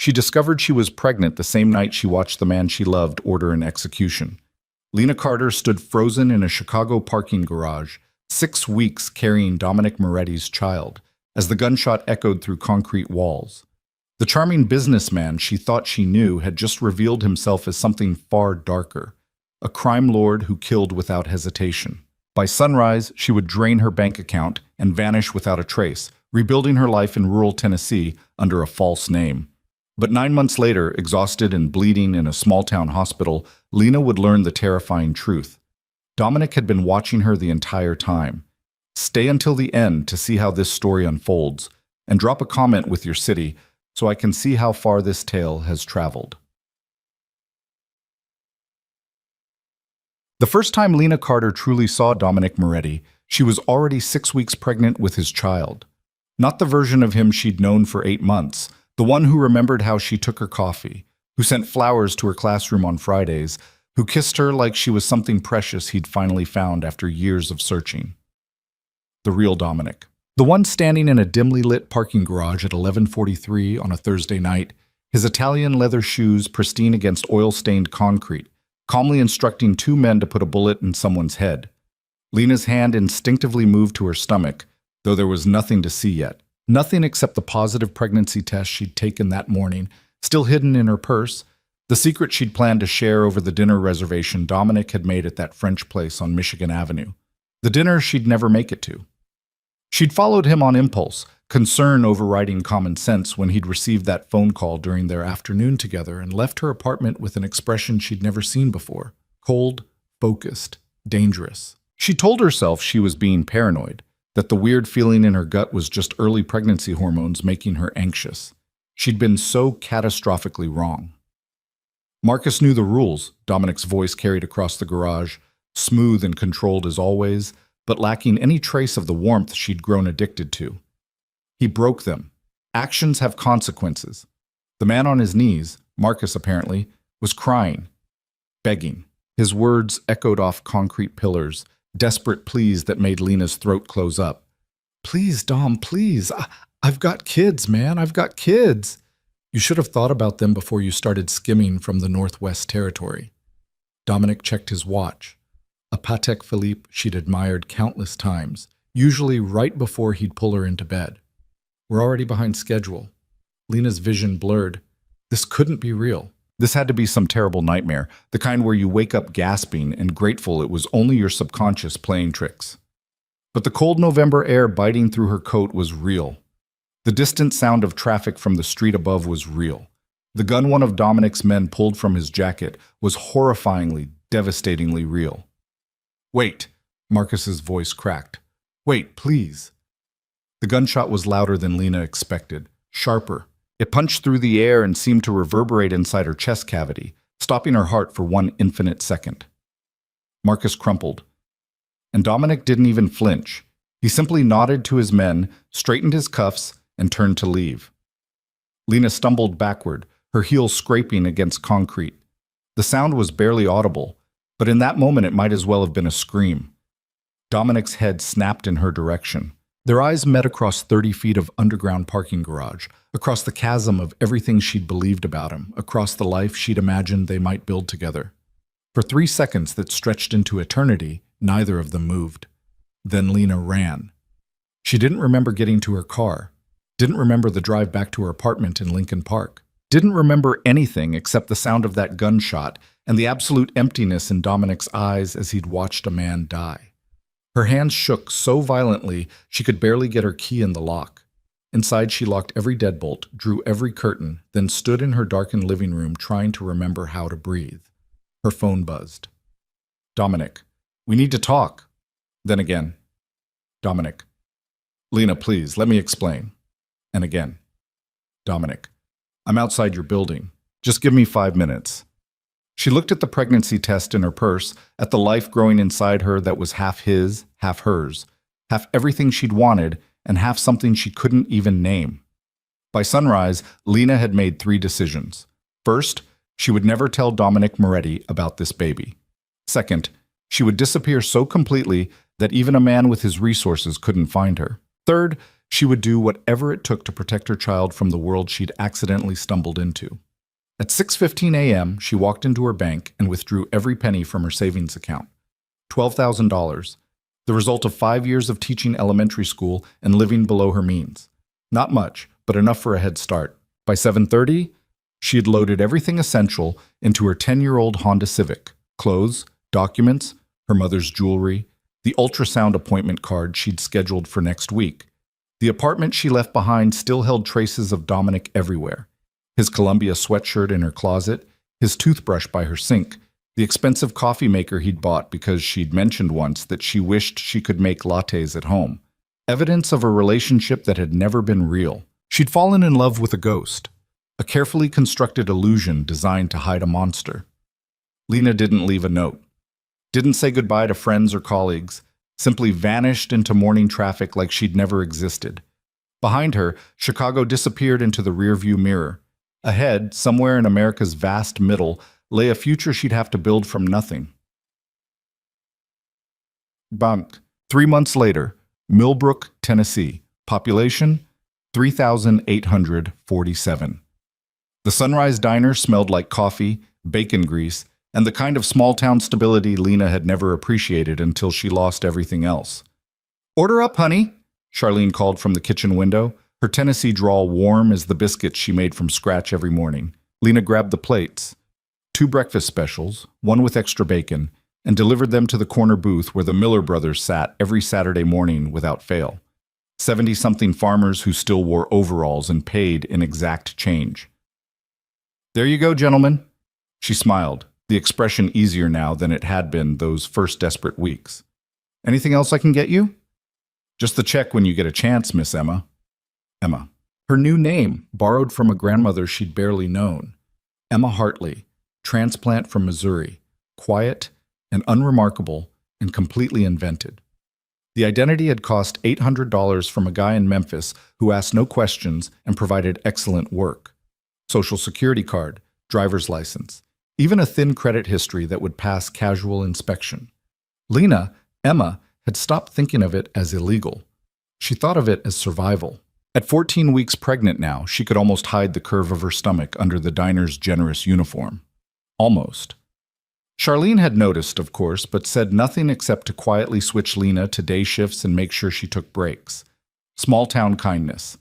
She discovered she was pregnant the same night she watched the man she loved order an execution. Lena Carter stood frozen in a Chicago parking garage, 6 weeks carrying Dominic Moretti's child, as the gunshot echoed through concrete walls. The charming businessman she thought she knew had just revealed himself as something far darker, a crime lord who killed without hesitation. By sunrise, she would drain her bank account and vanish without a trace, rebuilding her life in rural Tennessee under a false name. But 9 months later, exhausted and bleeding in a small-town hospital, Lena would learn the terrifying truth. Dominic had been watching her the entire time. Stay until the end to see how this story unfolds, and drop a comment with your city so I can see how far this tale has traveled. The first time Lena Carter truly saw Dominic Moretti, she was already 6 weeks pregnant with his child. Not the version of him she'd known for 8 months, the one who remembered how she took her coffee, who sent flowers to her classroom on Fridays, who kissed her like she was something precious he'd finally found after years of searching. The real Dominic. The one standing in a dimly lit parking garage at 11:43 on a Thursday night, his Italian leather shoes pristine against oil-stained concrete, calmly instructing 2 men to put a bullet in someone's head. Lena's hand instinctively moved to her stomach, though there was nothing to see yet. Nothing except the positive pregnancy test she'd taken that morning, still hidden in her purse, the secret she'd planned to share over the dinner reservation Dominic had made at that French place on Michigan Avenue. The dinner she'd never make it to. She'd followed him on impulse, concern overriding common sense when he'd received that phone call during their afternoon together and left her apartment with an expression she'd never seen before. Cold, focused, dangerous. She told herself she was being paranoid, that the weird feeling in her gut was just early pregnancy hormones making her anxious. She'd been so catastrophically wrong. Marcus knew the rules, Dominic's voice carried across the garage, smooth and controlled as always, but lacking any trace of the warmth she'd grown addicted to. He broke them. Actions have consequences. The man on his knees, Marcus apparently, was crying, begging. His words echoed off concrete pillars, desperate pleas that made Lena's throat close up. "Please, Dom, please. I've got kids, man. I've got kids." You should have thought about them before you started skimming from the Northwest Territory. Dominic checked his watch, a Patek Philippe she'd admired countless times, usually right before he'd pull her into bed. We're already behind schedule. Lena's vision blurred. This couldn't be real. This had to be some terrible nightmare, the kind where you wake up gasping and grateful it was only your subconscious playing tricks. But the cold November air biting through her coat was real. The distant sound of traffic from the street above was real. The gun one of Dominic's men pulled from his jacket was horrifyingly, devastatingly real. "Wait," Marcus's voice cracked. "Wait, please." The gunshot was louder than Lena expected, sharper. It punched through the air and seemed to reverberate inside her chest cavity, stopping her heart for one infinite second. Marcus crumpled. And Dominic didn't even flinch. He simply nodded to his men, straightened his cuffs, and turned to leave. Lena stumbled backward, her heels scraping against concrete. The sound was barely audible, but in that moment it might as well have been a scream. Dominic's head snapped in her direction. Their eyes met across 30 feet of underground parking garage, across the chasm of everything she'd believed about him, across the life she'd imagined they might build together. For 3 seconds that stretched into eternity, neither of them moved. Then Lena ran. She didn't remember getting to her car, didn't remember the drive back to her apartment in Lincoln Park, didn't remember anything except the sound of that gunshot and the absolute emptiness in Dominic's eyes as he'd watched a man die. Her hands shook so violently she could barely get her key in the lock. Inside, she locked every deadbolt, drew every curtain, then stood in her darkened living room trying to remember how to breathe. Her phone buzzed. "Dominic, we need to talk." Then again. "Dominic. Lena, please, let me explain." And again. "Dominic, I'm outside your building. Just give me 5 minutes." She looked at the pregnancy test in her purse, at the life growing inside her that was half his, half hers, half everything she'd wanted, and half something she couldn't even name. By sunrise, Lena had made 3 decisions. First, she would never tell Dominic Moretti about this baby. Second, she would disappear so completely that even a man with his resources couldn't find her. Third, she would do whatever it took to protect her child from the world she'd accidentally stumbled into. At 6:15 a.m., she walked into her bank and withdrew every penny from her savings account. $12,000, the result of 5 years of teaching elementary school and living below her means. Not much, but enough for a head start. By 7:30, she had loaded everything essential into her 10-year-old Honda Civic: clothes, documents, her mother's jewelry, the ultrasound appointment card she'd scheduled for next week. The apartment she left behind still held traces of Dominic everywhere. His Columbia sweatshirt in her closet, his toothbrush by her sink, the expensive coffee maker he'd bought because she'd mentioned once that she wished she could make lattes at home. Evidence of a relationship that had never been real. She'd fallen in love with a ghost, a carefully constructed illusion designed to hide a monster. Lena didn't leave a note, didn't say goodbye to friends or colleagues, simply vanished into morning traffic like she'd never existed. Behind her, Chicago disappeared into the rearview mirror. Ahead, somewhere in America's vast middle, lay a future she'd have to build from nothing. Bunk. 3 months later, Millbrook, Tennessee. Population, 3,847. The Sunrise Diner smelled like coffee, bacon grease, and the kind of small-town stability Lena had never appreciated until she lost everything else. "Order up, honey," Charlene called from the kitchen window, her Tennessee drawl warm as the biscuits she made from scratch every morning. Lena grabbed the plates, 2 breakfast specials, 1 with extra bacon, and delivered them to the corner booth where the Miller brothers sat every Saturday morning without fail. 70-something farmers who still wore overalls and paid in exact change. "There you go, gentlemen." She smiled, the expression easier now than it had been those first desperate weeks. "Anything else I can get you?" "Just the check when you get a chance, Miss Emma." Emma. Her new name, borrowed from a grandmother she'd barely known. Emma Hartley, transplant from Missouri, quiet and unremarkable and completely invented. The identity had cost $800 from a guy in Memphis who asked no questions and provided excellent work. Social Security card, driver's license, even a thin credit history that would pass casual inspection. Lena, Emma, had stopped thinking of it as illegal. She thought of it as survival. At 14 weeks pregnant now, she could almost hide the curve of her stomach under the diner's generous uniform. Almost. Charlene had noticed, of course, but said nothing except to quietly switch Lena to day shifts and make sure she took breaks. Small-town kindness.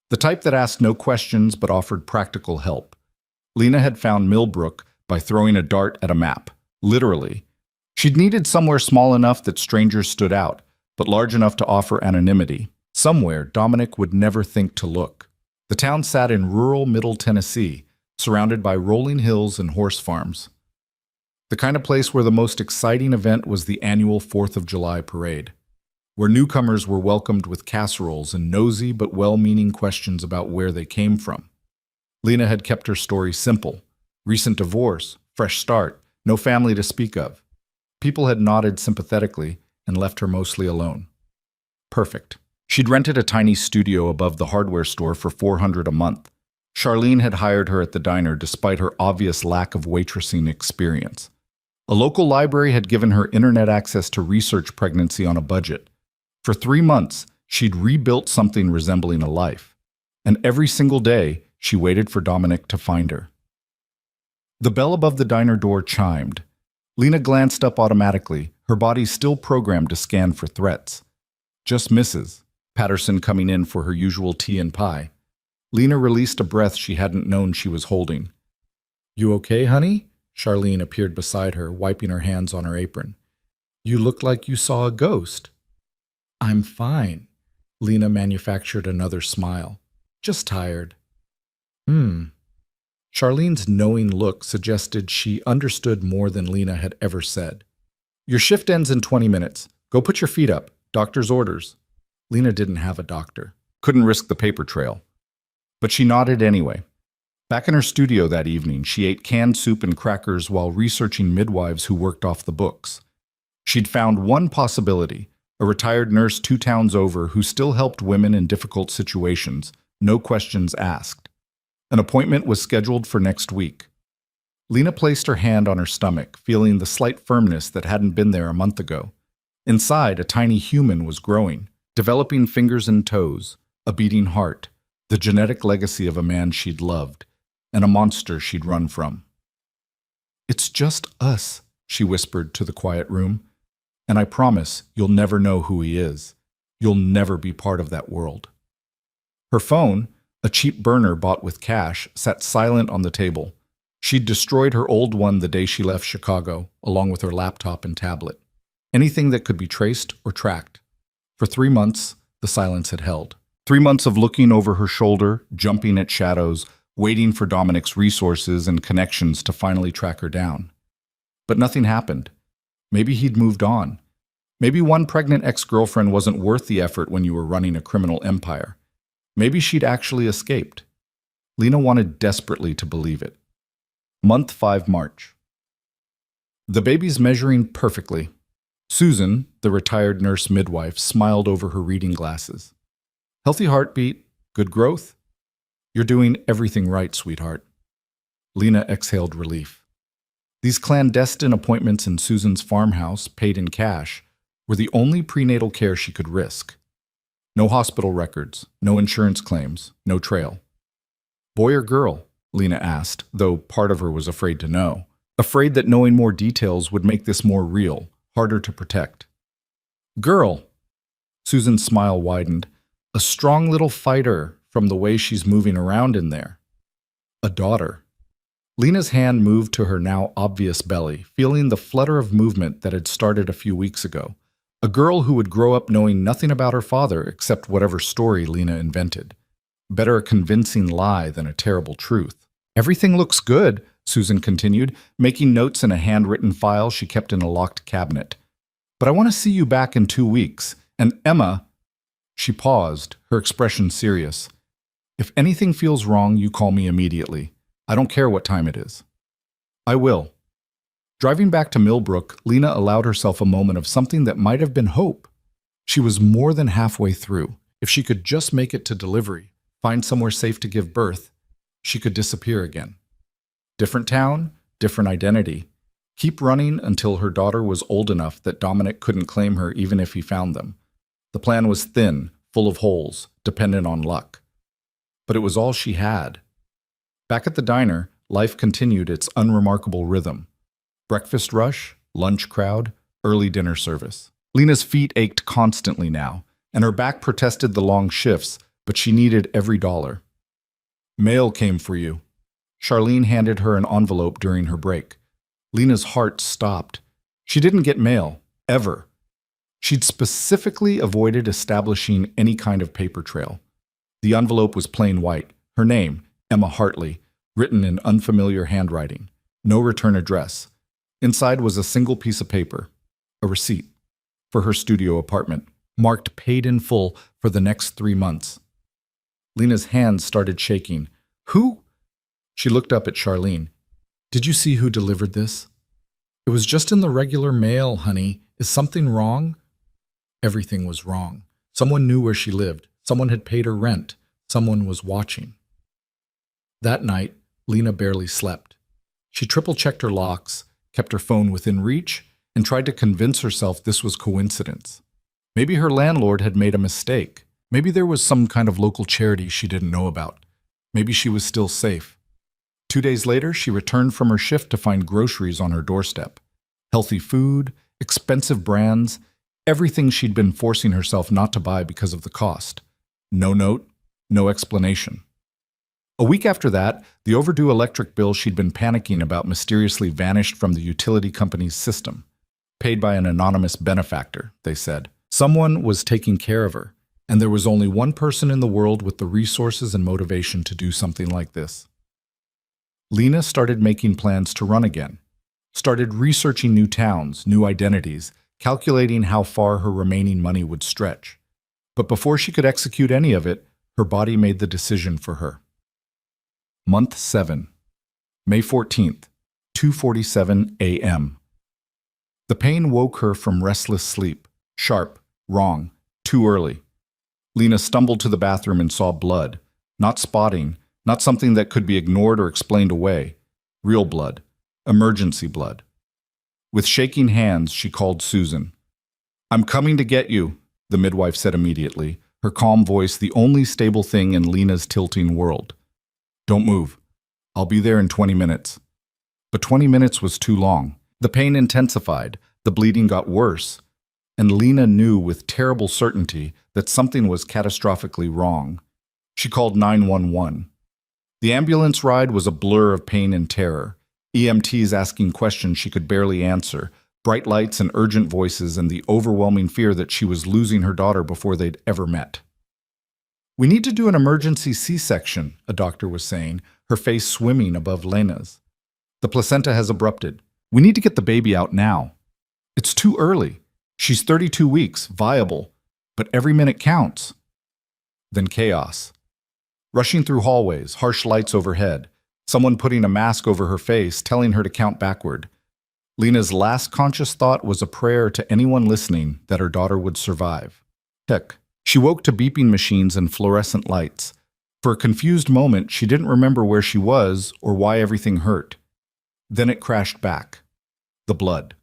The type that asked no questions but offered practical help. Lena had found Millbrook by throwing a dart at a map. Literally. She'd needed somewhere small enough that strangers stood out, but large enough to offer anonymity. Somewhere Dominic would never think to look. The town sat in rural Middle Tennessee, surrounded by rolling hills and horse farms. The kind of place where the most exciting event was the annual 4th of July parade, where newcomers were welcomed with casseroles and nosy but well-meaning questions about where they came from. Lena had kept her story simple. Recent divorce, fresh start, no family to speak of. People had nodded sympathetically and left her mostly alone. Perfect. She'd rented a tiny studio above the hardware store for $400 a month. Charlene had hired her at the diner despite her obvious lack of waitressing experience. A local library had given her internet access to research pregnancy on a budget. For 3 months, she'd rebuilt something resembling a life. And every single day, she waited for Dominic to find her. The bell above the diner door chimed. Lena glanced up automatically, her body still programmed to scan for threats. Just Mrs. Patterson coming in for her usual tea and pie. Lena released a breath she hadn't known she was holding. "You okay, honey?" Charlene appeared beside her, wiping her hands on her apron. "You look like you saw a ghost." "I'm fine." Lena manufactured another smile. "Just tired." Charlene's knowing look suggested she understood more than Lena had ever said. "Your shift ends in 20 minutes. Go put your feet up. Doctor's orders." Lena didn't have a doctor. Couldn't risk the paper trail. But she nodded anyway. Back in her studio that evening, she ate canned soup and crackers while researching midwives who worked off the books. She'd found one possibility, a retired nurse 2 towns over who still helped women in difficult situations, no questions asked. An appointment was scheduled for next week. Lena placed her hand on her stomach, feeling the slight firmness that hadn't been there a month ago. Inside, a tiny human was growing, developing fingers and toes, a beating heart, the genetic legacy of a man she'd loved, and a monster she'd run from. "It's just us," she whispered to the quiet room, "and I promise you'll never know who he is. You'll never be part of that world." Her phone, a cheap burner bought with cash, sat silent on the table. She'd destroyed her old one the day she left Chicago, along with her laptop and tablet. Anything that could be traced or tracked. For 3 months, the silence had held. 3 months of looking over her shoulder, jumping at shadows, waiting for Dominic's resources and connections to finally track her down. But nothing happened. Maybe he'd moved on. Maybe one pregnant ex-girlfriend wasn't worth the effort when you were running a criminal empire. Maybe she'd actually escaped. Lena wanted desperately to believe it. Month 5, March. The baby's measuring perfectly. Susan, the retired nurse midwife, smiled over her reading glasses. "Healthy heartbeat, good growth. You're doing everything right, sweetheart." Lena exhaled relief. These clandestine appointments in Susan's farmhouse, paid in cash, were the only prenatal care she could risk. No hospital records, no insurance claims, no trail. "Boy or girl?" Lena asked, though part of her was afraid to know. Afraid that knowing more details would make this more real, harder to protect. "Girl." Susan's smile widened. "A strong little fighter from the way she's moving around in there." "A daughter." Lena's hand moved to her now obvious belly, feeling the flutter of movement that had started a few weeks ago. A girl who would grow up knowing nothing about her father except whatever story Lena invented. Better a convincing lie than a terrible truth. "Everything looks good," Susan continued, making notes in a handwritten file she kept in a locked cabinet. "But I want to see you back in 2 weeks. And Emma—" She paused, her expression serious. "If anything feels wrong, you call me immediately. I don't care what time it is." "I will." Driving back to Millbrook, Lena allowed herself a moment of something that might have been hope. She was more than halfway through. If she could just make it to delivery, find somewhere safe to give birth, she could disappear again. Different town, different identity. Keep running until her daughter was old enough that Dominic couldn't claim her even if he found them. The plan was thin, full of holes, dependent on luck. But it was all she had. Back at the diner, life continued its unremarkable rhythm. Breakfast rush, lunch crowd, early dinner service. Lena's feet ached constantly now, and her back protested the long shifts, but she needed every dollar. "Mail came for you." Charlene handed her an envelope during her break. Lena's heart stopped. She didn't get mail, ever. She'd specifically avoided establishing any kind of paper trail. The envelope was plain white, her name, Emma Hartley, written in unfamiliar handwriting. No return address. Inside was a single piece of paper, a receipt, for her studio apartment, marked paid in full for the next 3 months. Lena's hands started shaking. "Who?" She looked up at Charlene. "Did you see who delivered this?" "It was just in the regular mail, honey. Is something wrong?" Everything was wrong. Someone knew where she lived. Someone had paid her rent. Someone was watching. That night, Lena barely slept. She triple-checked her locks, kept her phone within reach, and tried to convince herself this was coincidence. Maybe her landlord had made a mistake. Maybe there was some kind of local charity she didn't know about. Maybe she was still safe. 2 days later, she returned from her shift to find groceries on her doorstep. Healthy food, expensive brands, everything she'd been forcing herself not to buy because of the cost. No note, no explanation. A week after that, the overdue electric bill she'd been panicking about mysteriously vanished from the utility company's system. Paid by an anonymous benefactor, they said. Someone was taking care of her, and there was only one person in the world with the resources and motivation to do something like this. Lena started making plans to run again, started researching new towns, new identities, calculating how far her remaining money would stretch. But before she could execute any of it, her body made the decision for her. Month 7, May 14th, 2:47 a.m. The pain woke her from restless sleep, sharp, wrong, too early. Lena stumbled to the bathroom and saw blood, not spotting, not something that could be ignored or explained away. Real blood, emergency blood. With shaking hands, she called Susan. "I'm coming to get you," the midwife said immediately, her calm voice the only stable thing in Lena's tilting world. "Don't move. I'll be there in 20 minutes." But 20 minutes was too long. The pain intensified, the bleeding got worse, and Lena knew with terrible certainty that something was catastrophically wrong. She called 911. The ambulance ride was a blur of pain and terror, EMTs asking questions she could barely answer, bright lights and urgent voices, and the overwhelming fear that she was losing her daughter before they'd ever met. "We need to do an emergency C-section," a doctor was saying, her face swimming above Lena's. "The placenta has abrupted. We need to get the baby out now. It's too early. She's 32 weeks, viable, but every minute counts." Then chaos. Rushing through hallways, harsh lights overhead, someone putting a mask over her face, telling her to count backward. Lena's last conscious thought was a prayer to anyone listening that her daughter would survive. Heck, she woke to beeping machines and fluorescent lights. For a confused moment, she didn't remember where she was or why everything hurt. Then it crashed back. The blood.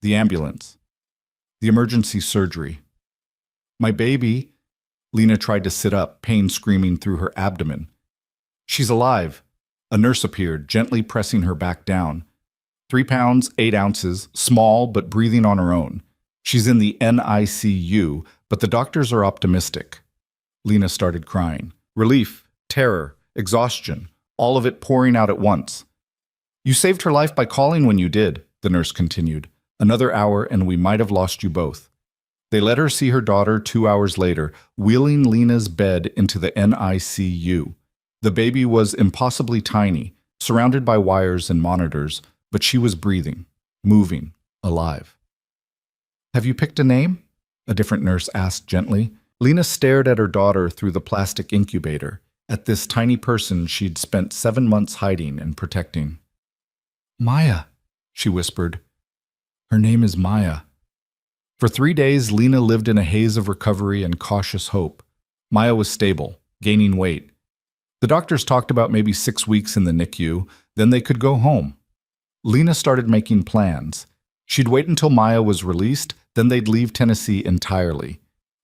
The ambulance. The emergency surgery. "My baby." Lena tried to sit up, pain screaming through her abdomen. "She's alive." A nurse appeared, gently pressing her back down. 3 pounds, 8 ounces, small but breathing on her own. "She's in the NICU, but the doctors are optimistic." Lena started crying. Relief, terror, exhaustion, all of it pouring out at once. "You saved her life by calling when you did," the nurse continued. "Another hour and we might have lost you both." They let her see her daughter 2 hours later, wheeling Lena's bed into the NICU. The baby was impossibly tiny, surrounded by wires and monitors, but she was breathing, moving, alive. "Have you picked a name?" a different nurse asked gently. Lena stared at her daughter through the plastic incubator, at this tiny person she'd spent 7 months hiding and protecting. "Maya," she whispered. "Her name is Maya." For 3 days, Lena lived in a haze of recovery and cautious hope. Maya was stable, gaining weight. The doctors talked about maybe 6 weeks in the NICU, then they could go home. Lena started making plans. She'd wait until Maya was released, then they'd leave Tennessee entirely.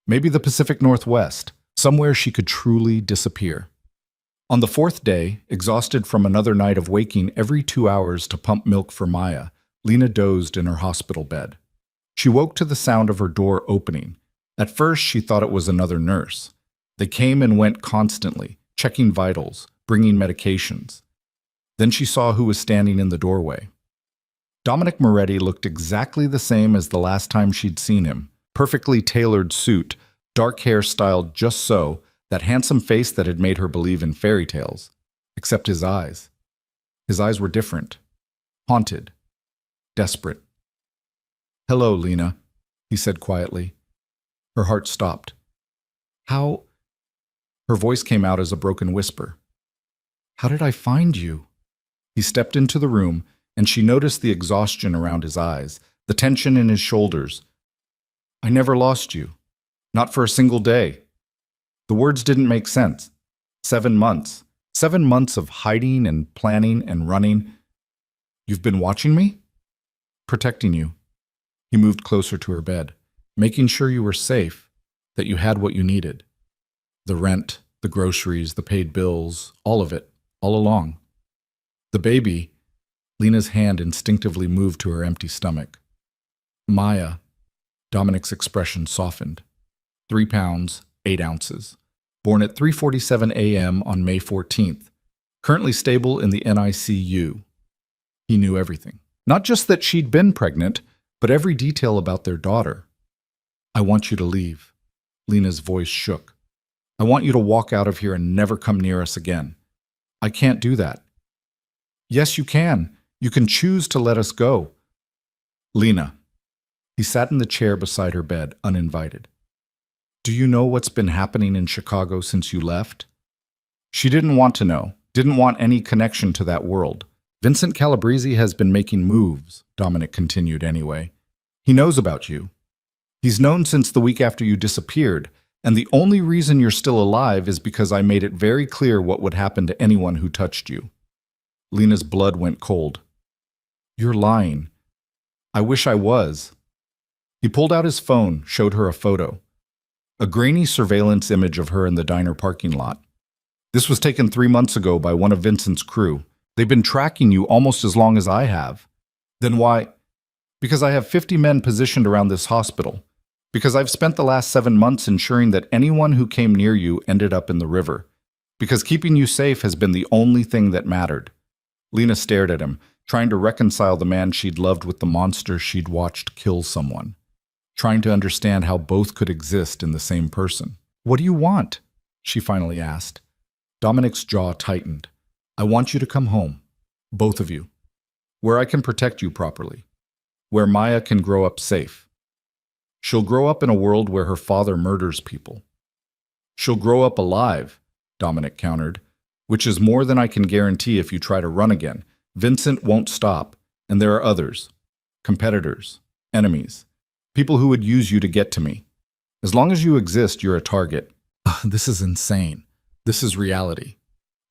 Maybe the Pacific Northwest, somewhere she could truly disappear. On the 4th day, exhausted from another night of waking every 2 hours to pump milk for Maya, Lena dozed in her hospital bed. She woke to the sound of her door opening. At first, she thought it was another nurse. They came and went constantly, checking vitals, bringing medications. Then she saw who was standing in the doorway. Dominic Moretti looked exactly the same as the last time she'd seen him. Perfectly tailored suit, dark hair styled just so, that handsome face that had made her believe in fairy tales. Except his eyes. His eyes were different. Haunted. Desperate. "Hello, Lena," he said quietly. Her heart stopped. "How—" Her voice came out as a broken whisper. "How did I find you?" He stepped into the room, and she noticed the exhaustion around his eyes, the tension in his shoulders. "I never lost you. Not for a single day." The words didn't make sense. 7 months. 7 months of hiding and planning and running. "You've been watching me?" "Protecting you." He moved closer to her bed, making sure you were safe, that you had what you needed. The rent, the groceries, the paid bills, all of it, all along. The baby, Lena's hand instinctively moved to her empty stomach. "Maya," Dominic's expression softened. 3 pounds, 8 ounces. Born at 3:47 a.m. on May 14th. Currently stable in the NICU. He knew everything. Not just that she'd been pregnant, but every detail about their daughter. "I want you to leave." Lena's voice shook. "I want you to walk out of here and never come near us again." "I can't do that." "Yes, you can. You can choose to let us go." "Lena." He sat in the chair beside her bed, uninvited. "Do you know what's been happening in Chicago since you left?" She didn't want to know, didn't want any connection to that world. "Vincent Calabrese has been making moves," Dominic continued anyway. "He knows about you. He's known since the week after you disappeared, and the only reason you're still alive is because I made it very clear what would happen to anyone who touched you." Lena's blood went cold. "You're lying." "I wish I was." He pulled out his phone, showed her a photo. A grainy surveillance image of her in the diner parking lot. This was taken 3 months ago by one of Vincent's crew. They've been tracking you almost as long as I have. Then why? Because I have 50 men positioned around this hospital. Because I've spent the last 7 months ensuring that anyone who came near you ended up in the river. Because keeping you safe has been the only thing that mattered. Lena stared at him, trying to reconcile the man she'd loved with the monster she'd watched kill someone. Trying to understand how both could exist in the same person. "What do you want?" she finally asked. Dominic's jaw tightened. "I want you to come home. Both of you. Where I can protect you properly. Where Maya can grow up safe. She'll grow up in a world where her father murders people. She'll grow up alive," Dominic countered, "which is more than I can guarantee if you try to run again. Vincent won't stop, and there are others. Competitors. Enemies. People who would use you to get to me. As long as you exist, you're a target." This is insane. This is reality.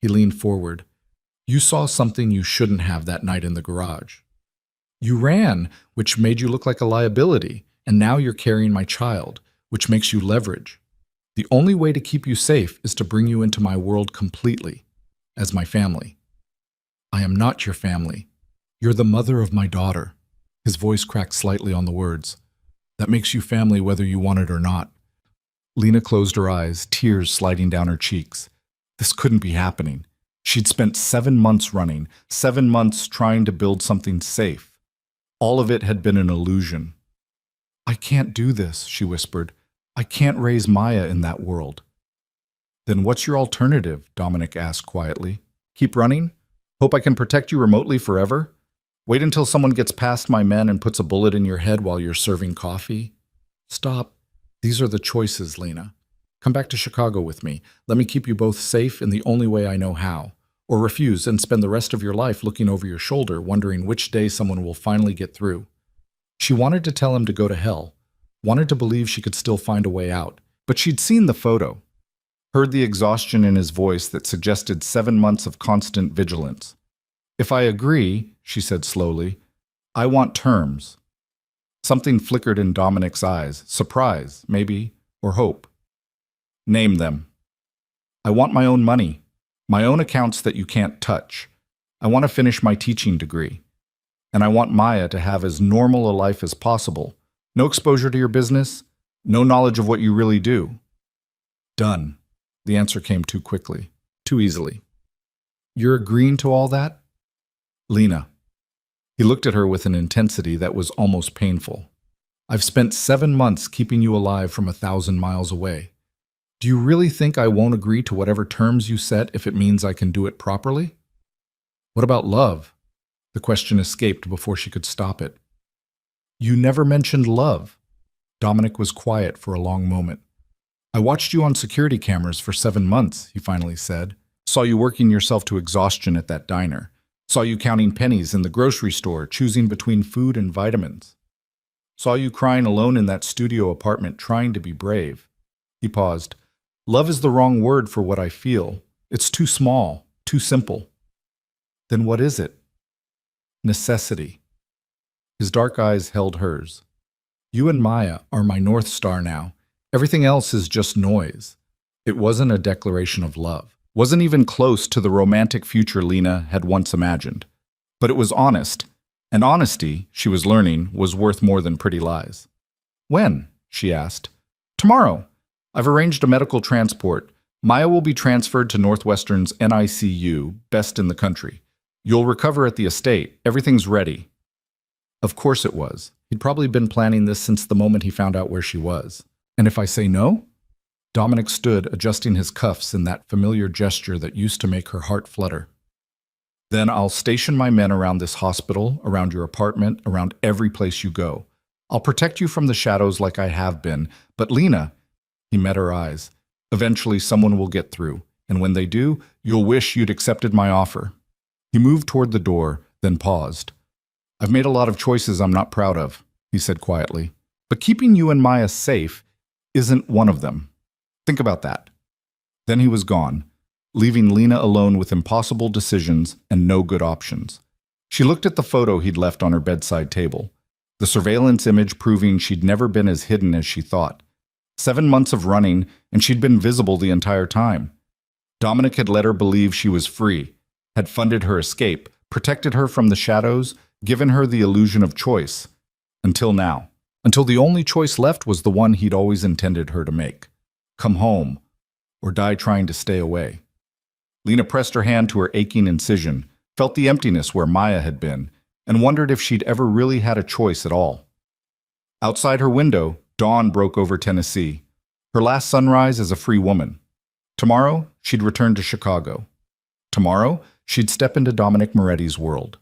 He leaned forward. "You saw something you shouldn't have that night in the garage. You ran, which made you look like a liability, and now you're carrying my child, which makes you leverage. The only way to keep you safe is to bring you into my world completely, as my family. I am not your family. You're the mother of my daughter." His voice cracked slightly on the words. "That makes you family whether you want it or not." Lena closed her eyes, tears sliding down her cheeks. This couldn't be happening. She'd spent 7 months running, 7 months trying to build something safe. All of it had been an illusion. "I can't do this," she whispered. "I can't raise Maya in that world." "Then what's your alternative?" Dominic asked quietly. "Keep running? Hope I can protect you remotely forever? Wait until someone gets past my men and puts a bullet in your head while you're serving coffee?" "Stop. These are the choices, Lena. Come back to Chicago with me. Let me keep you both safe in the only way I know how. Or refuse and spend the rest of your life looking over your shoulder, wondering which day someone will finally get through." She wanted to tell him to go to hell, wanted to believe she could still find a way out, but she'd seen the photo, heard the exhaustion in his voice that suggested 7 months of constant vigilance. "If I agree," she said slowly, "I want terms." Something flickered in Dominic's eyes, surprise, maybe, or hope. "Name them." "I want my own money, my own accounts that you can't touch. I want to finish my teaching degree. And I want Maya to have as normal a life as possible. No exposure to your business, no knowledge of what you really do." "Done." The answer came too quickly, too easily. "You're agreeing to all that?" "Lena." He looked at her with an intensity that was almost painful. "I've spent 7 months keeping you alive from 1,000 miles away. Do you really think I won't agree to whatever terms you set if it means I can do it properly?" "What about love?" The question escaped before she could stop it. "You never mentioned love." Dominic was quiet for a long moment. "I watched you on security cameras for 7 months, he finally said. Saw you working yourself to exhaustion at that diner. Saw you counting pennies in the grocery store, choosing between food and vitamins. Saw you crying alone in that studio apartment, trying to be brave." He paused. "Love is the wrong word for what I feel. It's too small, too simple." "Then what is it?" "Necessity." His dark eyes held hers. "You and Maya are my North Star now. Everything else is just noise." It wasn't a declaration of love. Wasn't even close to the romantic future Lena had once imagined. But it was honest. And honesty, she was learning, was worth more than pretty lies. "When?" she asked. "Tomorrow. I've arranged a medical transport. Maya will be transferred to Northwestern's NICU, best in the country. You'll recover at the estate. Everything's ready." Of course it was. He'd probably been planning this since the moment he found out where she was. "And if I say no?" Dominic stood, adjusting his cuffs in that familiar gesture that used to make her heart flutter. "Then I'll station my men around this hospital, around your apartment, around every place you go. I'll protect you from the shadows like I have been. But Lena," he met her eyes, "eventually someone will get through. And when they do, you'll wish you'd accepted my offer." He moved toward the door, then paused. "I've made a lot of choices I'm not proud of," he said quietly. "But keeping you and Maya safe isn't one of them. Think about that." Then he was gone, leaving Lena alone with impossible decisions and no good options. She looked at the photo he'd left on her bedside table, the surveillance image proving she'd never been as hidden as she thought. 7 months of running, and she'd been visible the entire time. Dominic had let her believe she was free, had funded her escape, protected her from the shadows, given her the illusion of choice. Until now. Until the only choice left was the one he'd always intended her to make. Come home, or die trying to stay away. Lena pressed her hand to her aching incision, felt the emptiness where Maya had been, and wondered if she'd ever really had a choice at all. Outside her window, dawn broke over Tennessee. Her last sunrise as a free woman. Tomorrow, she'd return to Chicago. Tomorrow, she'd step into Dominic Moretti's world.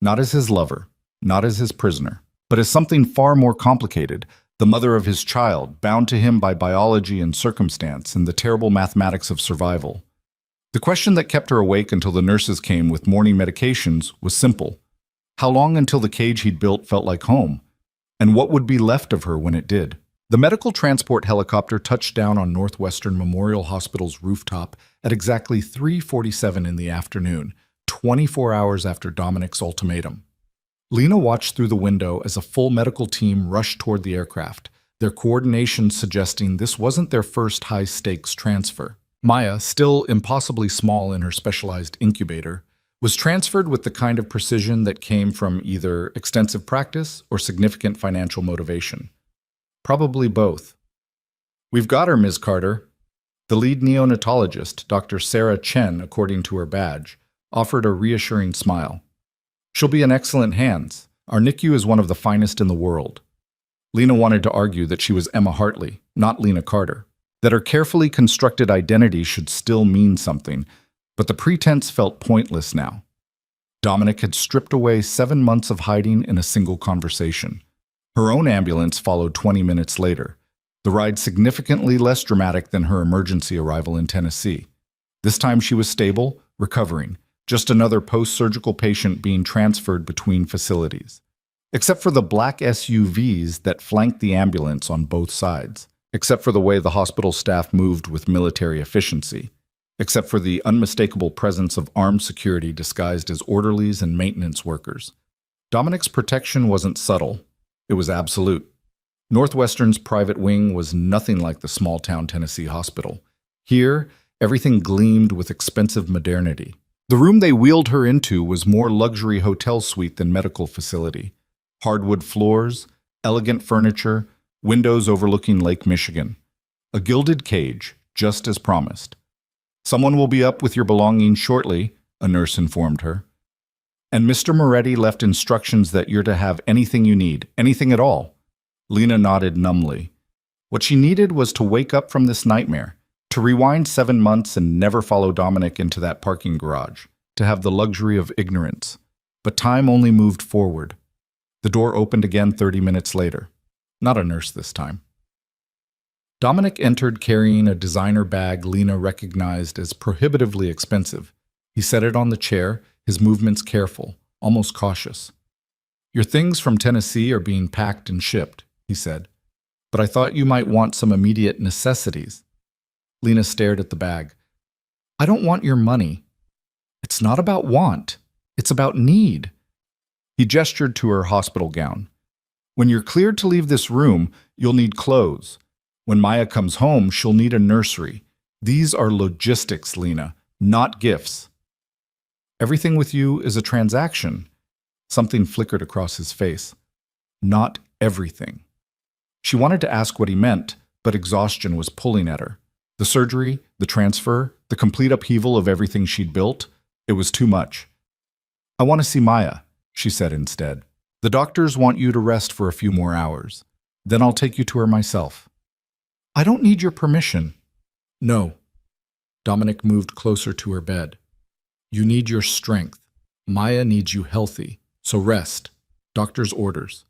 Not as his lover, not as his prisoner, but as something far more complicated, the mother of his child, bound to him by biology and circumstance and the terrible mathematics of survival. The question that kept her awake until the nurses came with morning medications was simple. How long until the cage he'd built felt like home? And what would be left of her when it did? The medical transport helicopter touched down on Northwestern Memorial Hospital's rooftop at exactly 3:47 in the afternoon, 24 hours after Dominic's ultimatum. Lena watched through the window as a full medical team rushed toward the aircraft, their coordination suggesting this wasn't their first high-stakes transfer. Maya, still impossibly small in her specialized incubator, was transferred with the kind of precision that came from either extensive practice or significant financial motivation. Probably both. "We've got her, Ms. Carter." The lead neonatologist, Dr. Sarah Chen, according to her badge, offered a reassuring smile. "She'll be in excellent hands. Our NICU is one of the finest in the world." Lena wanted to argue that she was Emma Hartley, not Lena Carter, that her carefully constructed identity should still mean something, but the pretense felt pointless now. Dominic had stripped away 7 months of hiding in a single conversation. Her own ambulance followed 20 minutes later, the ride significantly less dramatic than her emergency arrival in Tennessee. This time she was stable, recovering, just another post-surgical patient being transferred between facilities. Except for the black SUVs that flanked the ambulance on both sides, except for the way the hospital staff moved with military efficiency, except for the unmistakable presence of armed security disguised as orderlies and maintenance workers. Dominic's protection wasn't subtle, it was absolute. Northwestern's private wing was nothing like the small-town Tennessee hospital. Here, everything gleamed with expensive modernity. The room they wheeled her into was more luxury hotel suite than medical facility. Hardwood floors, elegant furniture, windows overlooking Lake Michigan. A gilded cage, just as promised. "Someone will be up with your belongings shortly," a nurse informed her. "And Mr. Moretti left instructions that you're to have anything you need, anything at all." Lena nodded numbly. What she needed was to wake up from this nightmare, to rewind 7 months and never follow Dominic into that parking garage, to have the luxury of ignorance. But time only moved forward. The door opened again 30 minutes later. Not a nurse this time. Dominic entered carrying a designer bag Lena recognized as prohibitively expensive. He set it on the chair, his movements careful, almost cautious. "Your things from Tennessee are being packed and shipped," he said. "But I thought you might want some immediate necessities." Lena stared at the bag. "I don't want your money." "It's not about want. It's about need." He gestured to her hospital gown. "When you're cleared to leave this room, you'll need clothes. When Maya comes home, she'll need a nursery. These are logistics, Lena, not gifts." "Everything with you is a transaction." Something flickered across his face. "Not everything." She wanted to ask what he meant, but exhaustion was pulling at her. The surgery, the transfer, the complete upheaval of everything she'd built, it was too much. "I want to see Maya," she said instead. "The doctors want you to rest for a few more hours. Then I'll take you to her myself." "I don't need your permission." "No." Dominic moved closer to her bed. "You need your strength. Maya needs you healthy. So rest. Doctor's orders."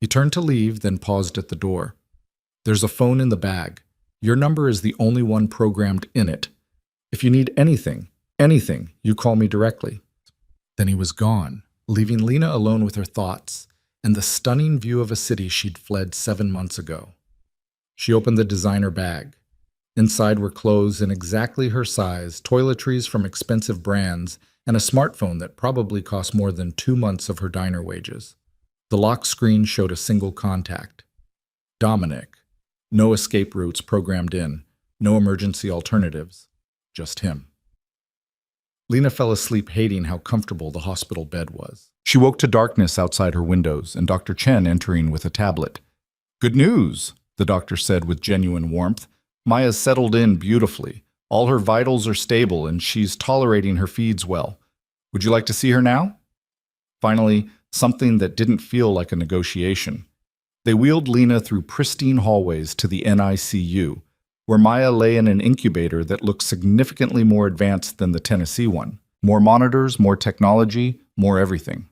He turned to leave, then paused at the door. "There's a phone in the bag. Your number is the only one programmed in it. If you need anything, you call me directly." Then he was gone, leaving Lena alone with her thoughts and the stunning view of a city she'd fled 7 months ago. She opened the designer bag. Inside were clothes in exactly her size, toiletries from expensive brands, and a smartphone that probably cost more than 2 months of her diner wages. The lock screen showed a single contact. Dominic. No escape routes programmed in, no emergency alternatives, just him. Lena fell asleep hating how comfortable the hospital bed was. She woke to darkness outside her windows and Dr. Chen entering with a tablet. "Good news," the doctor said with genuine warmth. "Maya's settled in beautifully. All her vitals are stable and she's tolerating her feeds well. Would you like to see her now?" Finally, something that didn't feel like a negotiation. They wheeled Lena through pristine hallways to the NICU, where Maya lay in an incubator that looked significantly more advanced than the Tennessee one. More monitors, more technology, more everything.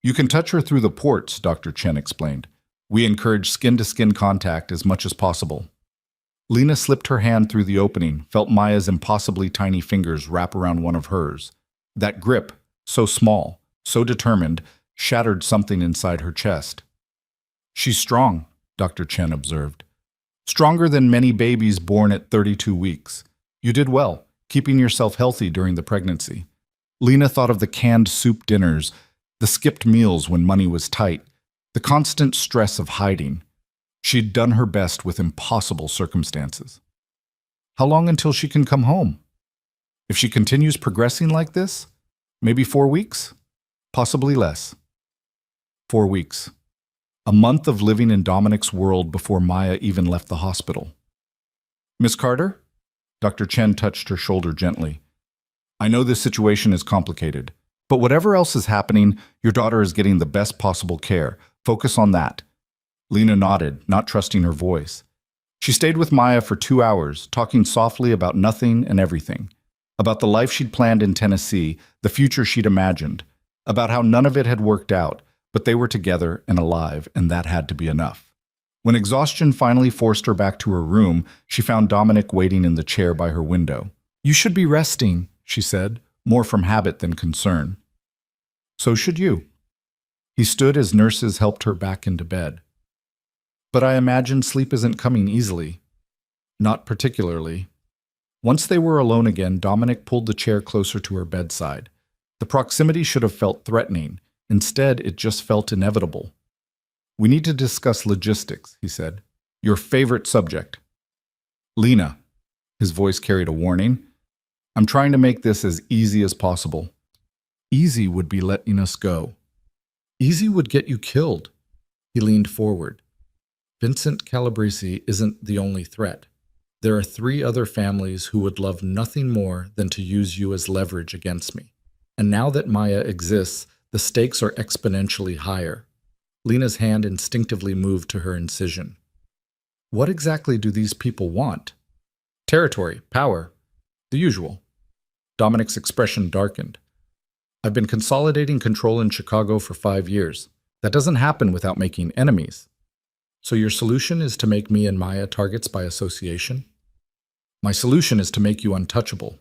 "You can touch her through the ports," Dr. Chen explained. "We encourage skin-to-skin contact as much as possible." Lena slipped her hand through the opening, felt Maya's impossibly tiny fingers wrap around one of hers. That grip, so small, so determined, shattered something inside her chest. "She's strong," Dr. Chen observed. "Stronger than many babies born at 32 weeks. You did well, keeping yourself healthy during the pregnancy." Lena thought of the canned soup dinners, the skipped meals when money was tight, the constant stress of hiding. She'd done her best with impossible circumstances. How long until she can come home? If she continues progressing like this, maybe 4 weeks? Possibly less. 4 weeks. A month of living in Dominic's world before Maya even left the hospital. "Miss Carter?" Dr. Chen touched her shoulder gently. "I know this situation is complicated, but whatever else is happening, your daughter is getting the best possible care. Focus on that." Lena nodded, not trusting her voice. She stayed with Maya for 2 hours, talking softly about nothing and everything. About the life she'd planned in Tennessee, the future she'd imagined. About how none of it had worked out, but they were together and alive, and that had to be enough. When exhaustion finally forced her back to her room, she found Dominic waiting in the chair by her window. "You should be resting," she said, more from habit than concern. "So should you." He stood as nurses helped her back into bed. "But I imagine sleep isn't coming easily." "Not particularly." Once they were alone again, Dominic pulled the chair closer to her bedside. The proximity should have felt threatening. Instead, it just felt inevitable. "We need to discuss logistics," he said. "Your favorite subject." "Lena," his voice carried a warning, "I'm trying to make this as easy as possible." "Easy would be letting us go. Easy would get you killed." He leaned forward. "Vincent Calabrese isn't the only threat. There are 3 other families who would love nothing more than to use you as leverage against me. And now that Maya exists, the stakes are exponentially higher." Lena's hand instinctively moved to her incision. "What exactly do these people want?" "Territory, power, the usual." Dominic's expression darkened. "I've been consolidating control in Chicago for 5 years. That doesn't happen without making enemies. So your solution is to make me and Maya targets by association?" "My solution is to make you untouchable."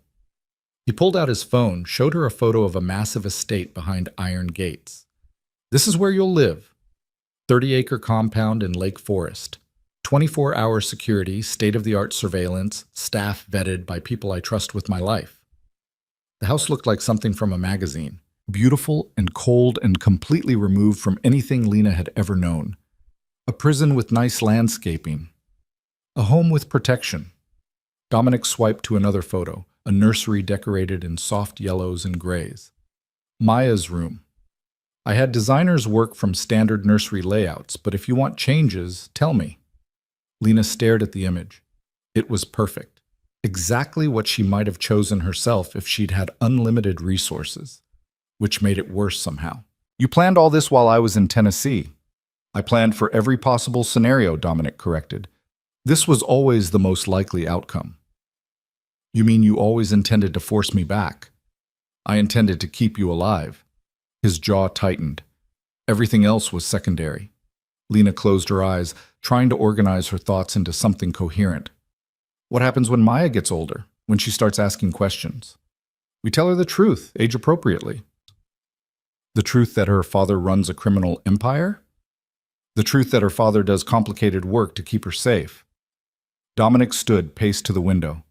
He pulled out his phone, showed her a photo of a massive estate behind iron gates. "This is where you'll live. 30-acre compound in Lake Forest. 24-hour security, state-of-the-art surveillance, staff vetted by people I trust with my life." The house looked like something from a magazine, beautiful and cold and completely removed from anything Lena had ever known. A prison with nice landscaping. A home with protection. Dominic swiped to another photo, a nursery decorated in soft yellows and grays. "Maya's room. I had designers work from standard nursery layouts, but if you want changes, tell me." Lena stared at the image. It was perfect. Exactly what she might have chosen herself if she'd had unlimited resources, which made it worse somehow. "You planned all this while I was in Tennessee." "I planned for every possible scenario," Dominic corrected. "This was always the most likely outcome." "You mean you always intended to force me back?" "I intended to keep you alive." His jaw tightened. Everything else was secondary. Lena closed her eyes, trying to organize her thoughts into something coherent. "What happens when Maya gets older, when she starts asking questions?" "We tell her the truth, age appropriately." "The truth that her father runs a criminal empire?" "The truth that her father does complicated work to keep her safe." Dominic stood, paced to the window.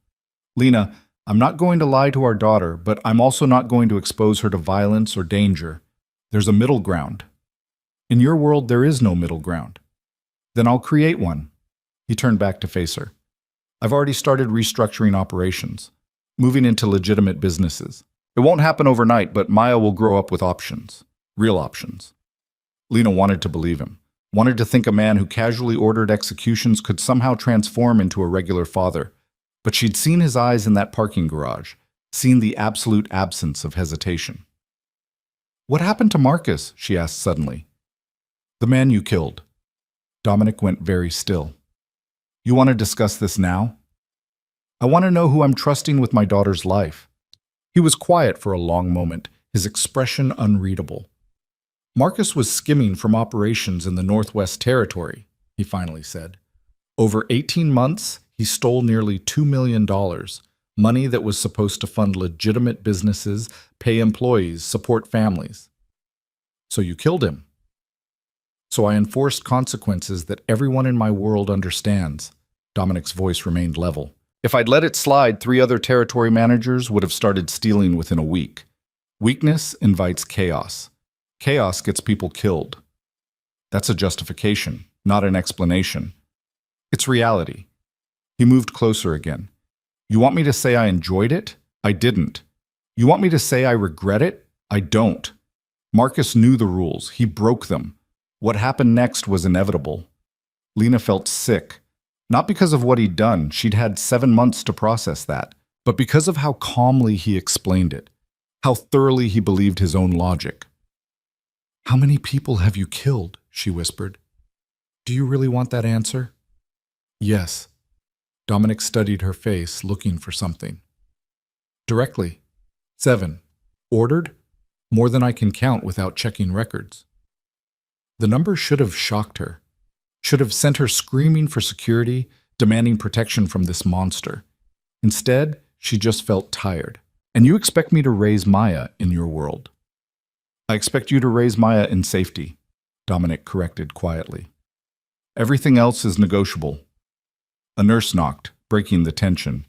"Lena, I'm not going to lie to our daughter, but I'm also not going to expose her to violence or danger. There's a middle ground." "In your world, there is no middle ground." "Then I'll create one." He turned back to face her. I've already started restructuring operations, moving into legitimate businesses. It won't happen overnight, but Maya will grow up with options. Real options. Lena wanted to believe him, wanted to think a man who casually ordered executions could somehow transform into a regular father. But she'd seen his eyes in that parking garage, seen the absolute absence of hesitation. What happened to Marcus? She asked suddenly. The man you killed. Dominic went very still. You want to discuss this now? I want to know who I'm trusting with my daughter's life. He was quiet for a long moment, his expression unreadable. Marcus was skimming from operations in the Northwest Territory, he finally said. Over 18 months, he stole nearly $2 million, money that was supposed to fund legitimate businesses, pay employees, support families. So you killed him. So I enforced consequences that everyone in my world understands. Dominic's voice remained level. If I'd let it slide, 3 other territory managers would have started stealing within a week. Weakness invites chaos. Chaos gets people killed. That's a justification, not an explanation. It's reality. He moved closer again. You want me to say I enjoyed it? I didn't. You want me to say I regret it? I don't. Marcus knew the rules. He broke them. What happened next was inevitable. Lena felt sick. Not because of what he'd done, she'd had 7 months to process that, but because of how calmly he explained it, how thoroughly he believed his own logic. How many people have you killed? She whispered. Do you really want that answer? Yes. Dominic studied her face, looking for something. Directly. 7. Ordered? More than I can count without checking records. The number should have shocked her, should have sent her screaming for security, demanding protection from this monster. Instead, she just felt tired. And you expect me to raise Maya in your world? I expect you to raise Maya in safety, Dominic corrected quietly. Everything else is negotiable. A nurse knocked, breaking the tension.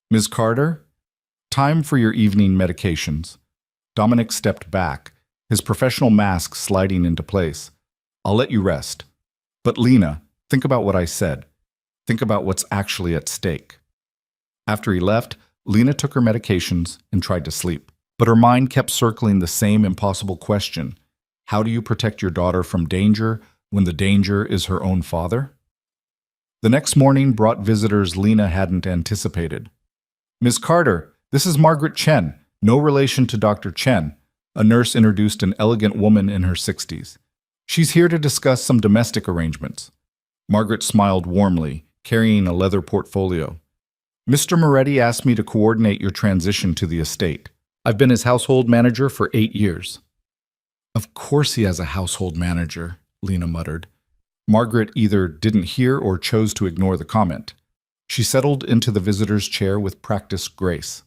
Ms. Carter, time for your evening medications. Dominic stepped back, his professional mask sliding into place. I'll let you rest. But Lena, think about what I said. Think about what's actually at stake. After he left, Lena took her medications and tried to sleep. But her mind kept circling the same impossible question. How do you protect your daughter from danger when the danger is her own father? The next morning brought visitors Lena hadn't anticipated. Ms. Carter, this is Margaret Chen, no relation to Dr. Chen. A nurse introduced an elegant woman in her 60s. She's here to discuss some domestic arrangements. Margaret smiled warmly, carrying a leather portfolio. Mr. Moretti asked me to coordinate your transition to the estate. I've been his household manager for 8 years. Of course he has a household manager, Lena muttered. Margaret either didn't hear or chose to ignore the comment. She settled into the visitor's chair with practiced grace.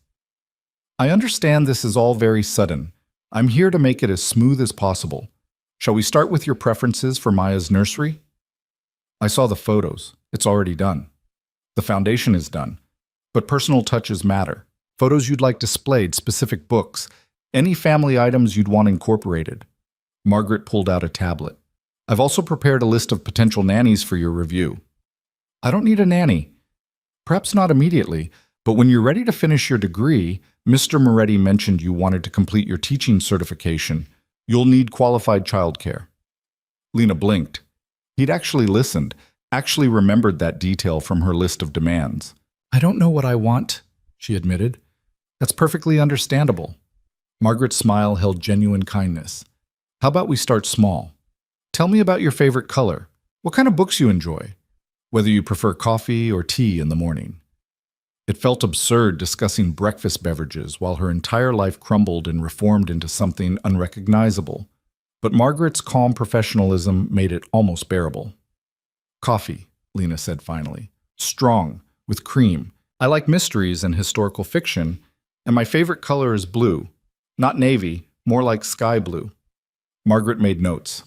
I understand this is all very sudden. I'm here to make it as smooth as possible. Shall we start with your preferences for Maya's nursery? I saw the photos. It's already done. The foundation is done. But personal touches matter. Photos you'd like displayed, specific books, any family items you'd want incorporated. Margaret pulled out a tablet. I've also prepared a list of potential nannies for your review. I don't need a nanny. Perhaps not immediately, but when you're ready to finish your degree, Mr. Moretti mentioned you wanted to complete your teaching certification. You'll need qualified childcare. Lena blinked. He'd actually listened, actually remembered that detail from her list of demands. I don't know what I want, she admitted. That's perfectly understandable. Margaret's smile held genuine kindness. How about we start small? Tell me about your favorite color. What kind of books you enjoy? Whether you prefer coffee or tea in the morning. It felt absurd discussing breakfast beverages while her entire life crumbled and reformed into something unrecognizable. But Margaret's calm professionalism made it almost bearable. Coffee, Lena said finally. Strong, with cream. I like mysteries and historical fiction, and my favorite color is blue. Not navy, more like sky blue. Margaret made notes.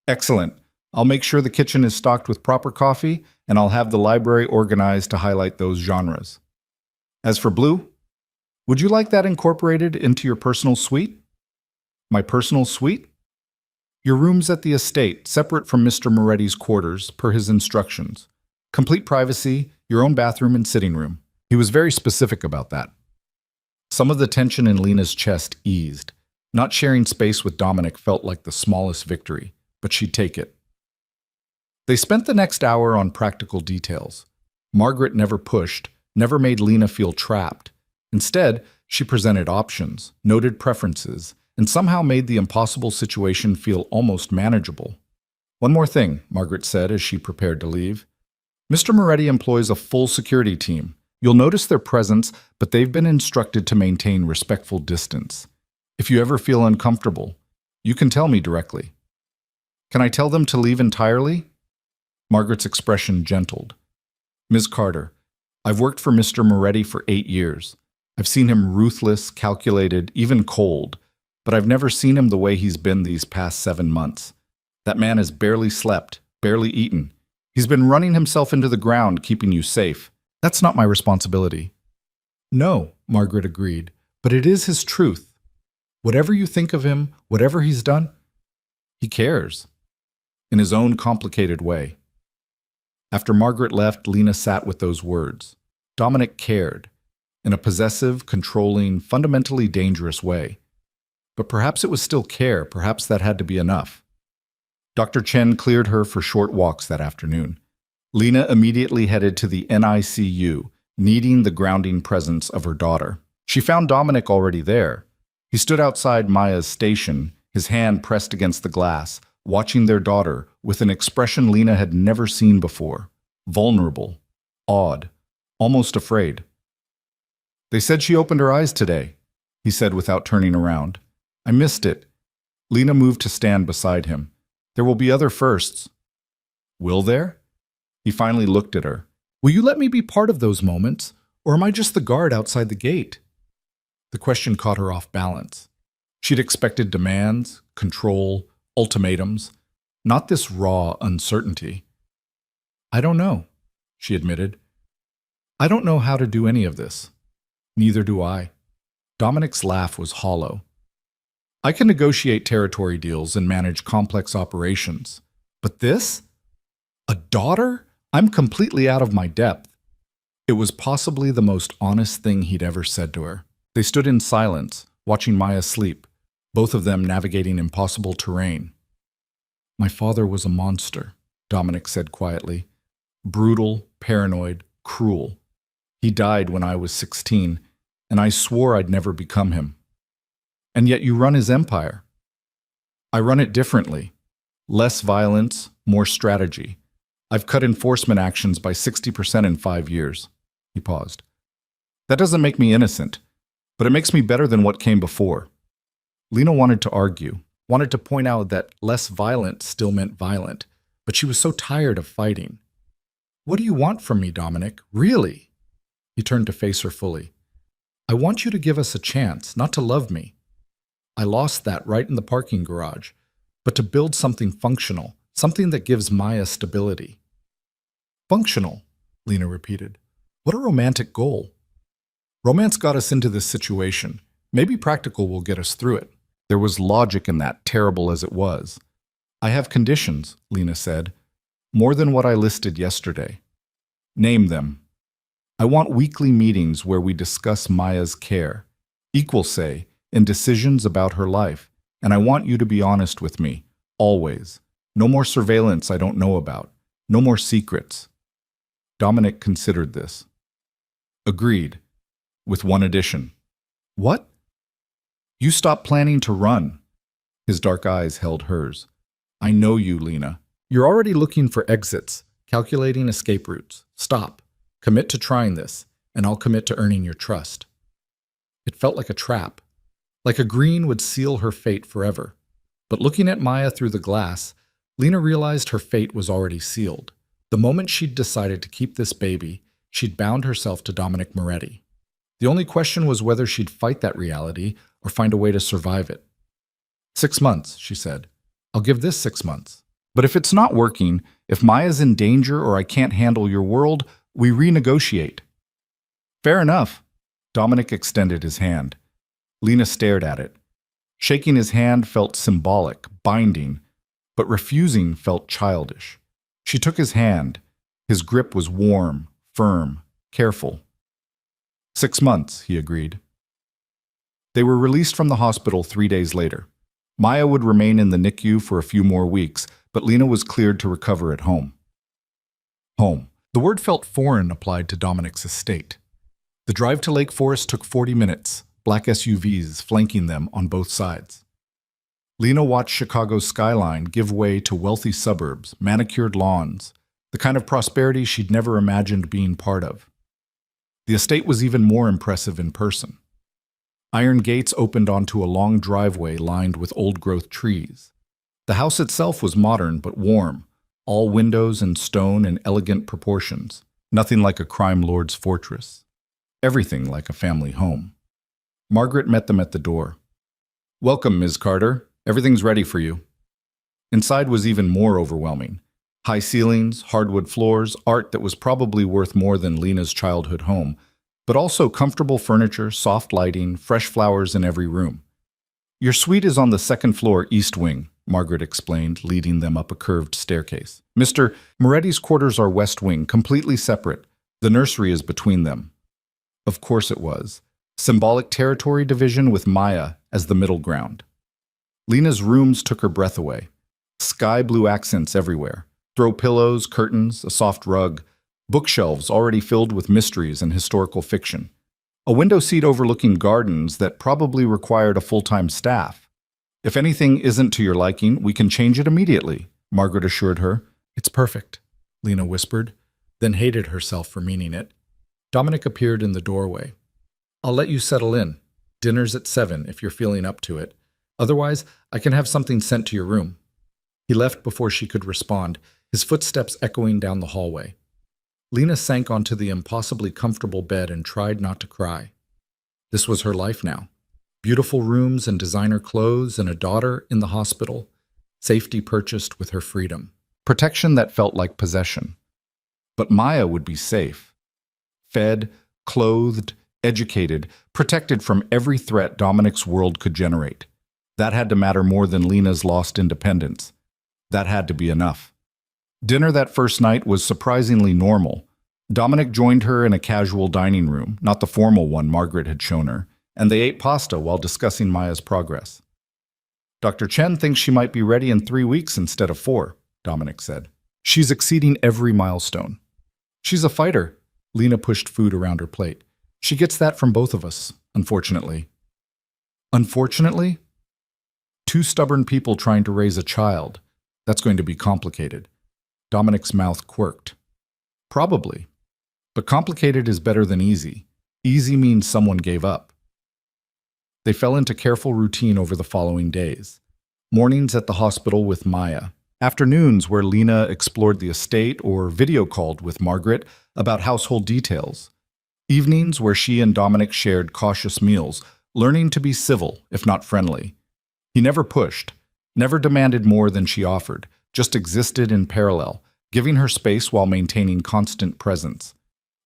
Excellent. I'll make sure the kitchen is stocked with proper coffee, and I'll have the library organized to highlight those genres. As for blue, would you like that incorporated into your personal suite? My personal suite? Your room's at the estate, separate from Mr. Moretti's quarters, per his instructions. Complete privacy, your own bathroom and sitting room. He was very specific about that. Some of the tension in Lena's chest eased. Not sharing space with Dominic felt like the smallest victory, but she'd take it. They spent the next hour on practical details. Margaret never pushed, never made Lena feel trapped. Instead, she presented options, noted preferences, and somehow made the impossible situation feel almost manageable. One more thing, Margaret said as she prepared to leave. Mr. Moretti employs a full security team. You'll notice their presence, but they've been instructed to maintain respectful distance. If you ever feel uncomfortable, you can tell me directly. Can I tell them to leave entirely? Margaret's expression gentled. Ms. Carter, I've worked for Mr. Moretti for 8 years. I've seen him ruthless, calculated, even cold, but I've never seen him the way he's been these past 7 months. That man has barely slept, barely eaten. He's been running himself into the ground, keeping you safe. That's not my responsibility. No, Margaret agreed, but it is his truth. Whatever you think of him, whatever he's done, he cares. In his own complicated way. After Margaret left, Lena sat with those words. Dominic cared, in a possessive, controlling, fundamentally dangerous way. But perhaps it was still care, perhaps that had to be enough. Dr. Chen cleared her for short walks that afternoon. Lena immediately headed to the NICU, needing the grounding presence of her daughter. She found Dominic already there. He stood outside Maya's station, his hand pressed against the glass, watching their daughter with an expression Lena had never seen before. Vulnerable, awed, almost afraid. They said she opened her eyes today, he said without turning around. I missed it. Lena moved to stand beside him. There will be other firsts. Will there? He finally looked at her. Will you let me be part of those moments, or am I just the guard outside the gate? The question caught her off balance. She'd expected demands, control, ultimatums, not this raw uncertainty. I don't know, she admitted. I don't know how to do any of this. Neither do I. Dominic's laugh was hollow. I can negotiate territory deals and manage complex operations. But this? A daughter? I'm completely out of my depth. It was possibly the most honest thing he'd ever said to her. They stood in silence, watching Maya sleep, both of them navigating impossible terrain. My father was a monster, Dominic said quietly. Brutal, paranoid, cruel. He died when I was 16, and I swore I'd never become him. And yet you run his empire. I run it differently. Less violence, more strategy. I've cut enforcement actions by 60% in 5 years. He paused. That doesn't make me innocent, but it makes me better than what came before. Lena wanted to argue, wanted to point out that less violent still meant violent, but she was so tired of fighting. What do you want from me, Dominic? Really? He turned to face her fully. I want you to give us a chance, not to love me. I lost that right in the parking garage, but to build something functional, something that gives Maya stability. Functional, Lena repeated. What a romantic goal. Romance got us into this situation. Maybe practical will get us through it. There was logic in that, terrible as it was. I have conditions, Lena said. More than what I listed yesterday. Name them. I want weekly meetings where we discuss Maya's care. Equal say in decisions about her life. And I want you to be honest with me, always. No more surveillance I don't know about. No more secrets. Dominic considered this. Agreed, with one addition. What? You stop planning to run. His dark eyes held hers. I know you, Lena. You're already looking for exits, calculating escape routes. Stop. Commit to trying this, and I'll commit to earning your trust. It felt like a trap, like a green would seal her fate forever. But looking at Maya through the glass, Lena realized her fate was already sealed. The moment she'd decided to keep this baby, she'd bound herself to Dominic Moretti. The only question was whether she'd fight that reality or find a way to survive it. 6 months, she said. I'll give this 6 months. But if it's not working, if Maya's in danger or I can't handle your world, we renegotiate. Fair enough. Dominic extended his hand. Lena stared at it. Shaking his hand felt symbolic, binding, but refusing felt childish. She took his hand, His grip was warm, firm, careful. 6 months, he agreed. They were released from the hospital 3 days later. Maya would remain in the NICU for a few more weeks, but Lena was cleared to recover at home. Home. The word felt foreign applied to Dominic's estate. The drive to Lake Forest took 40 minutes, black SUVs flanking them on both sides. Lena watched Chicago's skyline give way to wealthy suburbs, manicured lawns, the kind of prosperity she'd never imagined being part of. The estate was even more impressive in person. Iron gates opened onto a long driveway lined with old-growth trees. The house itself was modern but warm, all windows and stone in elegant proportions, nothing like a crime lord's fortress. Everything like a family home. Margaret met them at the door. "Welcome, Ms. Carter. Everything's ready for you." Inside was even more overwhelming. High ceilings, hardwood floors, art that was probably worth more than Lena's childhood home, but also comfortable furniture, soft lighting, fresh flowers in every room. "Your suite is on the second floor east wing," Margaret explained, leading them up a curved staircase. "Mr. Moretti's quarters are west wing, completely separate. The nursery is between them." Of course it was. Symbolic territory division with Maya as the middle ground. Lena's rooms took her breath away. Sky blue accents everywhere. Throw pillows, curtains, a soft rug. Bookshelves already filled with mysteries and historical fiction. A window seat overlooking gardens that probably required a full-time staff. "If anything isn't to your liking, we can change it immediately," Margaret assured her. "It's perfect," Lena whispered, then hated herself for meaning it. Dominic appeared in the doorway. "I'll let you settle in. Dinner's at 7 if you're feeling up to it. Otherwise, I can have something sent to your room." He left before she could respond, his footsteps echoing down the hallway. Lena sank onto the impossibly comfortable bed and tried not to cry. This was her life now. Beautiful rooms and designer clothes and a daughter in the hospital. Safety purchased with her freedom. Protection that felt like possession. But Maya would be safe. Fed, clothed, educated, protected from every threat Dominic's world could generate. That had to matter more than Lena's lost independence. That had to be enough. Dinner that first night was surprisingly normal. Dominic joined her in a casual dining room, not the formal one Margaret had shown her, and they ate pasta while discussing Maya's progress. "Dr. Chen thinks she might be ready in 3 weeks instead of 4, Dominic said. "She's exceeding every milestone." "She's a fighter." Lena pushed food around her plate. "She gets that from both of us, unfortunately." "Unfortunately?" 2 stubborn people trying to raise a child. That's going to be complicated. Dominic's mouth quirked. "Probably. But complicated is better than easy. Easy means someone gave up." They fell into careful routine over the following days. Mornings at the hospital with Maya. Afternoons where Lena explored the estate or video called with Margaret about household details. Evenings where she and Dominic shared cautious meals, learning to be civil, if not friendly. He never pushed, never demanded more than she offered, just existed in parallel, giving her space while maintaining constant presence.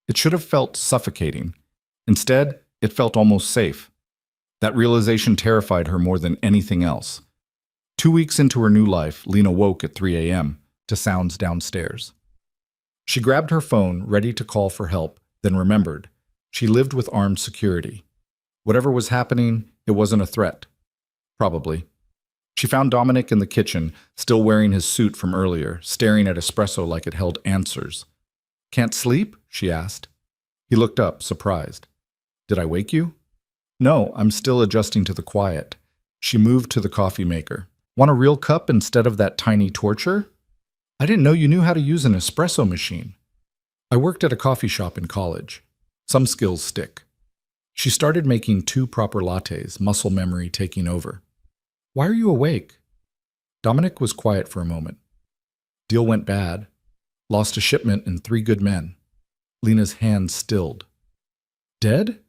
It should have felt suffocating. Instead, it felt almost safe. That realization terrified her more than anything else. 2 weeks into her new life, Lena woke at 3 a.m. to sounds downstairs. She grabbed her phone, ready to call for help, then remembered. She lived with armed security. Whatever was happening, it wasn't a threat. Probably. She found Dominic in the kitchen, still wearing his suit from earlier, staring at espresso like it held answers. "Can't sleep?" she asked. He looked up, surprised. "Did I wake you?" "No, I'm still adjusting to the quiet." She moved to the coffee maker. "Want a real cup instead of that tiny torture?" "I didn't know you knew how to use an espresso machine." "I worked at a coffee shop in college. Some skills stick." She started making 2 proper lattes, muscle memory taking over. "Why are you awake?" Dominic was quiet for a moment. "Deal went bad. Lost a shipment and 3 good men." Lena's hands stilled. "Dead?"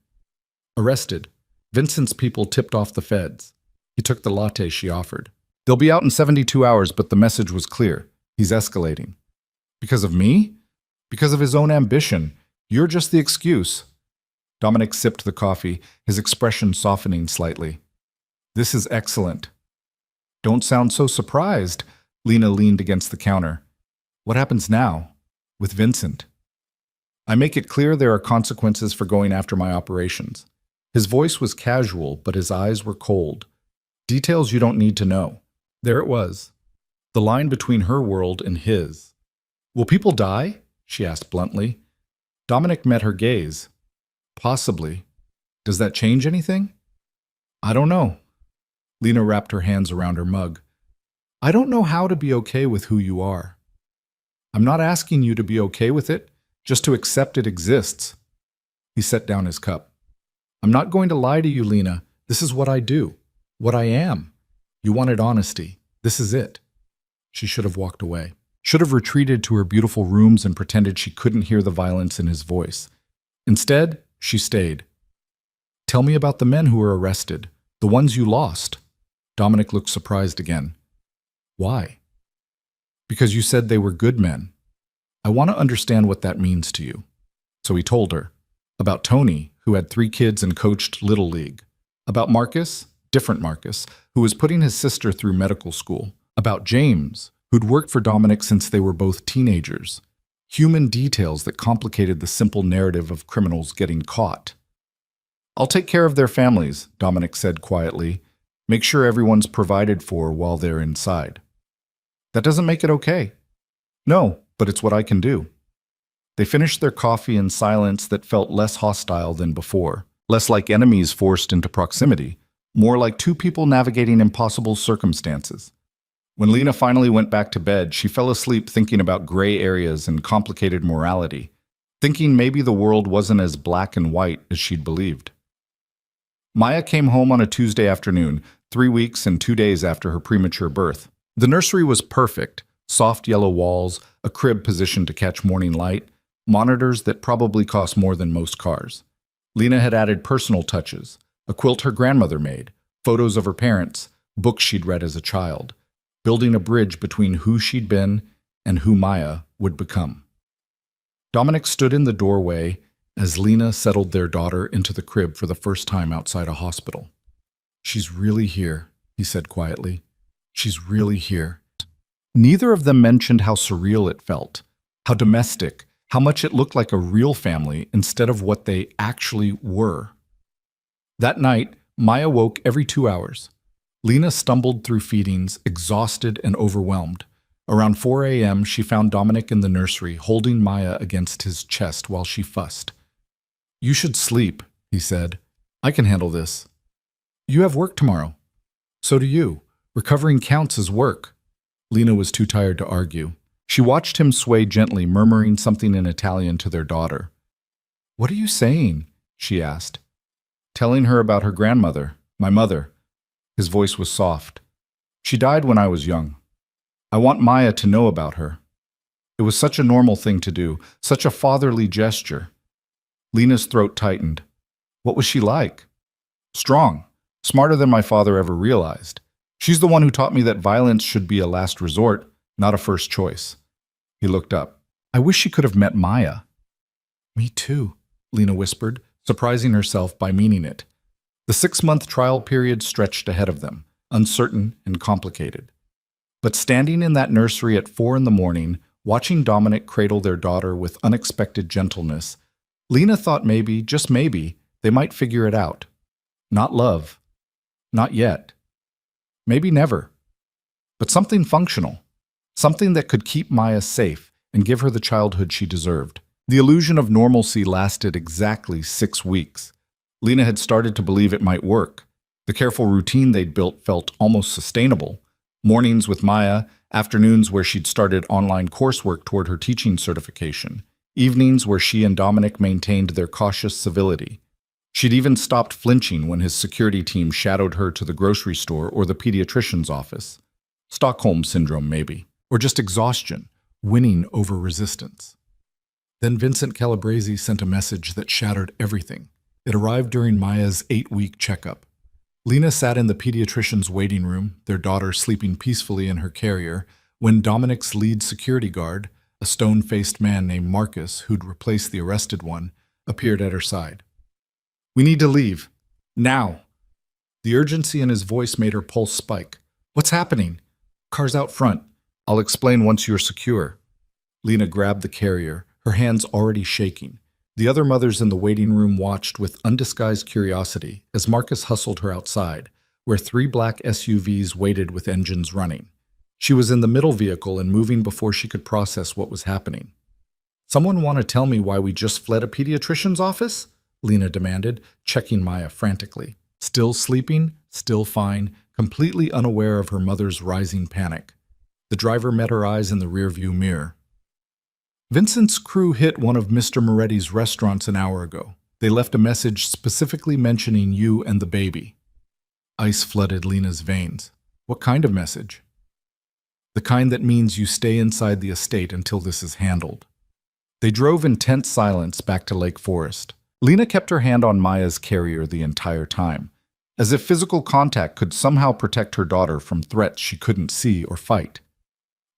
"Arrested. Vincent's people tipped off the feds." He took the latte she offered. "They'll be out in 72 hours, but the message was clear. He's escalating." "Because of me?" "Because of his own ambition. You're just the excuse." Dominic sipped the coffee, his expression softening slightly. "This is excellent." "Don't sound so surprised." Lena leaned against the counter. "What happens now?" With Vincent. I make it clear there are consequences for going after my operations. His voice was casual, but his eyes were cold. Details you don't need to know. There it was. The line between her world and his. Will people die? She asked bluntly. Dominic met her gaze. Possibly. Does that change anything? I don't know. Lena wrapped her hands around her mug. I don't know how to be okay with who you are. I'm not asking you to be okay with it, just to accept it exists. He set down his cup. I'm not going to lie to you, Lena. This is what I do. What I am. You wanted honesty. This is it. She should have walked away. Should have retreated to her beautiful rooms and pretended she couldn't hear the violence in his voice. Instead, she stayed. Tell me about the men who were arrested. The ones you lost. Dominic looked surprised again. Why? Because you said they were good men. I want to understand what that means to you. So he told her. About Tony, who had 3 kids and coached Little League. About Marcus, different Marcus, who was putting his sister through medical school. About James, who'd worked for Dominic since they were both teenagers. Human details that complicated the simple narrative of criminals getting caught. I'll take care of their families, Dominic said quietly. Make sure everyone's provided for while they're inside. That doesn't make it okay. No, but it's what I can do. They finished their coffee in silence that felt less hostile than before, less like enemies forced into proximity, more like 2 people navigating impossible circumstances. When Lena finally went back to bed, she fell asleep thinking about gray areas and complicated morality, thinking maybe the world wasn't as black and white as she'd believed. Maya came home on a Tuesday afternoon, 3 weeks and 2 days after her premature birth. The nursery was perfect, soft yellow walls, a crib positioned to catch morning light, monitors that probably cost more than most cars. Lena had added personal touches, a quilt her grandmother made, photos of her parents, books she'd read as a child, building a bridge between who she'd been and who Maya would become. Dominic stood in the doorway as Lena settled their daughter into the crib for the first time outside a hospital. She's really here, he said quietly. She's really here. Neither of them mentioned how surreal it felt, how domestic, how much it looked like a real family instead of what they actually were. That night, Maya woke every 2 hours. Lena stumbled through feedings, exhausted and overwhelmed. Around 4 a.m., she found Dominic in the nursery, holding Maya against his chest while she fussed. You should sleep, he said. I can handle this. You have work tomorrow. So do you. Recovering counts as work. Lena was too tired to argue. She watched him sway gently, murmuring something in Italian to their daughter. What are you saying? She asked. Telling her about her grandmother, my mother. His voice was soft. She died when I was young. I want Maya to know about her. It was such a normal thing to do, such a fatherly gesture. Lena's throat tightened. What was she like? Strong, smarter than my father ever realized. She's the one who taught me that violence should be a last resort, not a first choice. He looked up. I wish she could have met Maya. Me too, Lena whispered, surprising herself by meaning it. The 6-month trial period stretched ahead of them, uncertain and complicated. But standing in that nursery at 4 a.m, watching Dominic cradle their daughter with unexpected gentleness, Lena thought maybe, just maybe, they might figure it out. Not love. Not yet. Maybe never. But something functional. Something that could keep Maya safe and give her the childhood she deserved. The illusion of normalcy lasted exactly 6 weeks. Lena had started to believe it might work. The careful routine they'd built felt almost sustainable. Mornings with Maya, afternoons where she'd started online coursework toward her teaching certification, evenings where she and Dominic maintained their cautious civility. She'd even stopped flinching when his security team shadowed her to the grocery store or the pediatrician's office. Stockholm Syndrome, maybe. Or just exhaustion, winning over resistance. Then Vincent Calabrese sent a message that shattered everything. It arrived during Maya's 8-week checkup. Lena sat in the pediatrician's waiting room, their daughter sleeping peacefully in her carrier, when Dominic's lead security guard, a stone-faced man named Marcus, who'd replaced the arrested one, appeared at her side. We need to leave. Now. The urgency in his voice made her pulse spike. What's happening? Car's out front. I'll explain once you're secure. Lena grabbed the carrier, her hands already shaking. The other mothers in the waiting room watched with undisguised curiosity as Marcus hustled her outside, where 3 black SUVs waited with engines running. She was in the middle vehicle and moving before she could process what was happening. "Someone want to tell me why we just fled a pediatrician's office?" Lena demanded, checking Maya frantically. Still sleeping, still fine, completely unaware of her mother's rising panic. The driver met her eyes in the rearview mirror. "Vincent's crew hit one of Mr. Moretti's restaurants an hour ago. They left a message specifically mentioning you and the baby." Ice flooded Lena's veins. "What kind of message?" "The kind that means you stay inside the estate until this is handled." They drove in tense silence back to Lake Forest. Lena kept her hand on Maya's carrier the entire time, as if physical contact could somehow protect her daughter from threats she couldn't see or fight.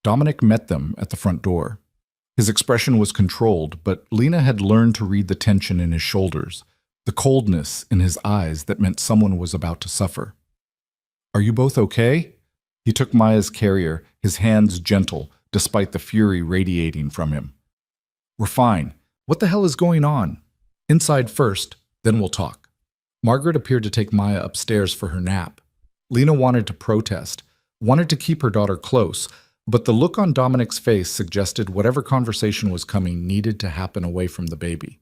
Dominic met them at the front door. His expression was controlled, but Lena had learned to read the tension in his shoulders, the coldness in his eyes that meant someone was about to suffer. "Are you both okay?" He took Maya's carrier, his hands gentle, despite the fury radiating from him. "We're fine. What the hell is going on? Inside first, then we'll talk." Margaret appeared to take Maya upstairs for her nap. Lena wanted to protest, wanted to keep her daughter close, but the look on Dominic's face suggested whatever conversation was coming needed to happen away from the baby.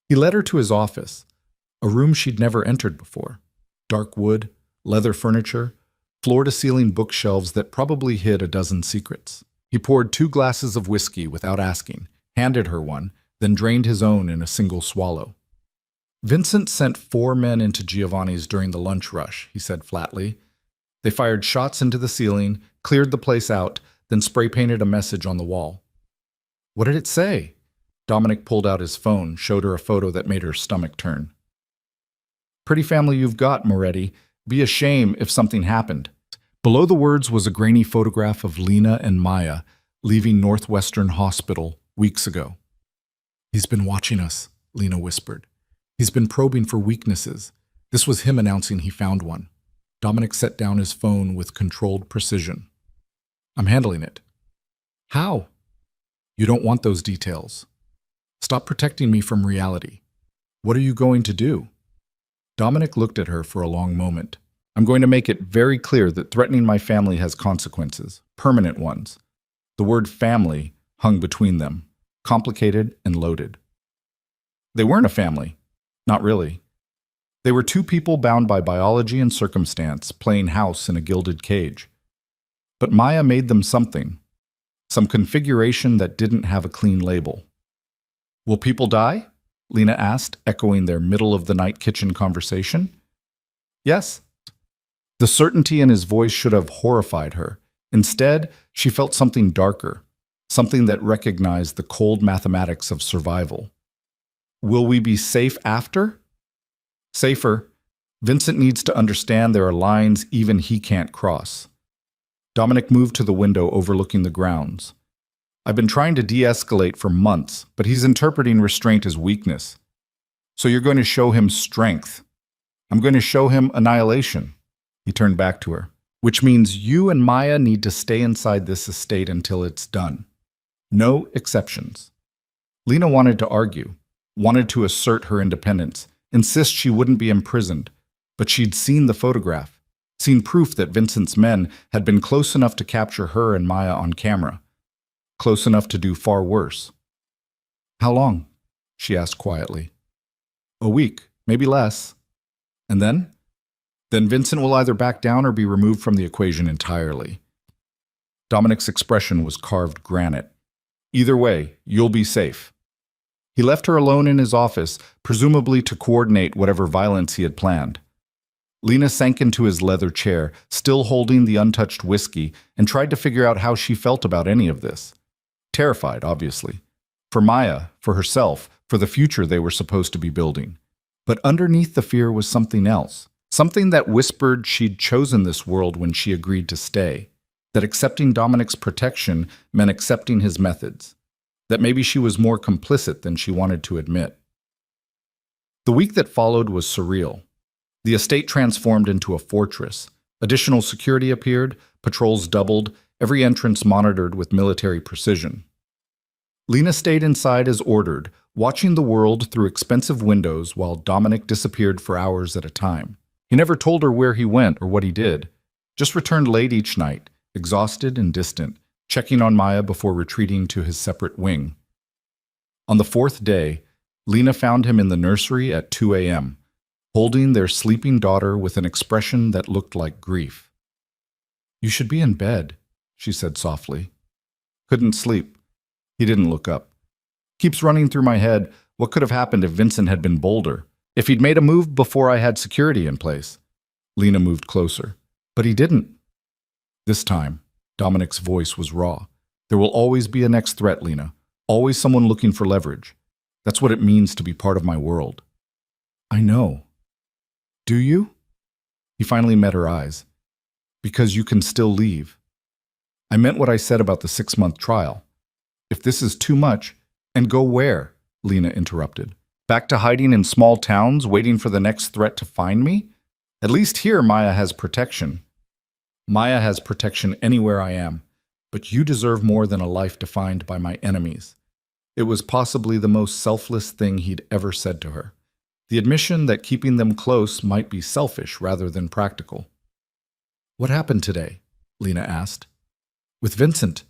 He led her to his office, a room she'd never entered before. Dark wood, leather furniture, floor-to-ceiling bookshelves that probably hid a dozen secrets. He poured 2 glasses of whiskey without asking, handed her one, then drained his own in a single swallow. "Vincent sent 4 men into Giovanni's during the lunch rush," he said flatly. "They fired shots into the ceiling, cleared the place out, then spray-painted a message on the wall." "What did it say?" Dominic pulled out his phone, showed her a photo that made her stomach turn. "Pretty family you've got, Moretti. Be a shame if something happened." Below the words was a grainy photograph of Lena and Maya leaving Northwestern Hospital weeks ago. "He's been watching us," Lena whispered. "He's been probing for weaknesses." This was him announcing he found one. Dominic set down his phone with controlled precision. "I'm handling it." "How?" "You don't want those details. Stop protecting me from reality. What are you going to do?" Dominic looked at her for a long moment. "I'm going to make it very clear that threatening my family has consequences, permanent ones." The word family hung between them, complicated and loaded. They weren't a family. Not really. They were 2 people bound by biology and circumstance, playing house in a gilded cage. But Maya made them something, some configuration that didn't have a clean label. "Will people die?" Lena asked, echoing their middle-of-the-night kitchen conversation. "Yes." The certainty in his voice should have horrified her. Instead, she felt something darker, something that recognized the cold mathematics of survival. "Will we be safe after?" "Safer. Vincent needs to understand there are lines even he can't cross." Dominic moved to the window overlooking the grounds. "I've been trying to de-escalate for months, but he's interpreting restraint as weakness. So you're going to show him strength. I'm going to show him annihilation." He turned back to her. "Which means you and Maya need to stay inside this estate until it's done. No exceptions." Lena wanted to argue, wanted to assert her independence, insist she wouldn't be imprisoned, but she'd seen the photograph, seen proof that Vincent's men had been close enough to capture her and Maya on camera, close enough to do far worse. "How long?" she asked quietly. "A week, maybe less. And then? Then Vincent will either back down or be removed from the equation entirely." Dominic's expression was carved granite. "Either way, you'll be safe." He left her alone in his office, presumably to coordinate whatever violence he had planned. Lena sank into his leather chair, still holding the untouched whiskey, and tried to figure out how she felt about any of this. Terrified, obviously. For Maya, for herself, for the future they were supposed to be building. But underneath the fear was something else. Something that whispered she'd chosen this world when she agreed to stay. That accepting Dominic's protection meant accepting his methods. That maybe she was more complicit than she wanted to admit. The week that followed was surreal. The estate transformed into a fortress. Additional security appeared, patrols doubled, every entrance monitored with military precision. Lena stayed inside as ordered, watching the world through expensive windows while Dominic disappeared for hours at a time. He never told her where he went or what he did, just returned late each night, exhausted and distant, checking on Maya before retreating to his separate wing. On the fourth day, Lena found him in the nursery at 2 a.m., holding their sleeping daughter with an expression that looked like grief. "You should be in bed," she said softly. "Couldn't sleep." He didn't look up. "Keeps running through my head what could have happened if Vincent had been bolder, if he'd made a move before I had security in place." Lena moved closer. "But he didn't." This time, Dominic's voice was raw. "There will always be a next threat, Lena. Always someone looking for leverage. That's what it means to be part of my world." "I know." "Do you?" He finally met her eyes. "Because you can still leave." "I meant what I said about the 6-month trial. If this is too much—" "And go where?" Lena interrupted. "Back to hiding in small towns, waiting for the next threat to find me? At least here Maya has protection." "Maya has protection anywhere I am, but you deserve more than a life defined by my enemies." It was possibly the most selfless thing he'd ever said to her. The admission that keeping them close might be selfish rather than practical. "What happened today?" Lena asked. "With Vincent."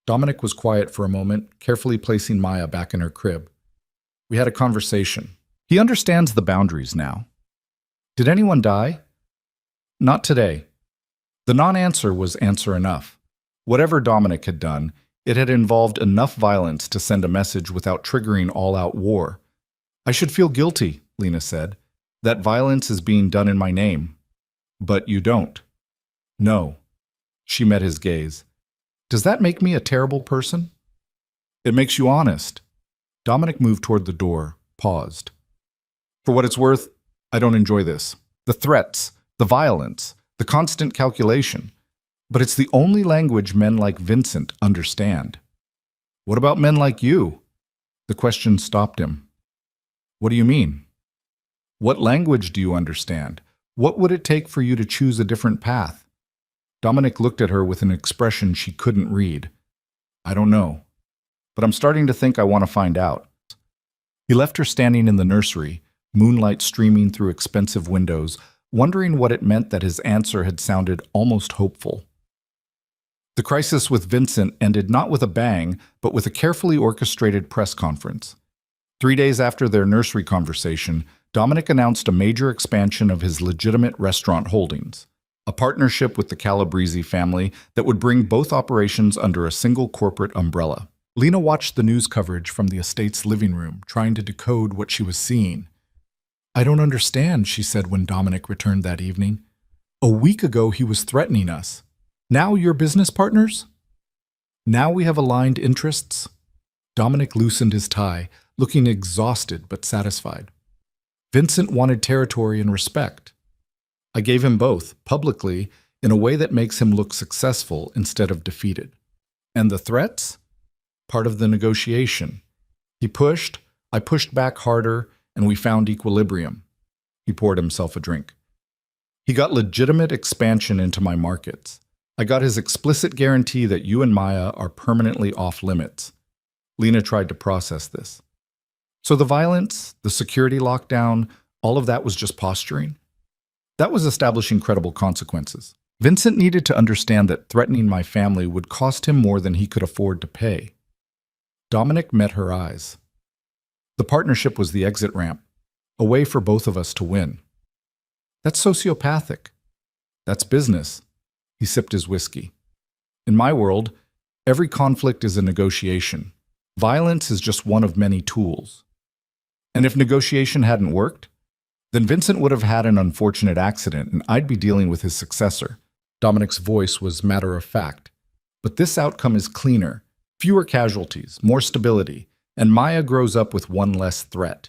Dominic was quiet for a moment, carefully placing Maya back in her crib. "We had a conversation. He understands the boundaries now." "Did anyone die?" "Not today." The non-answer was answer enough. Whatever Dominic had done, it had involved enough violence to send a message without triggering all-out war. "I should feel guilty," Lena said. "That violence is being done in my name." "But you don't." "No." She met his gaze. "Does that make me a terrible person?" "It makes you honest." Dominic moved toward the door, paused. "For what it's worth, I don't enjoy this. The threats, the violence, the constant calculation. But it's the only language men like Vincent understand." "What about men like you?" The question stopped him. "What do you mean?" "What language do you understand? What would it take for you to choose a different path?" Dominic looked at her with an expression she couldn't read. "I don't know. But I'm starting to think I want to find out." He left her standing in the nursery, moonlight streaming through expensive windows, wondering what it meant that his answer had sounded almost hopeful. The crisis with Vincent ended not with a bang, but with a carefully orchestrated press conference. 3 days after their nursery conversation, Dominic announced a major expansion of his legitimate restaurant holdings, a partnership with the Calabrese family that would bring both operations under a single corporate umbrella. Lena watched the news coverage from the estate's living room, trying to decode what she was seeing. "I don't understand," she said when Dominic returned that evening. "A week ago he was threatening us. Now you're business partners? Now we have aligned interests?" Dominic loosened his tie, looking exhausted but satisfied. "Vincent wanted territory and respect. I gave him both, publicly, in a way that makes him look successful instead of defeated. And the threats? Part of the negotiation. He pushed, I pushed back harder, and we found equilibrium." He poured himself a drink. "He got legitimate expansion into my markets. I got his explicit guarantee that you and Maya are permanently off limits." Lena tried to process this. "So the violence, the security lockdown, all of that was just posturing?" "That was establishing credible consequences. Vincent needed to understand that threatening my family would cost him more than he could afford to pay." Dominic met her eyes. "The partnership was the exit ramp, a way for both of us to win." "That's sociopathic." "That's business." He sipped his whiskey. "In my world, every conflict is a negotiation. Violence is just one of many tools. And if negotiation hadn't worked, then Vincent would have had an unfortunate accident and I'd be dealing with his successor." Dominic's voice was matter of fact. "But this outcome is cleaner, fewer casualties, more stability, and Maya grows up with one less threat."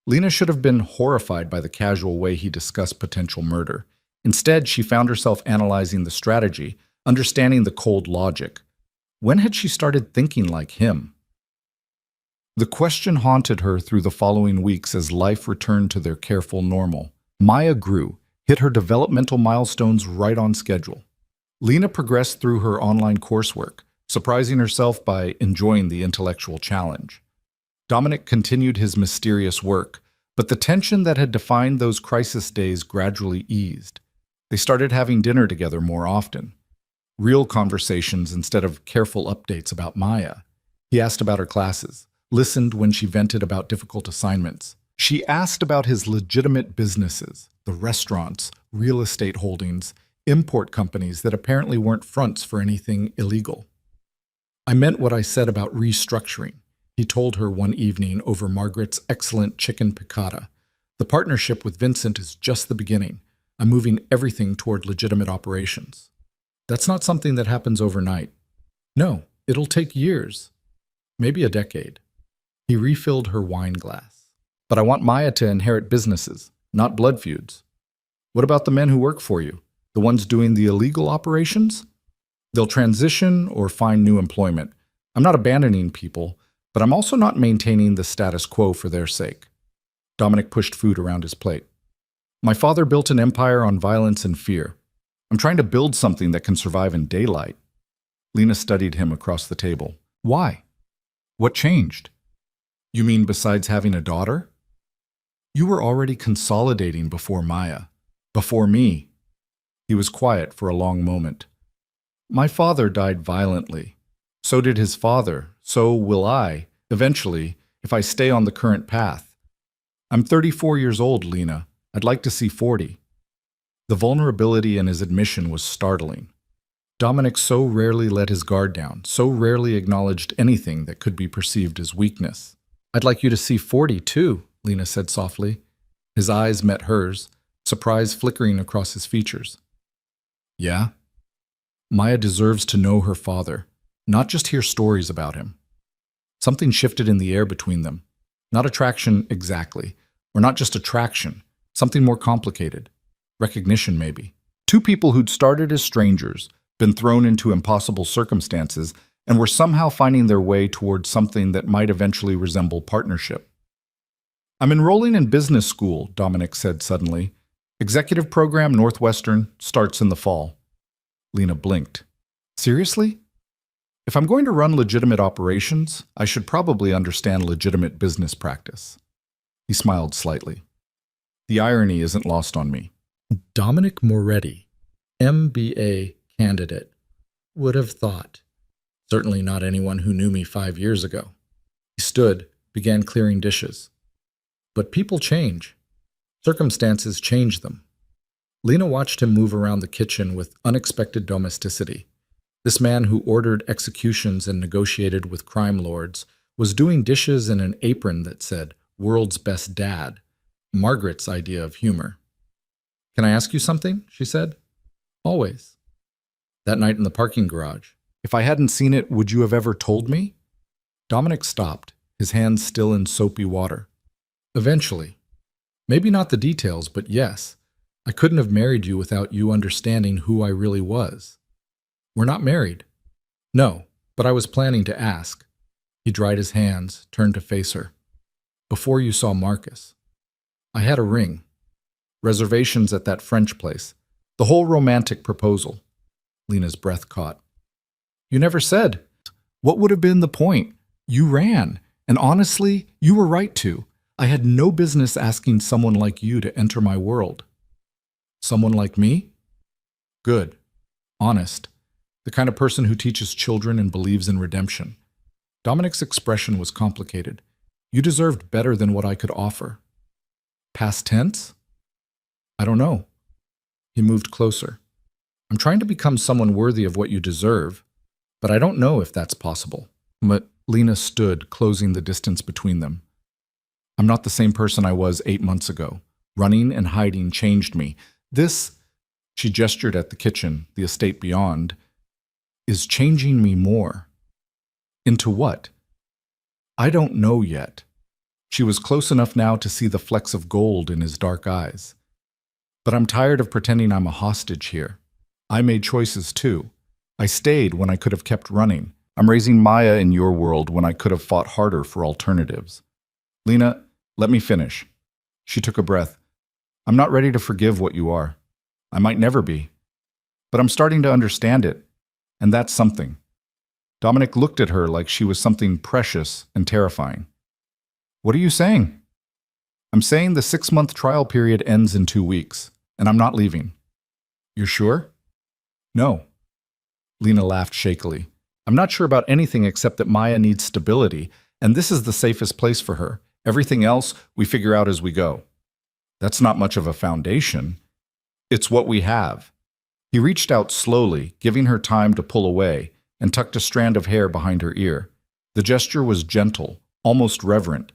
Lena should have been horrified by the casual way he discussed potential murder. Instead, she found herself analyzing the strategy, understanding the cold logic. When had she started thinking like him? The question haunted her through the following weeks as life returned to their careful normal. Maya grew, hit her developmental milestones right on schedule. Lena progressed through her online coursework, surprising herself by enjoying the intellectual challenge. Dominic continued his mysterious work, but the tension that had defined those crisis days gradually eased. They started having dinner together more often. Real conversations instead of careful updates about Maya. He asked about her classes, listened when she vented about difficult assignments. She asked about his legitimate businesses, the restaurants, real estate holdings, import companies that apparently weren't fronts for anything illegal. I meant what I said about restructuring, he told her one evening over Margaret's excellent chicken piccata. The partnership with Vincent is just the beginning. I'm moving everything toward legitimate operations. That's not something that happens overnight. No, it'll take years. Maybe a decade. He refilled her wine glass. But I want Maya to inherit businesses, not blood feuds. What about the men who work for you? The ones doing the illegal operations? They'll transition or find new employment. I'm not abandoning people, but I'm also not maintaining the status quo for their sake. Dominic pushed food around his plate. My father built an empire on violence and fear. I'm trying to build something that can survive in daylight. Lena studied him across the table. Why? What changed? You mean besides having a daughter? You were already consolidating before Maya. Before me. He was quiet for a long moment. My father died violently. So did his father. So will I, eventually, if I stay on the current path. I'm 34 years old, Lena. I'd like to see 40. The vulnerability in his admission was startling. Dominic so rarely let his guard down, so rarely acknowledged anything that could be perceived as weakness. I'd like you to see 40, too, Lena said softly. His eyes met hers, surprise flickering across his features. Yeah? Maya deserves to know her father, not just hear stories about him. Something shifted in the air between them. Not attraction exactly, or not just attraction, something more complicated. Recognition, maybe. Two people who'd started as strangers, been thrown into impossible circumstances, and were somehow finding their way towards something that might eventually resemble partnership. I'm enrolling in business school, Dominic said suddenly. Executive program Northwestern starts in the fall. Lena blinked. Seriously? If I'm going to run legitimate operations, I should probably understand legitimate business practice. He smiled slightly. The irony isn't lost on me. Dominic Moretti, MBA candidate. Would have thought. Certainly not anyone who knew me 5 years ago. He stood, began clearing dishes. But people change. Circumstances change them. Lena watched him move around the kitchen with unexpected domesticity. This man who ordered executions and negotiated with crime lords was doing dishes in an apron that said, "World's Best Dad," Margaret's idea of humor. Can I ask you something? She said. Always. That night in the parking garage. If I hadn't seen it, would you have ever told me? Dominic stopped, his hands still in soapy water. Eventually. Maybe not the details, but yes. I couldn't have married you without you understanding who I really was. We're not married. No, but I was planning to ask. He dried his hands, turned to face her. Before you saw Marcus. I had a ring. Reservations at that French place. The whole romantic proposal. Lena's breath caught. You never said. What would have been the point? You ran. And honestly, you were right to. I had no business asking someone like you to enter my world. Someone like me? Good. Honest. The kind of person who teaches children and believes in redemption. Dominic's expression was complicated. You deserved better than what I could offer. Past tense? I don't know. He moved closer. I'm trying to become someone worthy of what you deserve, but I don't know if that's possible. But Lena stood, closing the distance between them. I'm not the same person I was 8 months ago. Running and hiding changed me. This, she gestured at the kitchen, the estate beyond, is changing me more. Into what? I don't know yet. She was close enough now to see the flecks of gold in his dark eyes. But I'm tired of pretending I'm a hostage here. I made choices too. I stayed when I could have kept running. I'm raising Maya in your world when I could have fought harder for alternatives. Lena, let me finish. She took a breath. I'm not ready to forgive what you are. I might never be. But I'm starting to understand it. And that's something. Dominic looked at her like she was something precious and terrifying. What are you saying? I'm saying the 6-month trial period ends in 2 weeks, and I'm not leaving. You're sure? No. Lena laughed shakily. I'm not sure about anything except that Maya needs stability, and this is the safest place for her. Everything else we figure out as we go. That's not much of a foundation. It's what we have. He reached out slowly, giving her time to pull away, and tucked a strand of hair behind her ear. The gesture was gentle, almost reverent.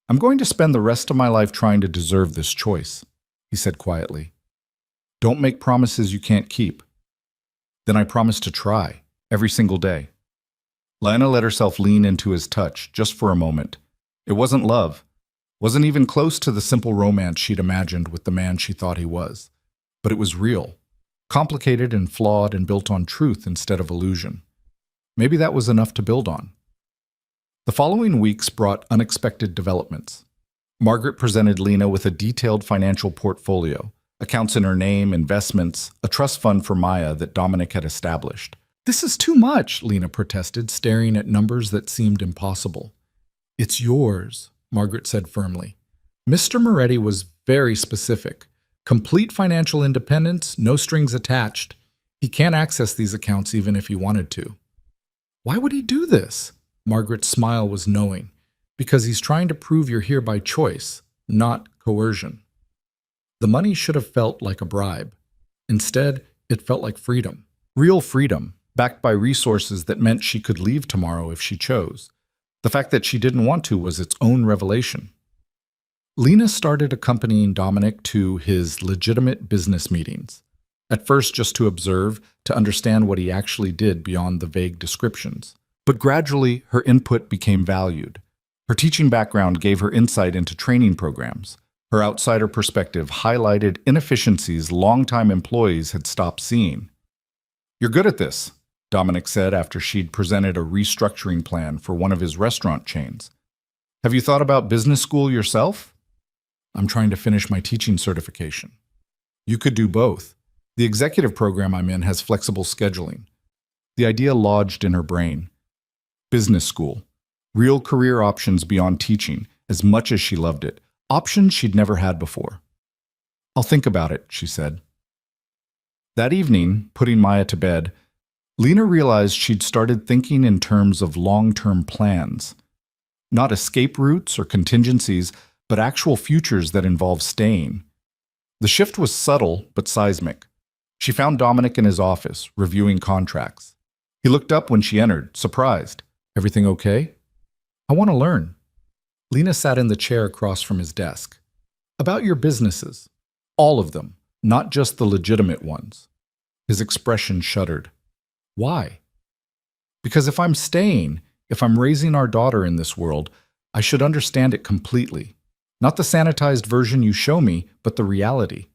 I'm going to spend the rest of my life trying to deserve this choice, he said quietly. Don't make promises you can't keep. Then I promise to try, every single day. Lena let herself lean into his touch, just for a moment. It wasn't love, wasn't even close to the simple romance she'd imagined with the man she thought he was. But it was real, complicated and flawed and built on truth instead of illusion. Maybe that was enough to build on. The following weeks brought unexpected developments. Margaret presented Lena with a detailed financial portfolio, accounts in her name, investments, a trust fund for Maya that Dominic had established. This is too much, Lena protested, staring at numbers that seemed impossible. It's yours, Margaret said firmly. Mr. Moretti was very specific. Complete financial independence, no strings attached. He can't access these accounts even if he wanted to. Why would he do this? Margaret's smile was knowing. Because he's trying to prove you're here by choice, not coercion. The money should have felt like a bribe. Instead, it felt like freedom. Real freedom, backed by resources that meant she could leave tomorrow if she chose. The fact that she didn't want to was its own revelation. Lena started accompanying Dominic to his legitimate business meetings. At first just to observe, to understand what he actually did beyond the vague descriptions. But gradually, her input became valued. Her teaching background gave her insight into training programs. Her outsider perspective highlighted inefficiencies longtime employees had stopped seeing. You're good at this, Dominic said after she'd presented a restructuring plan for one of his restaurant chains. Have you thought about business school yourself? I'm trying to finish my teaching certification. You could do both. The executive program I'm in has flexible scheduling. The idea lodged in her brain. Business school. Real career options beyond teaching, as much as she loved it. Options she'd never had before. I'll think about it, she said. That evening, putting Maya to bed, Lena realized she'd started thinking in terms of long-term plans. Not escape routes or contingencies, but actual futures that involve staying. The shift was subtle but seismic. She found Dominic in his office, reviewing contracts. He looked up when she entered, surprised. Everything okay? I want to learn. Lena sat in the chair across from his desk. About your businesses. All of them, not just the legitimate ones. His expression shuddered. Why? Because if I'm staying, if I'm raising our daughter in this world, I should understand it completely. Not the sanitized version you show me, but the reality.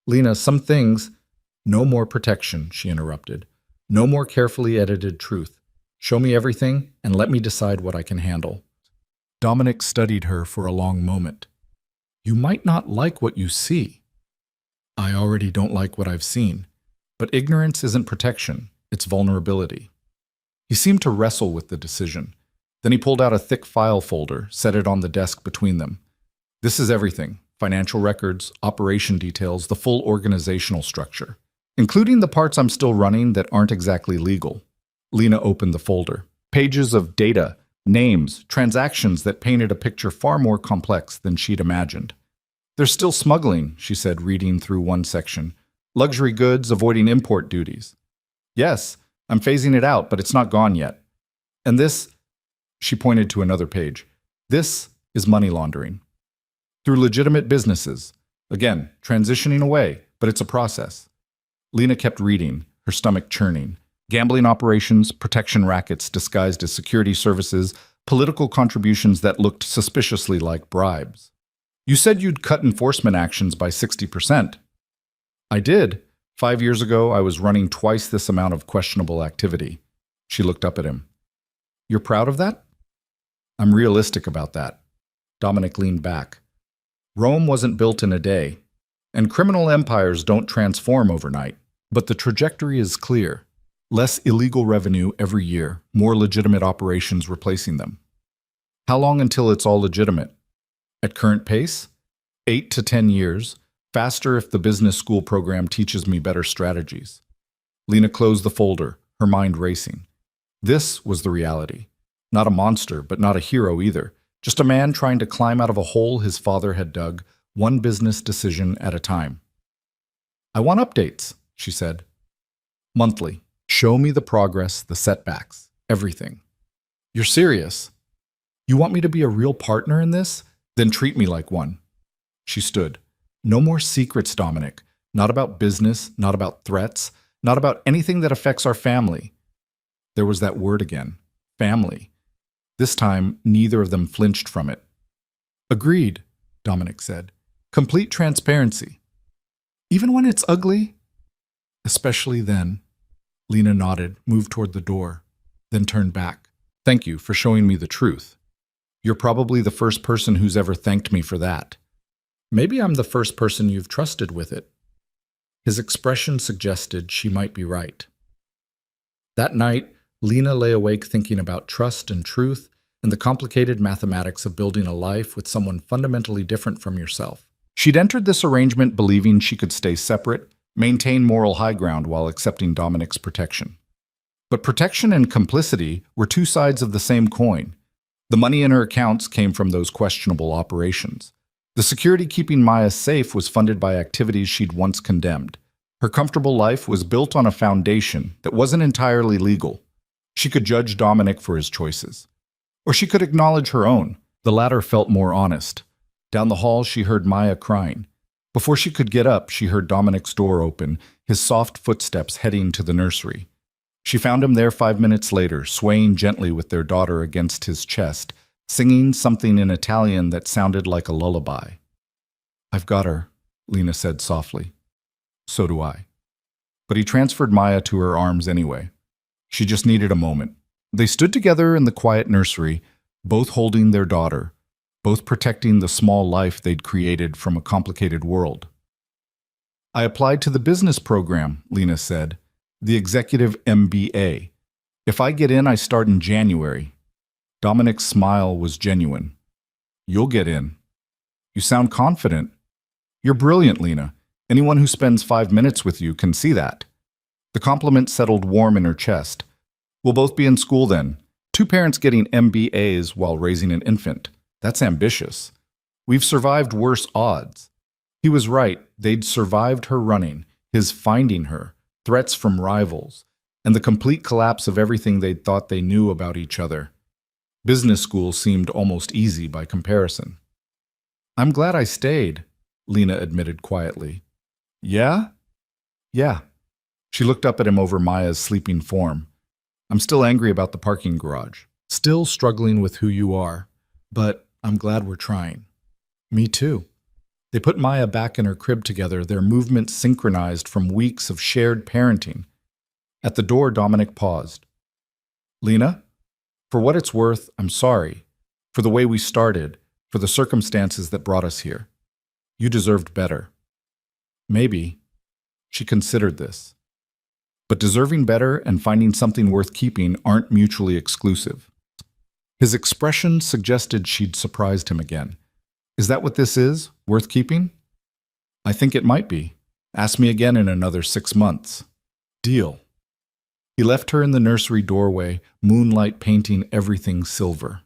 Lena, some things... No more protection, she interrupted. No more carefully edited truth. Show me everything and let me decide what I can handle. Dominic studied her for a long moment. You might not like what you see. I already don't like what I've seen. But ignorance isn't protection, it's vulnerability. He seemed to wrestle with the decision. Then he pulled out a thick file folder, set it on the desk between them. This is everything. Financial records, operation details, the full organizational structure. Including the parts I'm still running that aren't exactly legal. Lena opened the folder. Pages of data, names, transactions that painted a picture far more complex than she'd imagined. There's still smuggling, she said, reading through one section. Luxury goods, avoiding import duties. Yes, I'm phasing it out, but it's not gone yet. And this, she pointed to another page, this is money laundering. Through legitimate businesses. Again, transitioning away, but it's a process. Lena kept reading, her stomach churning. Gambling operations, protection rackets disguised as security services, political contributions that looked suspiciously like bribes. You said you'd cut enforcement actions by 60%. I did. 5 years ago, I was running twice this amount of questionable activity. She looked up at him. You're proud of that? I'm realistic about that. Dominic leaned back. Rome wasn't built in a day, and criminal empires don't transform overnight. But the trajectory is clear. Less illegal revenue every year, more legitimate operations replacing them. How long until it's all legitimate? At current pace? 8 to 10 years, faster if the business school program teaches me better strategies. Lena closed the folder, her mind racing. This was the reality. Not a monster, but not a hero either. Just a man trying to climb out of a hole his father had dug, one business decision at a time. I want updates, she said. Monthly. Show me the progress, the setbacks, everything. You're serious? You want me to be a real partner in this? Then treat me like one. She stood. No more secrets, Dominic. Not about business, not about threats, not about anything that affects our family. There was that word again. Family. This time, neither of them flinched from it. Agreed, Dominic said. Complete transparency. Even when it's ugly? Especially then. Lena nodded, moved toward the door, then turned back. Thank you for showing me the truth. You're probably the first person who's ever thanked me for that. Maybe I'm the first person you've trusted with it. His expression suggested she might be right. That night, Lena lay awake thinking about trust and truth and the complicated mathematics of building a life with someone fundamentally different from yourself. She'd entered this arrangement believing she could stay separate, maintain moral high ground while accepting Dominic's protection. But protection and complicity were two sides of the same coin. The money in her accounts came from those questionable operations. The security keeping Maya safe was funded by activities she'd once condemned. Her comfortable life was built on a foundation that wasn't entirely legal. She could judge Dominic for his choices. Or she could acknowledge her own. The latter felt more honest. Down the hall, she heard Maya crying. Before she could get up, she heard Dominic's door open, his soft footsteps heading to the nursery. She found him there 5 minutes later, swaying gently with their daughter against his chest, singing something in Italian that sounded like a lullaby. I've got her, Lena said softly. So do I. But he transferred Maya to her arms anyway. She just needed a moment. They stood together in the quiet nursery, both holding their daughter, both protecting the small life they'd created from a complicated world. I applied to the business program, Lena said, the executive MBA. If I get in, I start in January. Dominic's smile was genuine. You'll get in. You sound confident. You're brilliant, Lena. Anyone who spends 5 minutes with you can see that. The compliment settled warm in her chest. We'll both be in school then. 2 parents getting MBAs while raising an infant. That's ambitious. We've survived worse odds. He was right. They'd survived her running, his finding her, threats from rivals, and the complete collapse of everything they'd thought they knew about each other. Business school seemed almost easy by comparison. I'm glad I stayed, Lena admitted quietly. Yeah? Yeah. She looked up at him over Maya's sleeping form. I'm still angry about the parking garage. Still struggling with who you are. But I'm glad we're trying. Me too. They put Maya back in her crib together, their movements synchronized from weeks of shared parenting. At the door, Dominic paused. Lena, for what it's worth, I'm sorry. For the way we started, for the circumstances that brought us here. You deserved better. Maybe. She considered this. But deserving better and finding something worth keeping aren't mutually exclusive. His expression suggested she'd surprised him again. Is that what this is? Worth keeping? I think it might be. Ask me again in another 6 months. Deal. He left her in the nursery doorway, moonlight painting everything silver.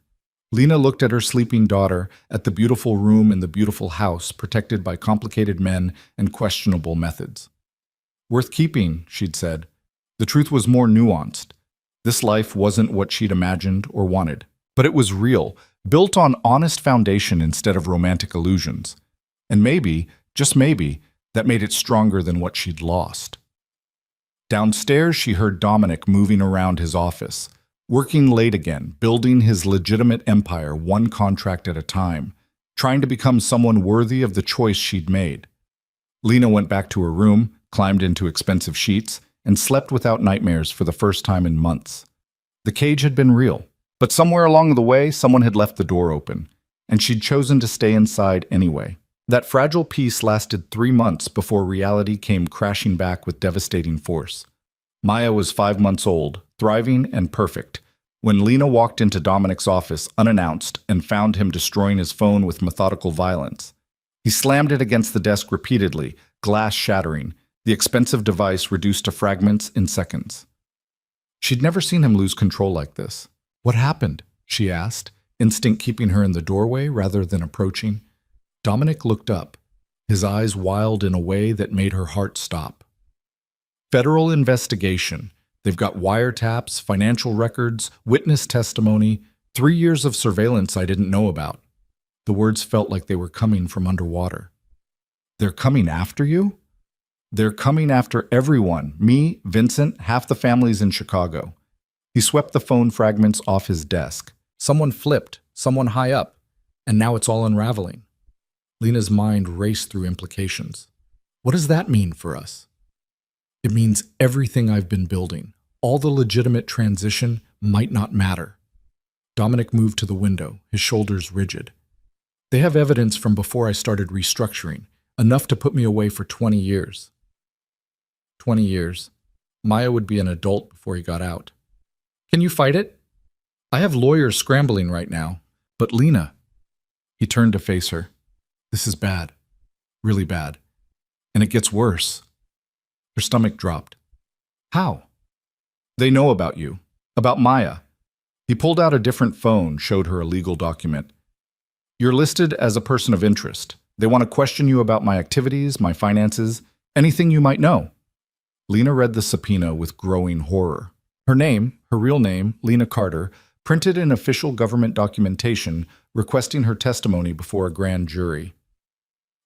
Lena looked at her sleeping daughter, at the beautiful room in the beautiful house protected by complicated men and questionable methods. Worth keeping, she'd said. The truth was more nuanced. This life wasn't what she'd imagined or wanted. But it was real, built on honest foundation instead of romantic illusions. And maybe, just maybe, that made it stronger than what she'd lost. Downstairs, she heard Dominic moving around his office, working late again, building his legitimate empire one contract at a time, trying to become someone worthy of the choice she'd made. Lena went back to her room, climbed into expensive sheets, and slept without nightmares for the first time in months. The cage had been real. But somewhere along the way, someone had left the door open, and she'd chosen to stay inside anyway. That fragile peace lasted 3 months before reality came crashing back with devastating force. Maya was 5 months old, thriving and perfect, when Lena walked into Dominic's office unannounced and found him destroying his phone with methodical violence. He slammed it against the desk repeatedly, glass shattering, the expensive device reduced to fragments in seconds. She'd never seen him lose control like this. "What happened?" she asked, instinct keeping her in the doorway rather than approaching. Dominic looked up, his eyes wild in a way that made her heart stop. "Federal investigation. They've got wiretaps, financial records, witness testimony, 3 years of surveillance I didn't know about." The words felt like they were coming from underwater. "They're coming after you?" "They're coming after everyone. Me, Vincent, half the families in Chicago." He swept the phone fragments off his desk. Someone flipped, someone high up, and now it's all unraveling. Lena's mind raced through implications. What does that mean for us? It means everything I've been building, all the legitimate transition, might not matter. Dominic moved to the window, his shoulders rigid. They have evidence from before I started restructuring, enough to put me away for 20 years. 20 years. Maya would be an adult before he got out. Can you fight it? I have lawyers scrambling right now. But Lena. He turned to face her. This is bad. Really bad. And it gets worse. Her stomach dropped. How? They know about you. About Maya. He pulled out a different phone, showed her a legal document. You're listed as a person of interest. They want to question you about my activities, my finances, anything you might know. Lena read the subpoena with growing horror. Her name, her real name, Lena Carter, printed in official government documentation requesting her testimony before a grand jury.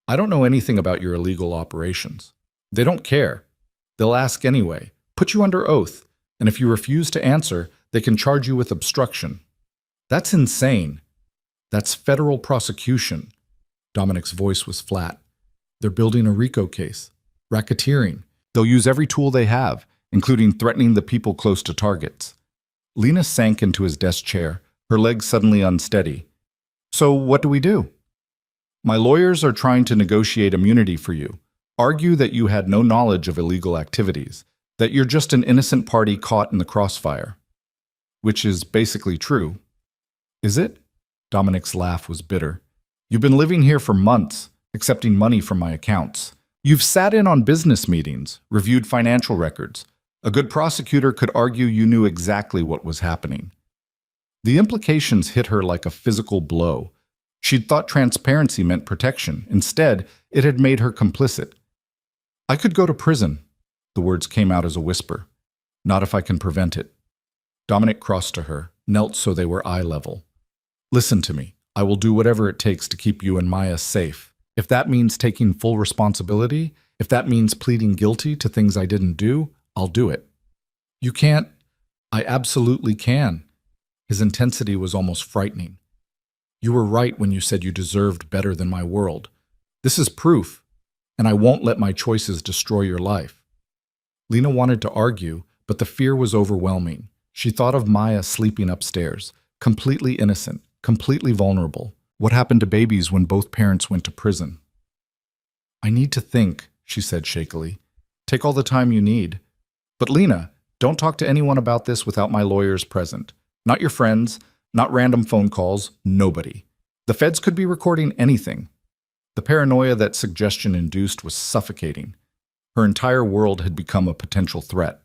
I don't know anything about your illegal operations. They don't care. They'll ask anyway, put you under oath, and if you refuse to answer, they can charge you with obstruction. That's insane. That's federal prosecution. Dominic's voice was flat. They're building a RICO case. Racketeering. They'll use every tool they have, including threatening the people close to targets. Lena sank into his desk chair, her legs suddenly unsteady. So what do we do? My lawyers are trying to negotiate immunity for you, argue that you had no knowledge of illegal activities, that you're just an innocent party caught in the crossfire. Which is basically true. Is it? Dominic's laugh was bitter. You've been living here for months, accepting money from my accounts. You've sat in on business meetings, reviewed financial records. A good prosecutor could argue you knew exactly what was happening. The implications hit her like a physical blow. She'd thought transparency meant protection. Instead, it had made her complicit. I could go to prison. The words came out as a whisper. Not if I can prevent it. Dominic crossed to her, knelt so they were eye level. Listen to me. I will do whatever it takes to keep you and Maya safe. If that means taking full responsibility, if that means pleading guilty to things I didn't do, I'll do it. You can't. I absolutely can. His intensity was almost frightening. You were right when you said you deserved better than my world. This is proof, and I won't let my choices destroy your life. Lena wanted to argue, but the fear was overwhelming. She thought of Maya sleeping upstairs, completely innocent, completely vulnerable. What happened to babies when both parents went to prison? I need to think, she said shakily. Take all the time you need. But Lena, don't talk to anyone about this without my lawyers present. Not your friends, not random phone calls, nobody. The feds could be recording anything. The paranoia that suggestion induced was suffocating. Her entire world had become a potential threat.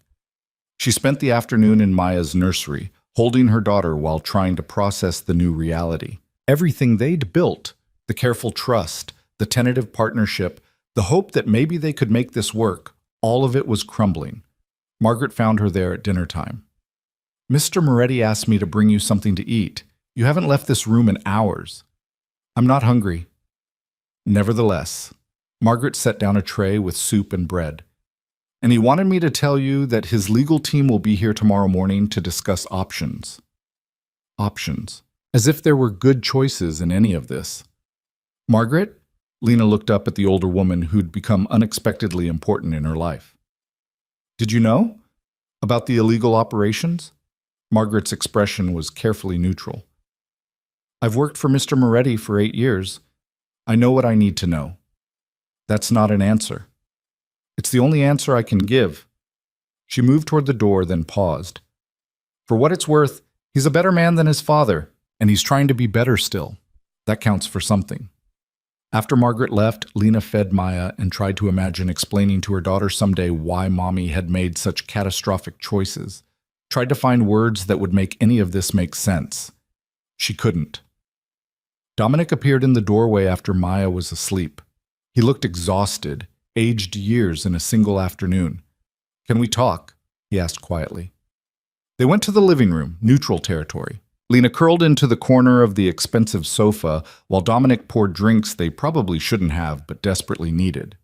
She spent the afternoon in Maya's nursery, holding her daughter while trying to process the new reality. Everything they'd built, the careful trust, the tentative partnership, the hope that maybe they could make this work, all of it was crumbling. Margaret found her there at dinner time. Mr. Moretti asked me to bring you something to eat. You haven't left this room in hours. I'm not hungry. Nevertheless, Margaret set down a tray with soup and bread. And he wanted me to tell you that his legal team will be here tomorrow morning to discuss options. Options. As if there were good choices in any of this. Margaret? Lena looked up at the older woman who'd become unexpectedly important in her life. Did you know? About the illegal operations? Margaret's expression was carefully neutral. I've worked for Mr. Moretti for 8 years. I know what I need to know. That's not an answer. It's the only answer I can give. She moved toward the door, then paused. For what it's worth, he's a better man than his father, and he's trying to be better still. That counts for something. After Margaret left, Lena fed Maya and tried to imagine explaining to her daughter someday why Mommy had made such catastrophic choices. Tried to find words that would make any of this make sense. She couldn't. Dominic appeared in the doorway after Maya was asleep. He looked exhausted, aged years in a single afternoon. "Can we talk?" he asked quietly. They went to the living room, neutral territory. Lena curled into the corner of the expensive sofa while Dominic poured drinks they probably shouldn't have but desperately needed.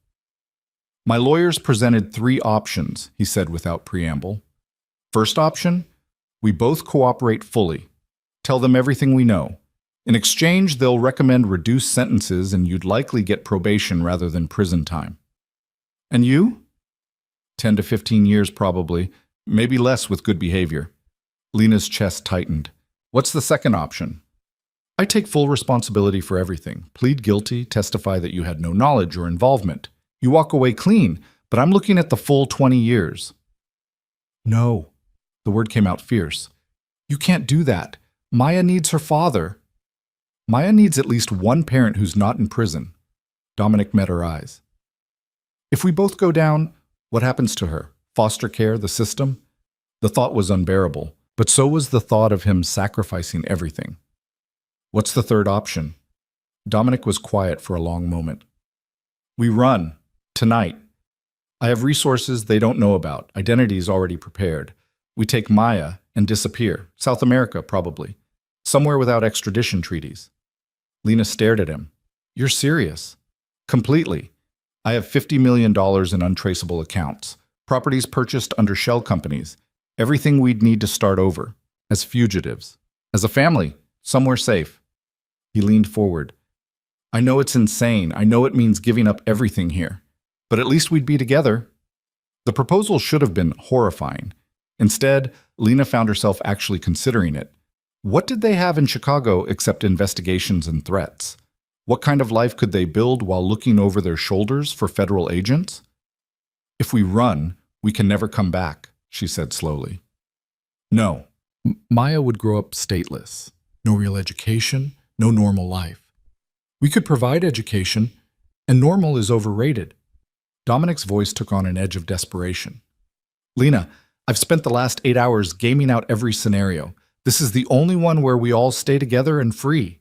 "My lawyers presented 3 options," he said without preamble. "First option, we both cooperate fully. Tell them everything we know. In exchange, they'll recommend reduced sentences and you'd likely get probation rather than prison time. And you? 10 to 15 years probably, maybe less with good behavior." Lena's chest tightened. "What's the second option?" "I take full responsibility for everything. Plead guilty, testify that you had no knowledge or involvement. You walk away clean, but I'm looking at the full 20 years. "No." The word came out fierce. "You can't do that. Maya needs her father." "Maya needs at least one parent who's not in prison." Dominic met her eyes. "If we both go down, what happens to her? Foster care, the system?" The thought was unbearable, but so was the thought of him sacrificing everything. "What's the third option?" Dominic was quiet for a long moment. "We run. Tonight. I have resources they don't know about. Identities already prepared. We take Maya and disappear. South America, probably. Somewhere without extradition treaties." Lena stared at him. "You're serious?" "Completely. I have $50 million in untraceable accounts. Properties purchased under shell companies. Everything we'd need to start over. As fugitives. As a family. Somewhere safe." He leaned forward. "I know it's insane. I know it means giving up everything here. But at least we'd be together." The proposal should have been horrifying. Instead, Lena found herself actually considering it. What did they have in Chicago except investigations and threats? What kind of life could they build while looking over their shoulders for federal agents? "If we run, we can never come back," she said slowly. "No." Maya would grow up stateless. No real education, no normal life. "We could provide education, and normal is overrated." Dominic's voice took on an edge of desperation. "Lena, I've spent the last 8 hours gaming out every scenario. This is the only one where we all stay together and free.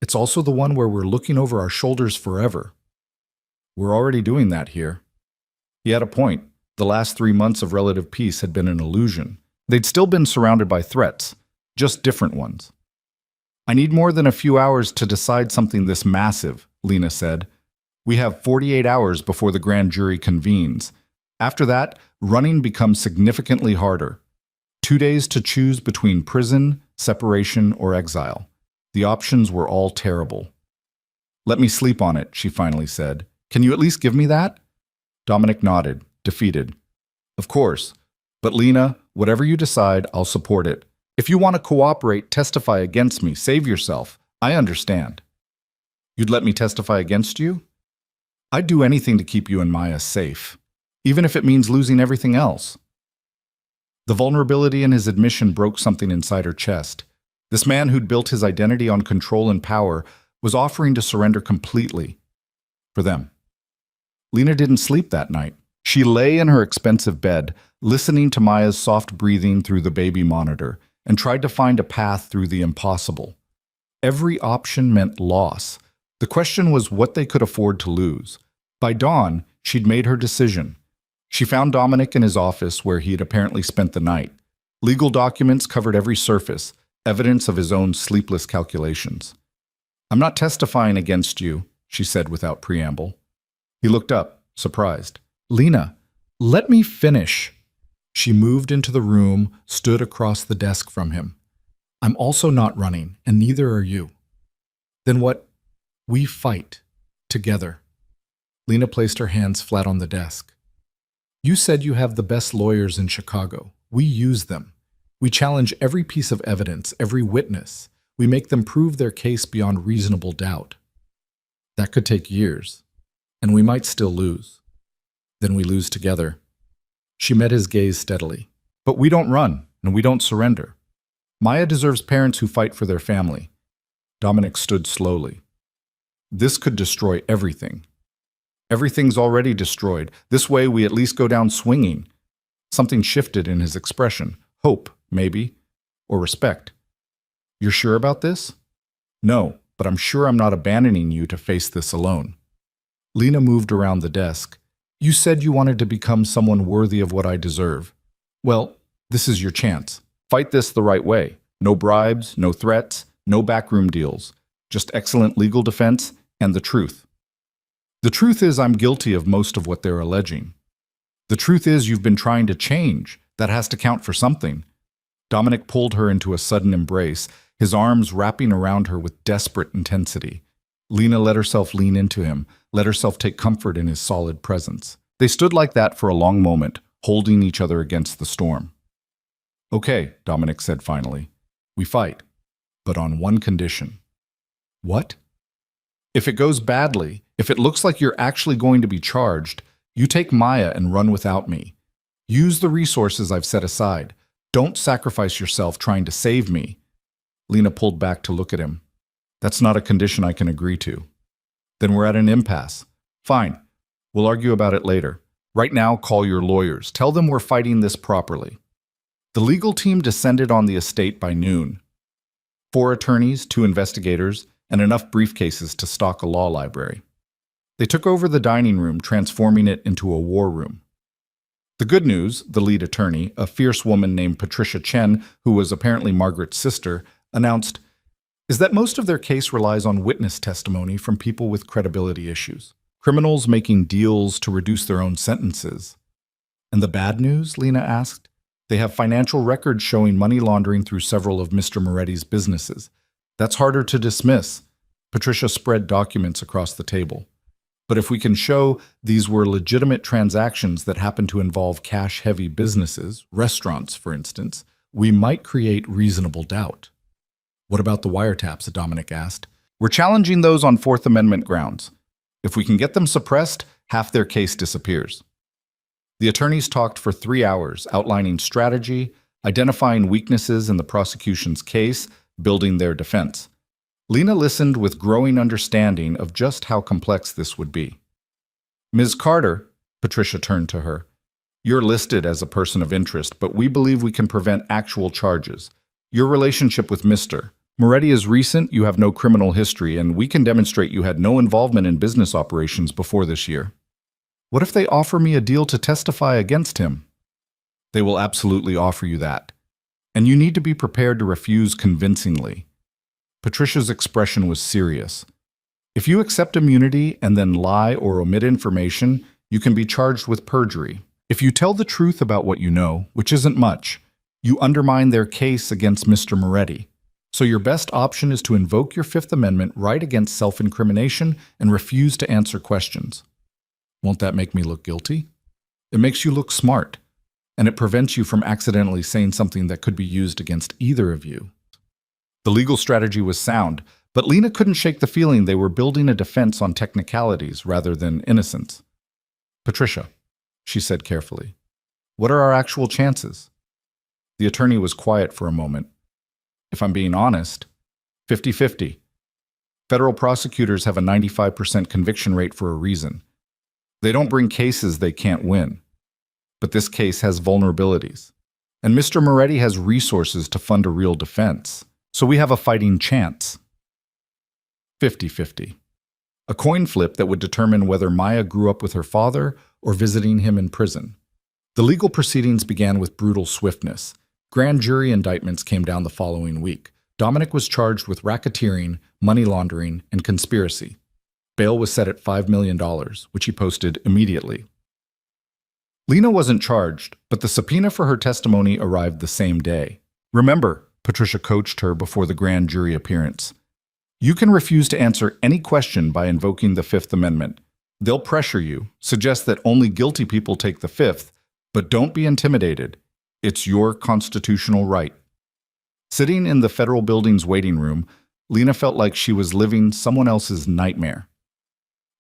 It's also the one where we're looking over our shoulders forever. We're already doing that here." He had a point. The last 3 months of relative peace had been an illusion. They'd still been surrounded by threats, just different ones. "I need more than a few hours to decide something this massive," Lena said. "We have 48 hours before the grand jury convenes. After that, running becomes significantly harder. 2 days to choose between prison, separation, or exile. The options were all terrible." "Let me sleep on it," she finally said. "Can you at least give me that?" Dominic nodded, defeated. "Of course. But Lena, whatever you decide, I'll support it. If you want to cooperate, testify against me, save yourself. I understand." "You'd let me testify against you?" "I'd do anything to keep you and Maya safe, even if it means losing everything else." The vulnerability in his admission broke something inside her chest. This man who'd built his identity on control and power was offering to surrender completely. For them. Lena didn't sleep that night. She lay in her expensive bed, listening to Maya's soft breathing through the baby monitor, and tried to find a path through the impossible. Every option meant loss. The question was what they could afford to lose. By dawn, she'd made her decision. She found Dominic in his office where he had apparently spent the night. Legal documents covered every surface, evidence of his own sleepless calculations. "I'm not testifying against you," she said without preamble. He looked up, surprised. "Lena, let me finish." She moved into the room, stood across the desk from him. "I'm also not running, and neither are you." "Then what?" "We fight. Together." Lena placed her hands flat on the desk. "You said you have the best lawyers in Chicago. We use them. We challenge every piece of evidence, every witness. We make them prove their case beyond reasonable doubt. That could take years, and we might still lose. Then we lose together." She met his gaze steadily. But we don't run, and we don't surrender. Maya deserves parents who fight for their family. Dominic stood slowly. This could destroy everything. Everything's already destroyed. This way we at least go down swinging. Something shifted in his expression. Hope, maybe. Or respect. You're sure about this? No, but I'm sure I'm not abandoning you to face this alone. Lena moved around the desk. You said you wanted to become someone worthy of what I deserve. Well, this is your chance. Fight this the right way. No bribes, no threats, no backroom deals. Just excellent legal defense and the truth. The truth is I'm guilty of most of what they're alleging. The truth is you've been trying to change. That has to count for something. Dominic pulled her into a sudden embrace, his arms wrapping around her with desperate intensity. Lena let herself lean into him, let herself take comfort in his solid presence. They stood like that for a long moment, holding each other against the storm. Okay, Dominic said finally. We fight, but on one condition. What? If it goes badly, if it looks like you're actually going to be charged, you take Maya and run without me. Use the resources I've set aside. Don't sacrifice yourself trying to save me. Lena pulled back to look at him. That's not a condition I can agree to. Then we're at an impasse. Fine. We'll argue about it later. Right now, call your lawyers. Tell them we're fighting this properly. The legal team descended on the estate by noon. 4 attorneys, 2 investigators, and enough briefcases to stock a law library. They took over the dining room, transforming it into a war room. The good news, the lead attorney, a fierce woman named Patricia Chen, who was apparently Margaret's sister, announced, is that most of their case relies on witness testimony from people with credibility issues. Criminals making deals to reduce their own sentences. And the bad news, Lena asked? They have financial records showing money laundering through several of Mr. Moretti's businesses. That's harder to dismiss. Patricia spread documents across the table. But if we can show these were legitimate transactions that happen to involve cash-heavy businesses, restaurants, for instance, we might create reasonable doubt. What about the wiretaps? Dominic asked. We're challenging those on Fourth Amendment grounds. If we can get them suppressed, half their case disappears. The attorneys talked for 3 hours, outlining strategy, identifying weaknesses in the prosecution's case, building their defense. Lena listened with growing understanding of just how complex this would be. Ms. Carter, Patricia turned to her, you're listed as a person of interest, but we believe we can prevent actual charges. Your relationship with Mr. Moretti is recent, you have no criminal history, and we can demonstrate you had no involvement in business operations before this year. What if they offer me a deal to testify against him? They will absolutely offer you that. And you need to be prepared to refuse convincingly. Patricia's expression was serious. If you accept immunity and then lie or omit information, you can be charged with perjury. If you tell the truth about what you know, which isn't much, you undermine their case against Mr. Moretti. So your best option is to invoke your Fifth Amendment right against self-incrimination and refuse to answer questions. Won't that make me look guilty? It makes you look smart, and it prevents you from accidentally saying something that could be used against either of you. The legal strategy was sound, but Lena couldn't shake the feeling they were building a defense on technicalities rather than innocence. Patricia, she said carefully, what are our actual chances? The attorney was quiet for a moment. If I'm being honest, 50-50. Federal prosecutors have a 95% conviction rate for a reason. They don't bring cases they can't win. But this case has vulnerabilities. And Mr. Moretti has resources to fund a real defense. So we have a fighting chance. 50-50. A coin flip that would determine whether Maya grew up with her father or visiting him in prison. The legal proceedings began with brutal swiftness. Grand jury indictments came down the following week. Dominic was charged with racketeering, money laundering, and conspiracy. Bail was set at $5 million, which he posted immediately. Lena wasn't charged, but the subpoena for her testimony arrived the same day. Remember, Patricia coached her before the grand jury appearance. You can refuse to answer any question by invoking the Fifth Amendment. They'll pressure you, suggest that only guilty people take the Fifth, but don't be intimidated. It's your constitutional right. Sitting in the federal building's waiting room, Lena felt like she was living someone else's nightmare.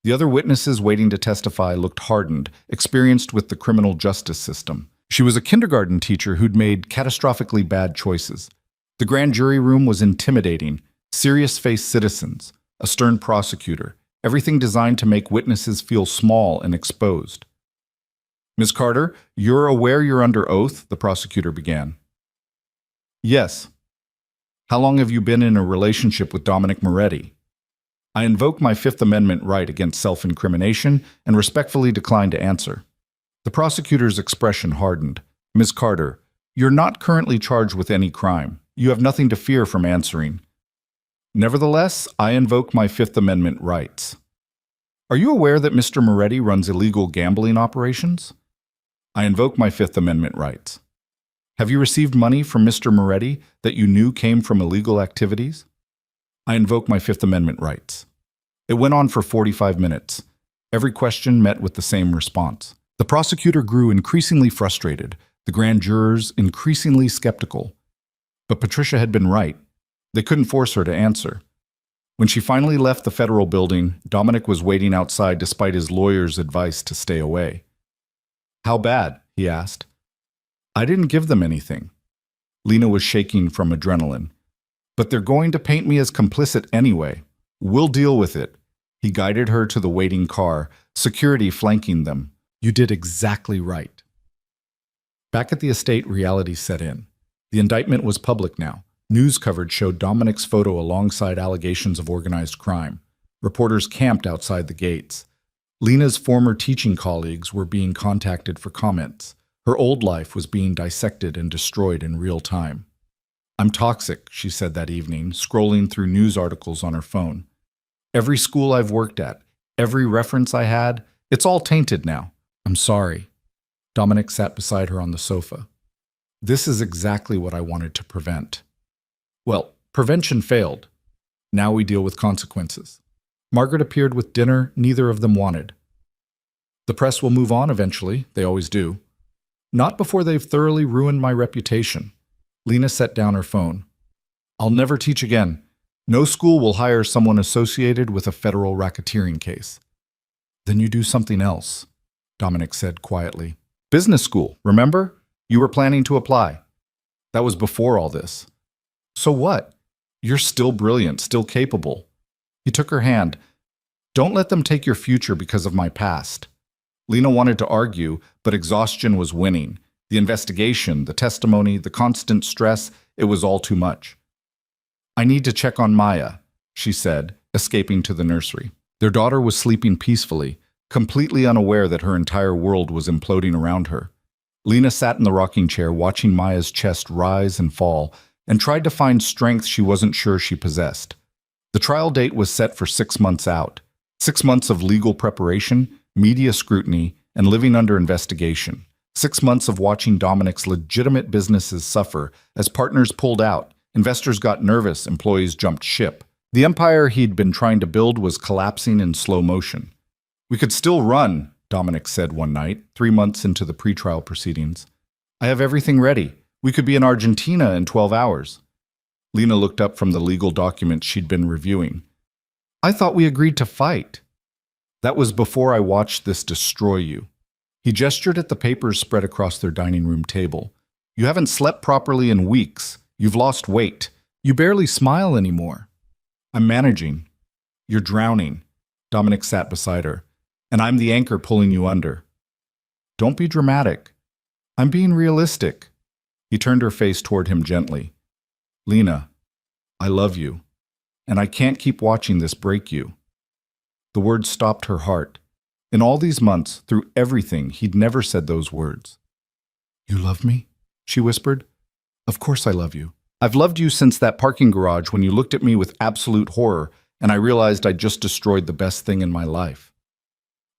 The other witnesses waiting to testify looked hardened, experienced with the criminal justice system. She was a kindergarten teacher who'd made catastrophically bad choices. The grand jury room was intimidating, serious-faced citizens, a stern prosecutor, everything designed to make witnesses feel small and exposed. Ms. Carter, you're aware you're under oath, the prosecutor began. Yes. How long have you been in a relationship with Dominic Moretti? I invoke my Fifth Amendment right against self-incrimination and respectfully decline to answer. The prosecutor's expression hardened. Ms. Carter, you're not currently charged with any crime. You have nothing to fear from answering. Nevertheless, I invoke my Fifth Amendment rights. Are you aware that Mr. Moretti runs illegal gambling operations? I invoke my Fifth Amendment rights. Have you received money from Mr. Moretti that you knew came from illegal activities? I invoke my Fifth Amendment rights. It went on for 45 minutes. Every question met with the same response. The prosecutor grew increasingly frustrated, the grand jurors increasingly skeptical. But Patricia had been right. They couldn't force her to answer. When she finally left the federal building, Dominic was waiting outside despite his lawyer's advice to stay away. How bad? He asked. I didn't give them anything. Lena was shaking from adrenaline. But they're going to paint me as complicit anyway. We'll deal with it. He guided her to the waiting car, security flanking them. You did exactly right. Back at the estate, reality set in. The indictment was public now. News coverage showed Dominic's photo alongside allegations of organized crime. Reporters camped outside the gates. Lena's former teaching colleagues were being contacted for comments. Her old life was being dissected and destroyed in real time. I'm toxic, she said that evening, scrolling through news articles on her phone. Every school I've worked at, every reference I had, it's all tainted now. I'm sorry. Dominic sat beside her on the sofa. This is exactly what I wanted to prevent. Well, prevention failed. Now we deal with consequences. Margaret appeared with dinner neither of them wanted. The press will move on eventually, they always do. Not before they've thoroughly ruined my reputation. Lena set down her phone. I'll never teach again. No school will hire someone associated with a federal racketeering case. Then you do something else, Dominic said quietly. Business school, remember? You were planning to apply. That was before all this. So what? You're still brilliant, still capable. He took her hand. Don't let them take your future because of my past. Lena wanted to argue, but exhaustion was winning. The investigation, the testimony, the constant stress, it was all too much. I need to check on Maya, she said, escaping to the nursery. Their daughter was sleeping peacefully, completely unaware that her entire world was imploding around her. Lena sat in the rocking chair watching Maya's chest rise and fall and tried to find strength she wasn't sure she possessed. The trial date was set for 6 months out. 6 months of legal preparation, media scrutiny, and living under investigation. 6 months of watching Dominic's legitimate businesses suffer as partners pulled out, investors got nervous, employees jumped ship. The empire he'd been trying to build was collapsing in slow motion. We could still run, Dominic said one night, 3 months into the pretrial proceedings. I have everything ready. We could be in Argentina in 12 hours. Lena looked up from the legal documents she'd been reviewing. I thought we agreed to fight. That was before I watched this destroy you. He gestured at the papers spread across their dining room table. You haven't slept properly in weeks. You've lost weight. You barely smile anymore. I'm managing. You're drowning. Dominic sat beside her. And I'm the anchor pulling you under. Don't be dramatic. I'm being realistic. He turned her face toward him gently. Lena, I love you. And I can't keep watching this break you. The words stopped her heart. In all these months, through everything, he'd never said those words. You love me? She whispered. Of course I love you. I've loved you since that parking garage when you looked at me with absolute horror and I realized I'd just destroyed the best thing in my life.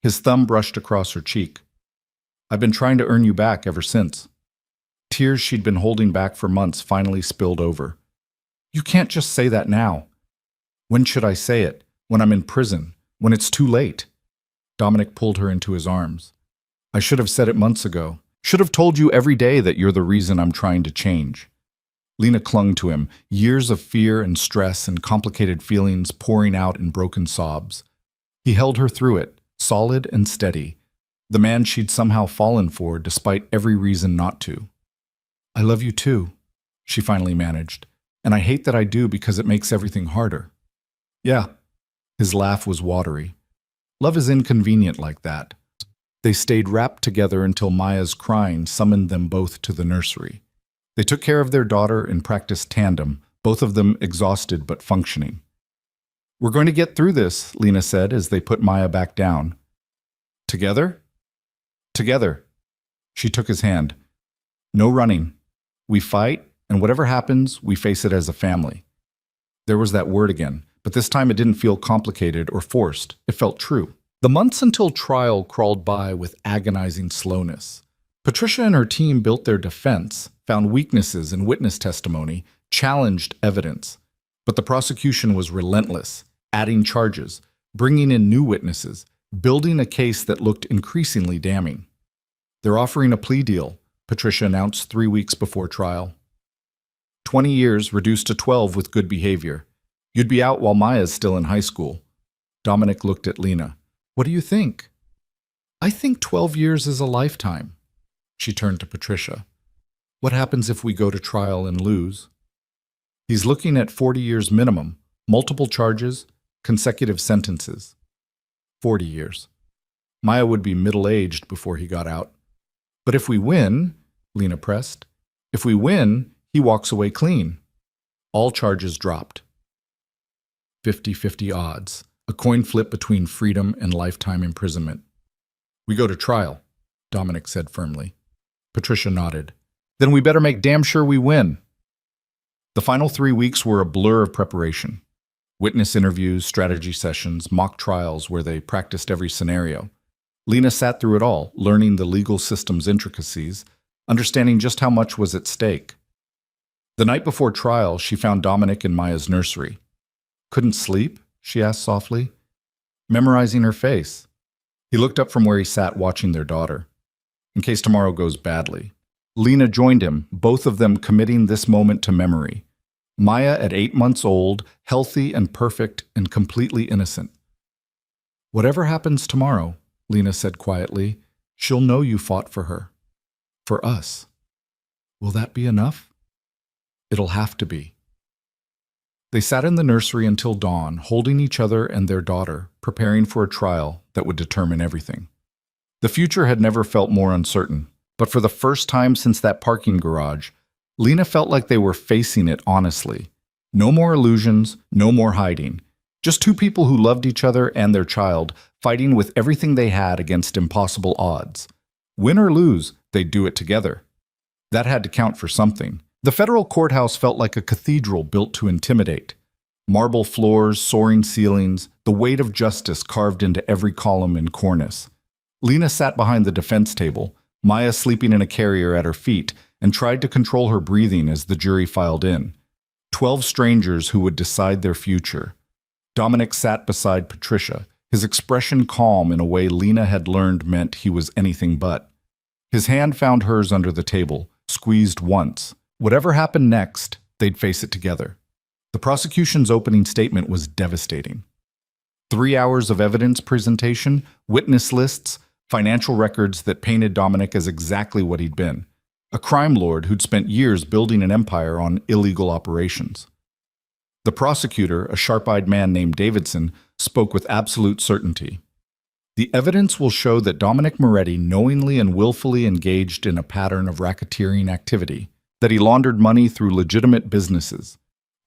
His thumb brushed across her cheek. I've been trying to earn you back ever since. Tears she'd been holding back for months finally spilled over. You can't just say that now. When should I say it? When I'm in prison? When it's too late? Dominic pulled her into his arms. I should have said it months ago. Should have told you every day that you're the reason I'm trying to change. Lena clung to him, years of fear and stress and complicated feelings pouring out in broken sobs. He held her through it, solid and steady, the man she'd somehow fallen for despite every reason not to. "I love you too," she finally managed, "and I hate that I do because it makes everything harder." "Yeah." His laugh was watery. "Love is inconvenient like that." They stayed wrapped together until Maya's crying summoned them both to the nursery. They took care of their daughter and practiced tandem, both of them exhausted but functioning. "We're going to get through this," Lena said as they put Maya back down. "Together?" "Together." She took his hand. "No running. We fight, and whatever happens, we face it as a family." There was that word again, but this time it didn't feel complicated or forced. It felt true. The months until trial crawled by with agonizing slowness. Patricia and her team built their defense, found weaknesses in witness testimony, challenged evidence. But the prosecution was relentless, adding charges, bringing in new witnesses, building a case that looked increasingly damning. "They're offering a plea deal," Patricia announced 3 weeks before trial. 20 years reduced to 12 with good behavior. You'd be out while Maya's still in high school. Dominic looked at Lena. "What do you think?" "I think 12 years is a lifetime." She turned to Patricia. "What happens if we go to trial and lose?" "He's looking at 40 years minimum, multiple charges, consecutive sentences." 40 years. Maya would be middle-aged before he got out. "But if we win," Lena pressed, "if we win, he walks away clean." All charges dropped. 50-50 odds, a coin flip between freedom and lifetime imprisonment. "We go to trial," Dominic said firmly. Patricia nodded. "Then we better make damn sure we win." The final 3 weeks were a blur of preparation. Witness interviews, strategy sessions, mock trials where they practiced every scenario. Lena sat through it all, learning the legal system's intricacies, understanding just how much was at stake. The night before trial, she found Dominic in Maya's nursery. "Couldn't sleep?" she asked softly. "Memorizing her face." He looked up from where he sat watching their daughter. "In case tomorrow goes badly." Lena joined him, both of them committing this moment to memory. Maya at 8 months old, healthy and perfect and completely innocent. "Whatever happens tomorrow," Lena said quietly, "she'll know you fought for her. For us. Will that be enough?" "It'll have to be." They sat in the nursery until dawn, holding each other and their daughter, preparing for a trial that would determine everything. The future had never felt more uncertain, but for the first time since that parking garage, Lena felt like they were facing it honestly. No more illusions, no more hiding. Just two people who loved each other and their child, fighting with everything they had against impossible odds. Win or lose, they'd do it together. That had to count for something. The federal courthouse felt like a cathedral built to intimidate. Marble floors, soaring ceilings, the weight of justice carved into every column and cornice. Lena sat behind the defense table, Maya sleeping in a carrier at her feet, and tried to control her breathing as the jury filed in. 12 strangers who would decide their future. Dominic sat beside Patricia, his expression calm in a way Lena had learned meant he was anything but. His hand found hers under the table, squeezed once. Whatever happened next, they'd face it together. The prosecution's opening statement was devastating. 3 hours of evidence presentation, witness lists, financial records that painted Dominic as exactly what he'd been. A crime lord who'd spent years building an empire on illegal operations. The prosecutor, a sharp-eyed man named Davidson, spoke with absolute certainty. "The evidence will show that Dominic Moretti knowingly and willfully engaged in a pattern of racketeering activity, that he laundered money through legitimate businesses,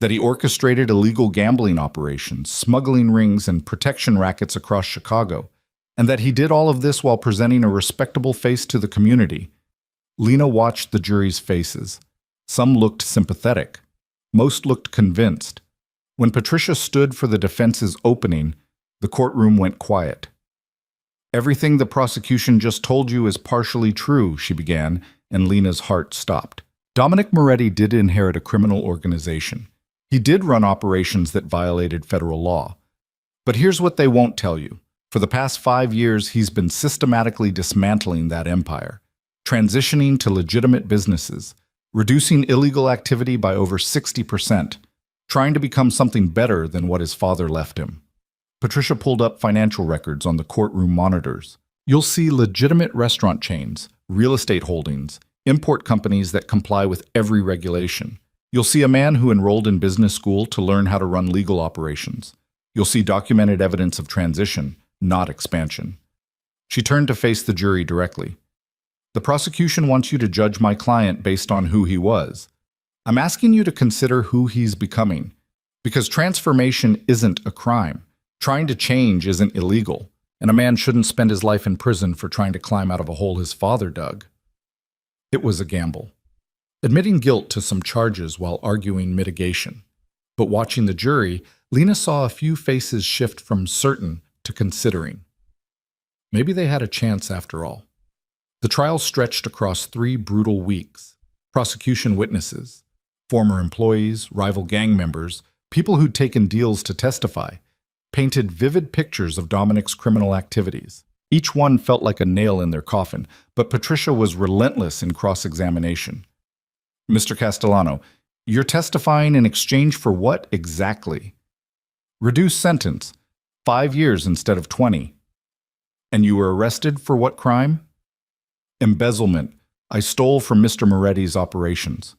that he orchestrated illegal gambling operations, smuggling rings, and protection rackets across Chicago, and that he did all of this while presenting a respectable face to the community." Lena watched the jury's faces. Some looked sympathetic. Most looked convinced. When Patricia stood for the defense's opening, the courtroom went quiet. "Everything the prosecution just told you is partially true," she began, and Lena's heart stopped. Dominic Moretti did inherit a criminal organization. He did run operations that violated federal law. But here's what they won't tell you. For the past 5 years, he's been systematically dismantling that empire, transitioning to legitimate businesses, reducing illegal activity by over 60%, trying to become something better than what his father left him. Patricia pulled up financial records on the courtroom monitors. You'll see legitimate restaurant chains, real estate holdings, import companies that comply with every regulation. You'll see a man who enrolled in business school to learn how to run legal operations. You'll see documented evidence of transition, not expansion. She turned to face the jury directly. The prosecution wants you to judge my client based on who he was. I'm asking you to consider who he's becoming, because transformation isn't a crime. Trying to change isn't illegal, and a man shouldn't spend his life in prison for trying to climb out of a hole his father dug. It was a gamble. Admitting guilt to some charges while arguing mitigation. But watching the jury, Lena saw a few faces shift from certain to considering. Maybe they had a chance after all. The trial stretched across 3 brutal weeks. Prosecution witnesses, former employees, rival gang members, people who'd taken deals to testify, painted vivid pictures of Dominic's criminal activities. Each one felt like a nail in their coffin, but Patricia was relentless in cross-examination. Mr. Castellano, you're testifying in exchange for what exactly? Reduced sentence, 5 years instead of 20. And you were arrested for what crime? Embezzlement. I stole from Mr. Moretti's operations.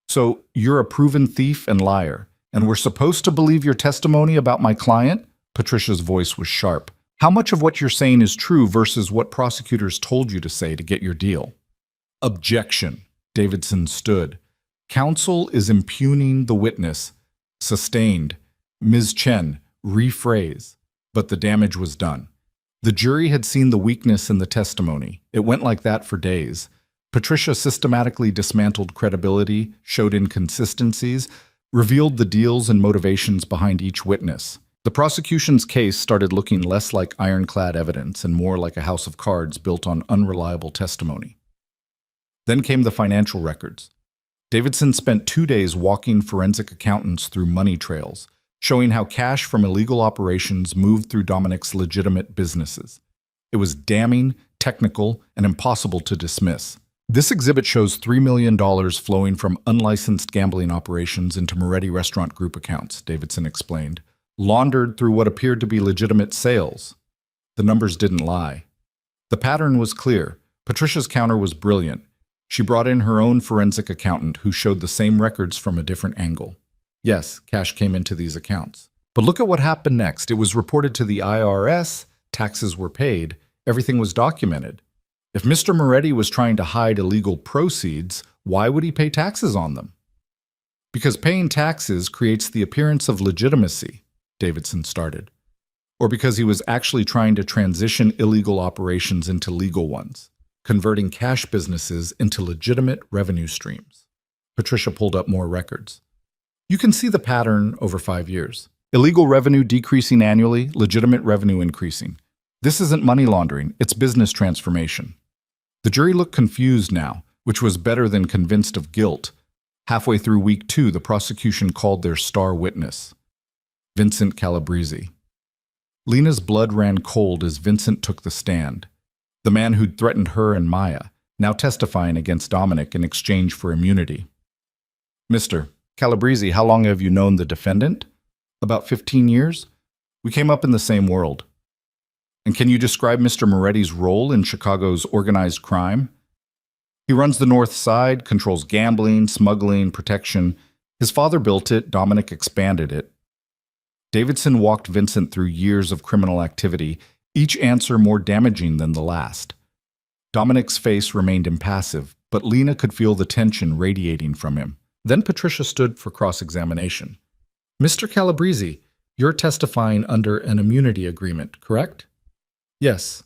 So you're a proven thief and liar, and we're supposed to believe your testimony about my client? Patricia's voice was sharp. How much of what you're saying is true versus what prosecutors told you to say to get your deal? Objection. Davidson stood. Counsel is impugning the witness. Sustained. Ms. Chen, rephrase. But the damage was done. The jury had seen the weakness in the testimony. It went like that for days. Patricia systematically dismantled credibility, showed inconsistencies, revealed the deals and motivations behind each witness. The prosecution's case started looking less like ironclad evidence and more like a house of cards built on unreliable testimony. Then came the financial records. Davidson spent 2 days walking forensic accountants through money trails, showing how cash from illegal operations moved through Dominic's legitimate businesses. It was damning, technical, and impossible to dismiss. This exhibit shows $3 million flowing from unlicensed gambling operations into Moretti Restaurant Group accounts, Davidson explained, laundered through what appeared to be legitimate sales. The numbers didn't lie. The pattern was clear. Patricia's counter was brilliant. She brought in her own forensic accountant who showed the same records from a different angle. Yes, cash came into these accounts. But look at what happened next. It was reported to the IRS, taxes were paid, everything was documented. If Mr. Moretti was trying to hide illegal proceeds, why would he pay taxes on them? Because paying taxes creates the appearance of legitimacy, Davidson started. Or because he was actually trying to transition illegal operations into legal ones, converting cash businesses into legitimate revenue streams. Patricia pulled up more records. You can see the pattern over 5 years. Illegal revenue decreasing annually, legitimate revenue increasing. This isn't money laundering, it's business transformation. The jury looked confused now, which was better than convinced of guilt. Halfway through week 2, the prosecution called their star witness, Vincent Calabrese. Lena's blood ran cold as Vincent took the stand. The man who'd threatened her and Maya, now testifying against Dominic in exchange for immunity. Mr. Calabrese, how long have you known the defendant? About 15 years. We came up in the same world. And can you describe Mr. Moretti's role in Chicago's organized crime? He runs the North Side, controls gambling, smuggling, protection. His father built it, Dominic expanded it. Davidson walked Vincent through years of criminal activity, each answer more damaging than the last. Dominic's face remained impassive, but Lena could feel the tension radiating from him. Then Patricia stood for cross-examination. Mr. Calabrese, you're testifying under an immunity agreement, correct? Yes.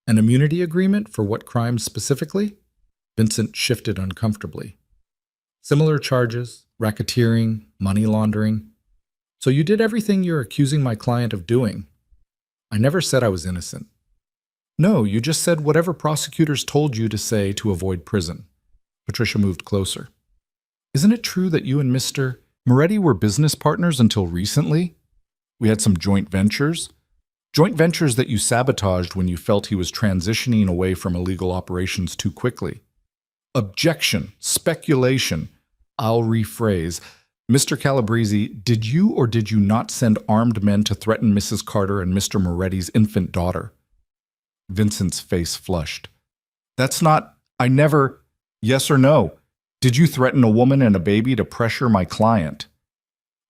An immunity agreement for what crimes specifically? Vincent shifted uncomfortably. Similar charges, racketeering, money laundering. So you did everything you're accusing my client of doing. I never said I was innocent. No, you just said whatever prosecutors told you to say to avoid prison. Patricia moved closer. Isn't it true that you and Mr. Moretti were business partners until recently? We had some joint ventures. Joint ventures that you sabotaged when you felt he was transitioning away from illegal operations too quickly. Objection, speculation. I'll rephrase. Mr. Calabrese, did you or did you not send armed men to threaten Mrs. Carter and Mr. Moretti's infant daughter? Vincent's face flushed. That's not… I never… Yes or no? Did you threaten a woman and a baby to pressure my client?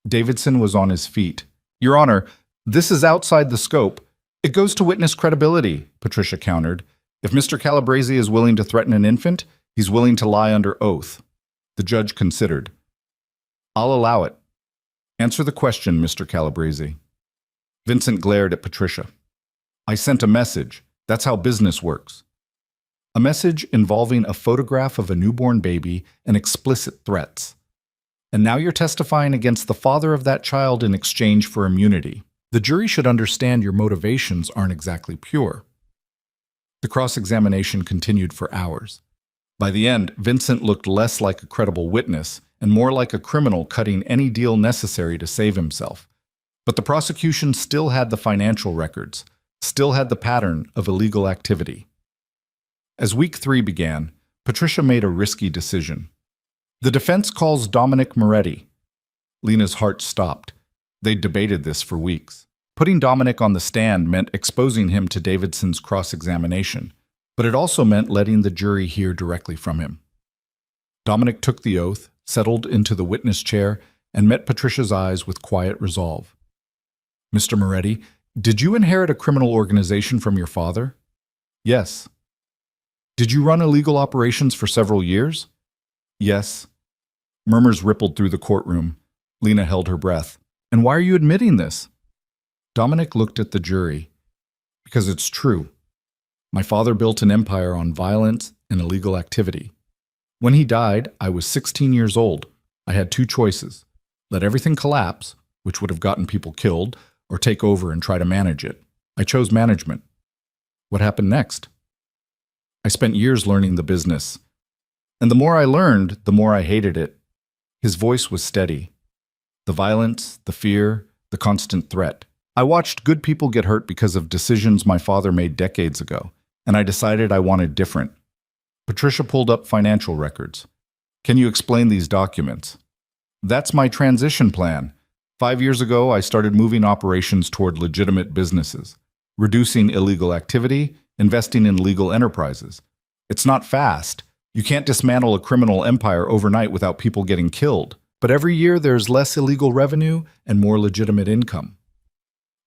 Davidson was on his feet. Your Honor, this is outside the scope. It goes to witness credibility, Patricia countered. If Mr. Calabrese is willing to threaten an infant, he's willing to lie under oath. The judge considered. I'll allow it. Answer the question, Mr. Calabrese. Vincent glared at Patricia. I sent a message. That's how business works. A message involving a photograph of a newborn baby and explicit threats. And now you're testifying against the father of that child in exchange for immunity. The jury should understand your motivations aren't exactly pure. The cross-examination continued for hours. By the end, Vincent looked less like a credible witness and more like a criminal cutting any deal necessary to save himself. But the prosecution still had the financial records, still had the pattern of illegal activity. As week 3 began, Patricia made a risky decision. The defense calls Dominic Moretti. Lena's heart stopped. They'd debated this for weeks. Putting Dominic on the stand meant exposing him to Davidson's cross-examination, but it also meant letting the jury hear directly from him. Dominic took the oath, settled into the witness chair, and met Patricia's eyes with quiet resolve. Mr. Moretti, did you inherit a criminal organization from your father? Yes. Did you run illegal operations for several years? Yes. Murmurs rippled through the courtroom. Lena held her breath. And why are you admitting this? Dominic looked at the jury. Because it's true. My father built an empire on violence and illegal activity. When he died, I was 16 years old. I had 2 choices. Let everything collapse, which would have gotten people killed, or take over and try to manage it. I chose management. What happened next? I spent years learning the business. And the more I learned, the more I hated it. His voice was steady. The violence, the fear, the constant threat. I watched good people get hurt because of decisions my father made decades ago, and I decided I wanted different. Patricia pulled up financial records. Can you explain these documents? That's my transition plan. 5 years ago, I started moving operations toward legitimate businesses, reducing illegal activity, investing in legal enterprises. It's not fast. You can't dismantle a criminal empire overnight without people getting killed. But every year there's less illegal revenue and more legitimate income.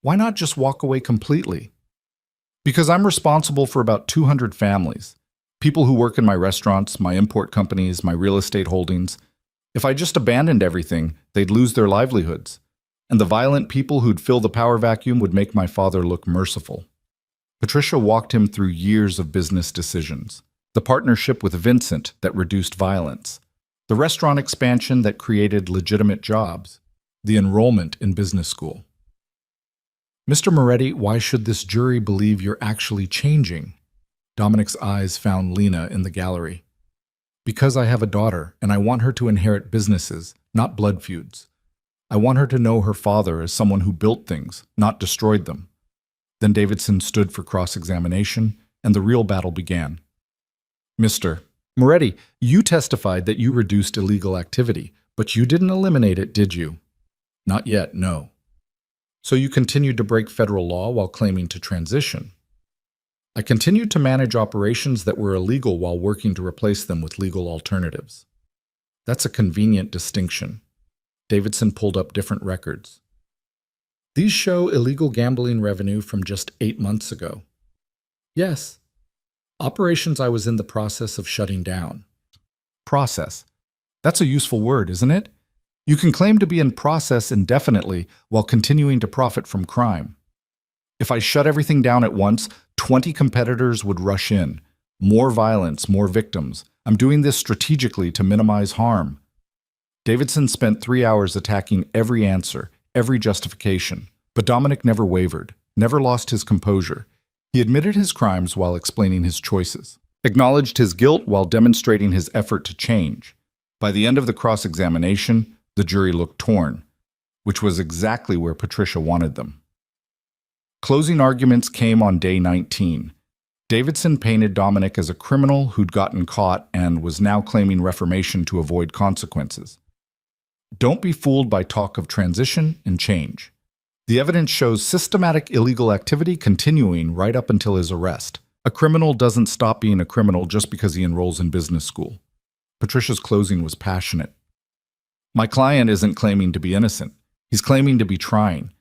Why not just walk away completely? Because I'm responsible for about 200 families. People who work in my restaurants, my import companies, my real estate holdings. If I just abandoned everything, they'd lose their livelihoods. And the violent people who'd fill the power vacuum would make my father look merciful. Patricia walked him through years of business decisions. The partnership with Vincent that reduced violence. The restaurant expansion that created legitimate jobs. The enrollment in business school. Mr. Moretti, why should this jury believe you're actually changing? Dominic's eyes found Lena in the gallery. Because I have a daughter, and I want her to inherit businesses, not blood feuds. I want her to know her father as someone who built things, not destroyed them. Then Davidson stood for cross-examination, and the real battle began. Mr. Moretti, you testified that you reduced illegal activity, but you didn't eliminate it, did you? Not yet, no. So you continued to break federal law while claiming to transition. I continued to manage operations that were illegal while working to replace them with legal alternatives. That's a convenient distinction. Davidson pulled up different records. These show illegal gambling revenue from just 8 months ago. Yes. Operations I was in the process of shutting down. Process. That's a useful word, isn't it? You can claim to be in process indefinitely while continuing to profit from crime. If I shut everything down at once, 20 competitors would rush in. More violence, more victims. I'm doing this strategically to minimize harm. Davidson spent 3 hours attacking every answer, every justification. But Dominic never wavered, never lost his composure. He admitted his crimes while explaining his choices, acknowledged his guilt while demonstrating his effort to change. By the end of the cross-examination, the jury looked torn, which was exactly where Patricia wanted them. Closing arguments came on day 19. Davidson painted Dominic as a criminal who'd gotten caught and was now claiming reformation to avoid consequences. Don't be fooled by talk of transition and change. The evidence shows systematic illegal activity continuing right up until his arrest. A criminal doesn't stop being a criminal just because he enrolls in business school. Patricia's closing was passionate. My client isn't claiming to be innocent. He's claiming to be trying.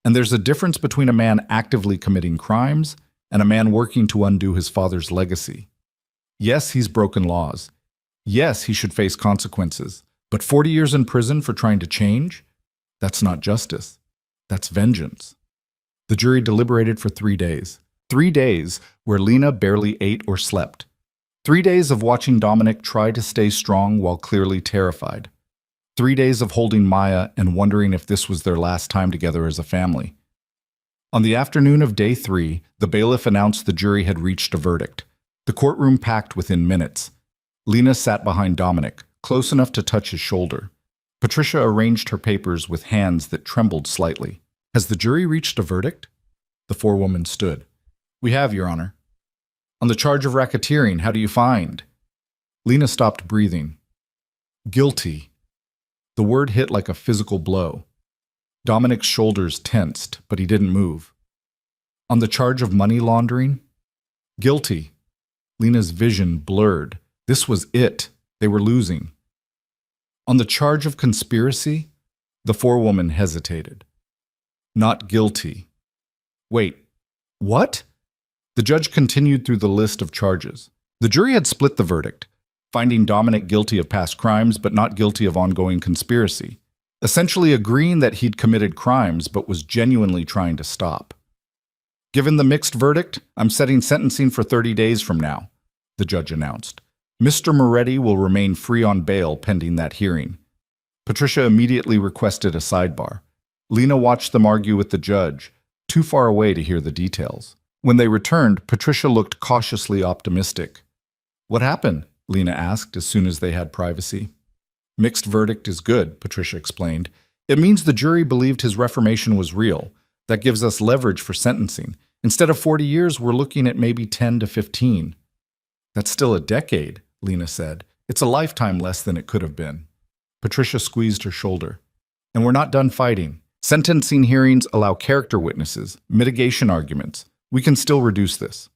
And there's a difference between a man actively committing crimes and a man working to undo his father's legacy. Yes, he's broken laws. Yes, he should face consequences. But 40 years in prison for trying to change? That's not justice. That's vengeance. The jury deliberated for 3 days. 3 days where Lena barely ate or slept. 3 days of watching Dominic try to stay strong while clearly terrified. 3 days of holding Maya and wondering if this was their last time together as a family. On the afternoon of day 3, the bailiff announced the jury had reached a verdict. The courtroom packed within minutes. Lena sat behind Dominic, close enough to touch his shoulder. Patricia arranged her papers with hands that trembled slightly. Has the jury reached a verdict? The forewoman stood. We have, Your Honor. On the charge of racketeering, how do you find? Lena stopped breathing. Guilty. The word hit like a physical blow. Dominic's shoulders tensed, but he didn't move. On the charge of money laundering? Guilty. Lena's vision blurred. This was it. They were losing. On the charge of conspiracy? The forewoman hesitated. Not guilty. Wait, what? The judge continued through the list of charges. The jury had split the verdict, finding Dominic guilty of past crimes but not guilty of ongoing conspiracy, essentially agreeing that he'd committed crimes but was genuinely trying to stop. Given the mixed verdict, I'm setting sentencing for 30 days from now, the judge announced. Mr. Moretti will remain free on bail pending that hearing. Patricia immediately requested a sidebar. Lena watched them argue with the judge, too far away to hear the details. When they returned, Patricia looked cautiously optimistic. What happened? Lena asked as soon as they had privacy. Mixed verdict is good, Patricia explained. It means the jury believed his reformation was real. That gives us leverage for sentencing. Instead of 40 years, we're looking at maybe 10 to 15. That's still a decade, Lena said. It's a lifetime less than it could have been. Patricia squeezed her shoulder. And we're not done fighting. Sentencing hearings allow character witnesses, mitigation arguments. We can still reduce this.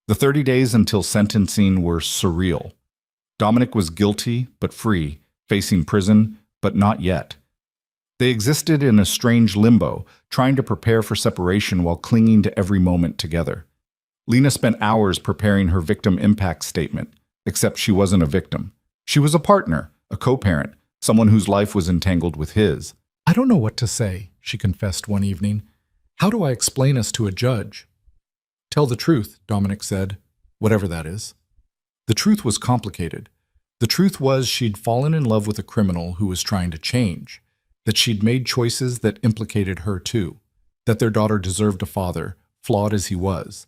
The 30 days until sentencing were surreal. Dominic was guilty but free, facing prison, but not yet. They existed in a strange limbo, trying to prepare for separation while clinging to every moment together. Lena spent hours preparing her victim impact statement, except she wasn't a victim. She was a partner, a co-parent, someone whose life was entangled with his. I don't know what to say, she confessed one evening. How do I explain us to a judge? Tell the truth, Dominic said, whatever that is. The truth was complicated. The truth was she'd fallen in love with a criminal who was trying to change, that she'd made choices that implicated her too, that their daughter deserved a father, flawed as he was.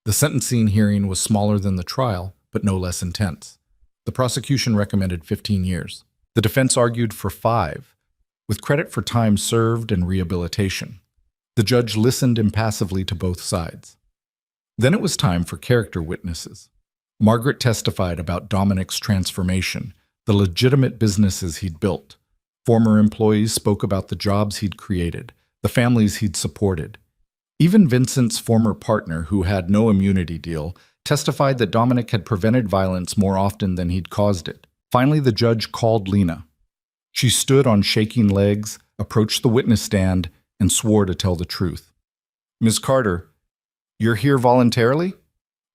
The sentencing hearing was smaller than the trial, but no less intense. The prosecution recommended 15 years. The defense argued for 5, with credit for time served and rehabilitation. The judge listened impassively to both sides. Then it was time for character witnesses. Margaret testified about Dominic's transformation, the legitimate businesses he'd built. Former employees spoke about the jobs he'd created, the families he'd supported. Even Vincent's former partner, who had no immunity deal, testified that Dominic had prevented violence more often than he'd caused it. Finally, the judge called Lena. She stood on shaking legs, approached the witness stand, and swore to tell the truth. Ms. Carter, you're here voluntarily?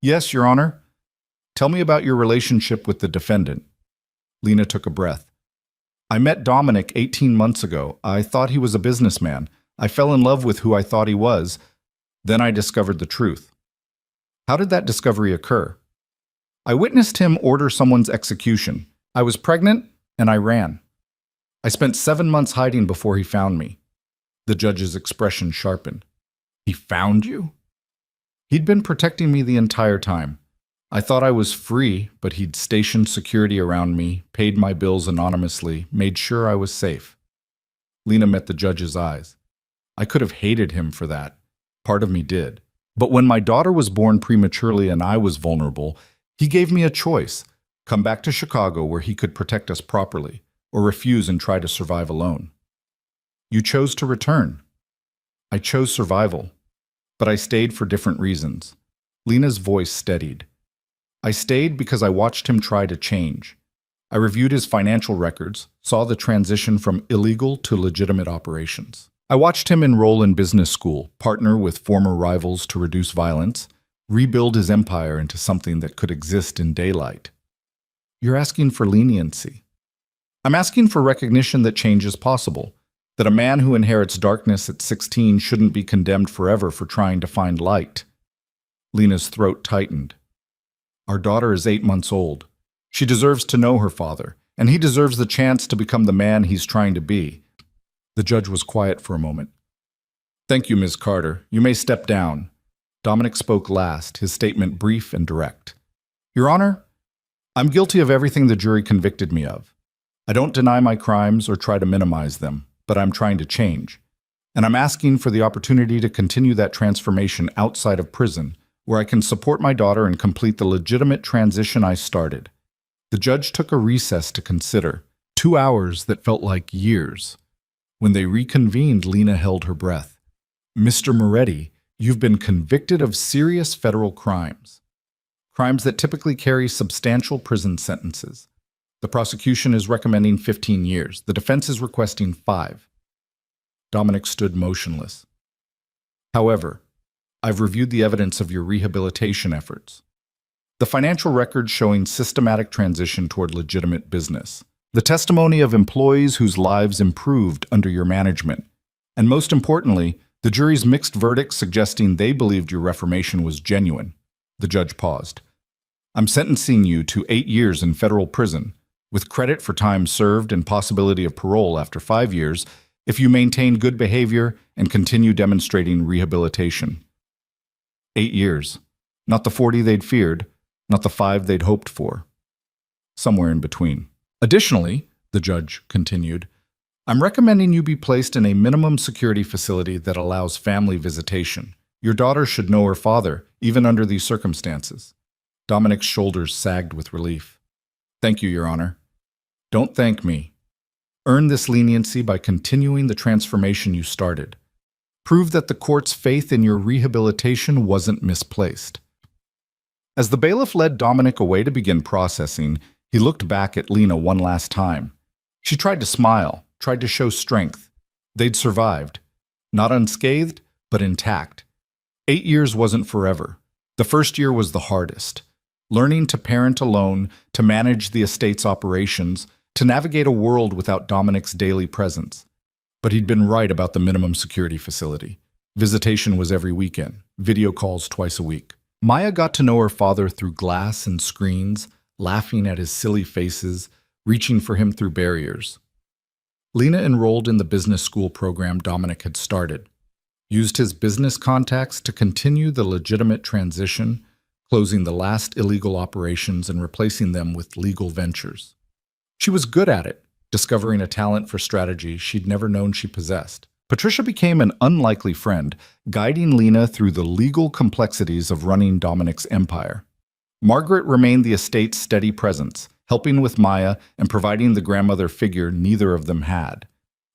Yes, Your Honor. Tell me about your relationship with the defendant. Lena took a breath. I met Dominic 18 months ago. I thought he was a businessman. I fell in love with who I thought he was. Then I discovered the truth. How did that discovery occur? I witnessed him order someone's execution. I was pregnant, and I ran. I spent 7 months hiding before he found me. The judge's expression sharpened. He found you? He'd been protecting me the entire time. I thought I was free, but he'd stationed security around me, paid my bills anonymously, made sure I was safe. Lena met the judge's eyes. I could have hated him for that. Part of me did. But when my daughter was born prematurely and I was vulnerable, he gave me a choice. Come back to Chicago where he could protect us properly, or refuse and try to survive alone. You chose to return. I chose survival, but I stayed for different reasons. Lena's voice steadied. I stayed because I watched him try to change. I reviewed his financial records, saw the transition from illegal to legitimate operations. I watched him enroll in business school, partner with former rivals to reduce violence, rebuild his empire into something that could exist in daylight. You're asking for leniency. I'm asking for recognition that change is possible, that a man who inherits darkness at 16 shouldn't be condemned forever for trying to find light. Lena's throat tightened. Our daughter is 8 months old. She deserves to know her father, and he deserves the chance to become the man he's trying to be. The judge was quiet for a moment. Thank you, Ms. Carter. You may step down. Dominic spoke last, his statement brief and direct. Your Honor, I'm guilty of everything the jury convicted me of. I don't deny my crimes or try to minimize them, but I'm trying to change. And I'm asking for the opportunity to continue that transformation outside of prison, where I can support my daughter and complete the legitimate transition I started. The judge took a recess to consider, 2 hours that felt like years. When they reconvened, Lena held her breath. Mr. Moretti, you've been convicted of serious federal crimes. Crimes that typically carry substantial prison sentences. The prosecution is recommending 15 years. The defense is requesting 5. Dominic stood motionless. However, I've reviewed the evidence of your rehabilitation efforts. The financial records showing systematic transition toward legitimate business. The testimony of employees whose lives improved under your management. And most importantly, the jury's mixed verdict suggesting they believed your reformation was genuine. The judge paused. I'm sentencing you to 8 years in federal prison, with credit for time served and possibility of parole after 5 years if you maintain good behavior and continue demonstrating rehabilitation. 8 years. Not the 40 they'd feared, not the 5 they'd hoped for. Somewhere in between. Additionally, the judge continued, I'm recommending you be placed in a minimum security facility that allows family visitation. Your daughter should know her father, even under these circumstances. Dominic's shoulders sagged with relief. Thank you, Your Honor. Don't thank me. Earn this leniency by continuing the transformation you started. Prove that the court's faith in your rehabilitation wasn't misplaced. As the bailiff led Dominic away to begin processing, he looked back at Lena one last time. She tried to smile, tried to show strength. They'd survived. Not unscathed, but intact. 8 years wasn't forever. The first year was the hardest. Learning to parent alone, to manage the estate's operations, to navigate a world without Dominic's daily presence. But he'd been right about the minimum security facility. Visitation was every weekend, video calls twice a week. Maya got to know her father through glass and screens, laughing at his silly faces, reaching for him through barriers. Lena enrolled in the business school program Dominic had started, used his business contacts to continue the legitimate transition, closing the last illegal operations and replacing them with legal ventures. She was good at it, discovering a talent for strategy she'd never known she possessed. Patricia became an unlikely friend, guiding Lena through the legal complexities of running Dominic's empire. Margaret remained the estate's steady presence, helping with Maya and providing the grandmother figure neither of them had.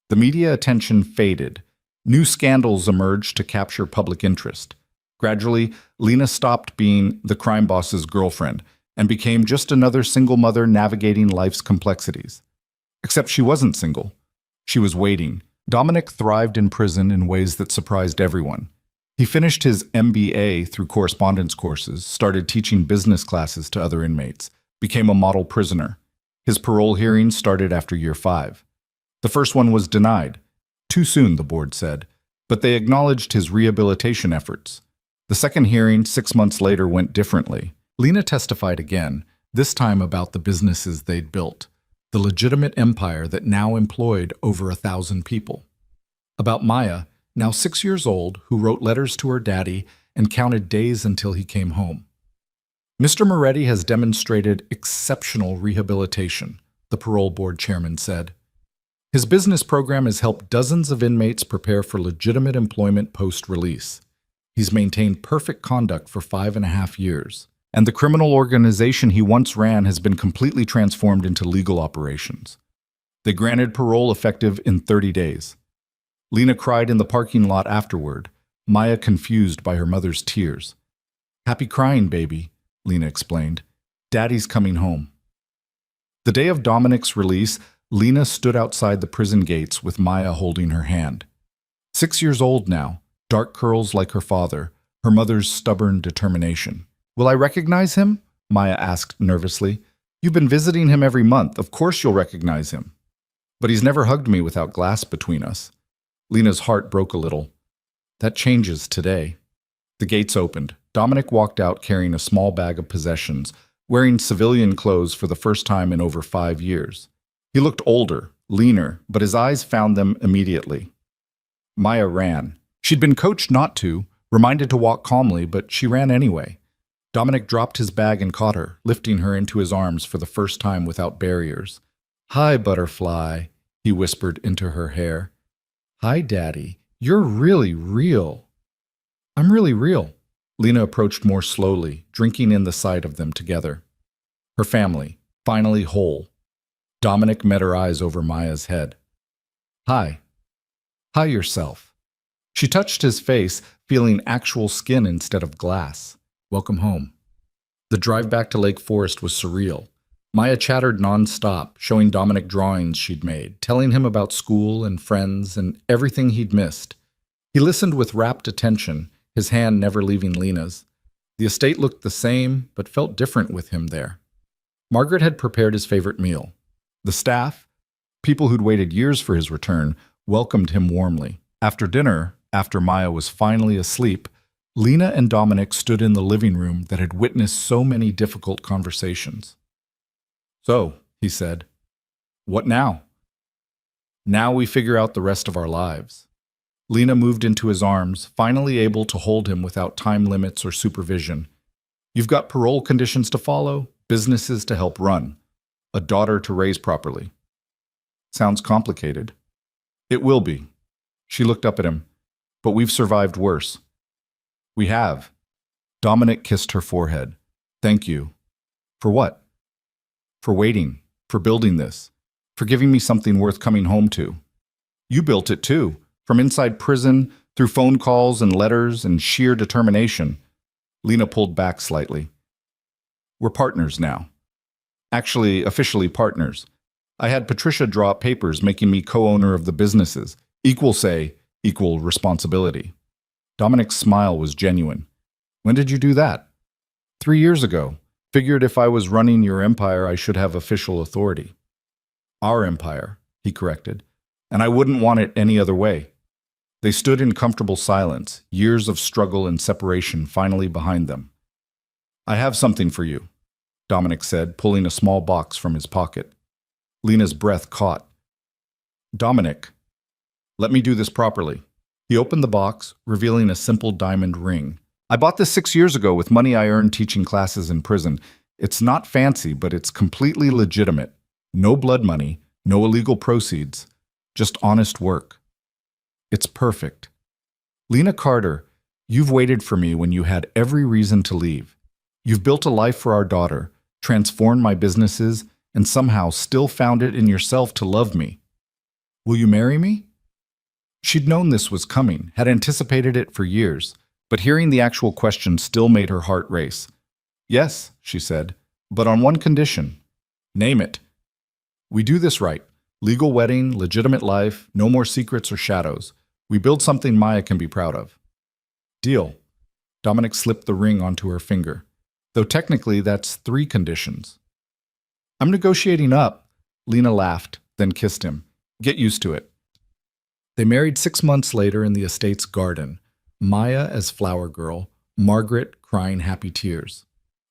The media attention faded. New scandals emerged to capture public interest. Gradually, Lena stopped being the crime boss's girlfriend and became just another single mother navigating life's complexities. Except she wasn't single. She was waiting. Dominic thrived in prison in ways that surprised everyone. He finished his MBA through correspondence courses, started teaching business classes to other inmates, became a model prisoner. His parole hearings started after year 5. The first one was denied. Too soon, the board said, but they acknowledged his rehabilitation efforts. The second hearing, 6 months later, went differently. Lena testified again, this time about the businesses they'd built, the legitimate empire that now employed over 1,000 people. About Maya, now 6 years old, who wrote letters to her daddy and counted days until he came home. Mr. Moretti has demonstrated exceptional rehabilitation, the parole board chairman said. His business program has helped dozens of inmates prepare for legitimate employment post-release. He's maintained perfect conduct for 5.5 years, and the criminal organization he once ran has been completely transformed into legal operations. They granted parole effective in 30 days. Lena cried in the parking lot afterward, Maya confused by her mother's tears. Happy crying, baby, Lena explained. Daddy's coming home. The day of Dominic's release, Lena stood outside the prison gates with Maya holding her hand. 6 years old now, dark curls like her father, her mother's stubborn determination. Will I recognize him? Maya asked nervously. You've been visiting him every month. Of course you'll recognize him. But he's never hugged me without glass between us. Lena's heart broke a little. That changes today. The gates opened. Dominic walked out carrying a small bag of possessions, wearing civilian clothes for the first time in over 5 years. He looked older, leaner, but his eyes found them immediately. Maya ran. She'd been coached not to, reminded to walk calmly, but she ran anyway. Dominic dropped his bag and caught her, lifting her into his arms for the first time without barriers. Hi, butterfly, he whispered into her hair. Hi, Daddy. You're really real. I'm really real. Lena approached more slowly, drinking in the sight of them together. Her family, finally whole. Dominic met her eyes over Maya's head. Hi. Hi yourself. She touched his face, feeling actual skin instead of glass. Welcome home. The drive back to Lake Forest was surreal. Maya chattered non-stop, showing Dominic drawings she'd made, telling him about school and friends and everything he'd missed. He listened with rapt attention, his hand never leaving Lena's. The estate looked the same, but felt different with him there. Margaret had prepared his favorite meal. The staff, people who'd waited years for his return, welcomed him warmly. After dinner, after Maya was finally asleep, Lena and Dominic stood in the living room that had witnessed so many difficult conversations. So, he said, what now? Now we figure out the rest of our lives. Lena moved into his arms, finally able to hold him without time limits or supervision. You've got parole conditions to follow, businesses to help run, a daughter to raise properly. Sounds complicated. It will be. She looked up at him. But we've survived worse. We have. Dominic kissed her forehead. Thank you. For what? For waiting, for building this, for giving me something worth coming home to. You built it too, from inside prison, through phone calls and letters and sheer determination. Lena pulled back slightly. We're partners now. Actually, officially partners. I had Patricia draw up papers making me co-owner of the businesses. Equal say, equal responsibility. Dominic's smile was genuine. When did you do that? 3 years ago. Figured if I was running your empire, I should have official authority. Our empire, he corrected, and I wouldn't want it any other way. They stood in comfortable silence, years of struggle and separation finally behind them. I have something for you, Dominic said, pulling a small box from his pocket. Lena's breath caught. Dominic, let me do this properly. He opened the box, revealing a simple diamond ring. I bought this 6 years ago with money I earned teaching classes in prison. It's not fancy, but it's completely legitimate. No blood money, no illegal proceeds, just honest work. It's perfect. Lena Carter, you've waited for me when you had every reason to leave. You've built a life for our daughter, transformed my businesses, and somehow still found it in yourself to love me. Will you marry me? She'd known this was coming, had anticipated it for years, but hearing the actual question still made her heart race. Yes, she said, but on one condition. Name it. We do this right. Legal wedding, legitimate life, no more secrets or shadows. We build something Maya can be proud of. Deal. Dominic slipped the ring onto her finger. Though technically that's 3 conditions. I'm negotiating up. Lena laughed, then kissed him. Get used to it. They married 6 months later in the estate's garden. Maya as flower girl, Margaret crying happy tears.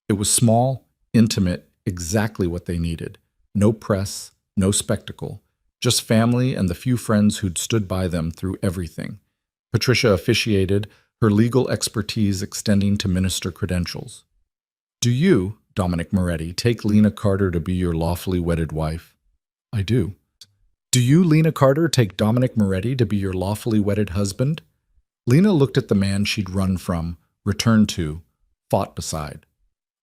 It was small, intimate, exactly what they needed. No press, no spectacle, just family and the few friends who'd stood by them through everything. Patricia officiated, her legal expertise extending to minister credentials. Do you, Dominic Moretti, take Lena Carter to be your lawfully wedded wife? I do. Do you, Lena Carter, take Dominic Moretti to be your lawfully wedded husband? Lena looked at the man she'd run from, returned to, fought beside.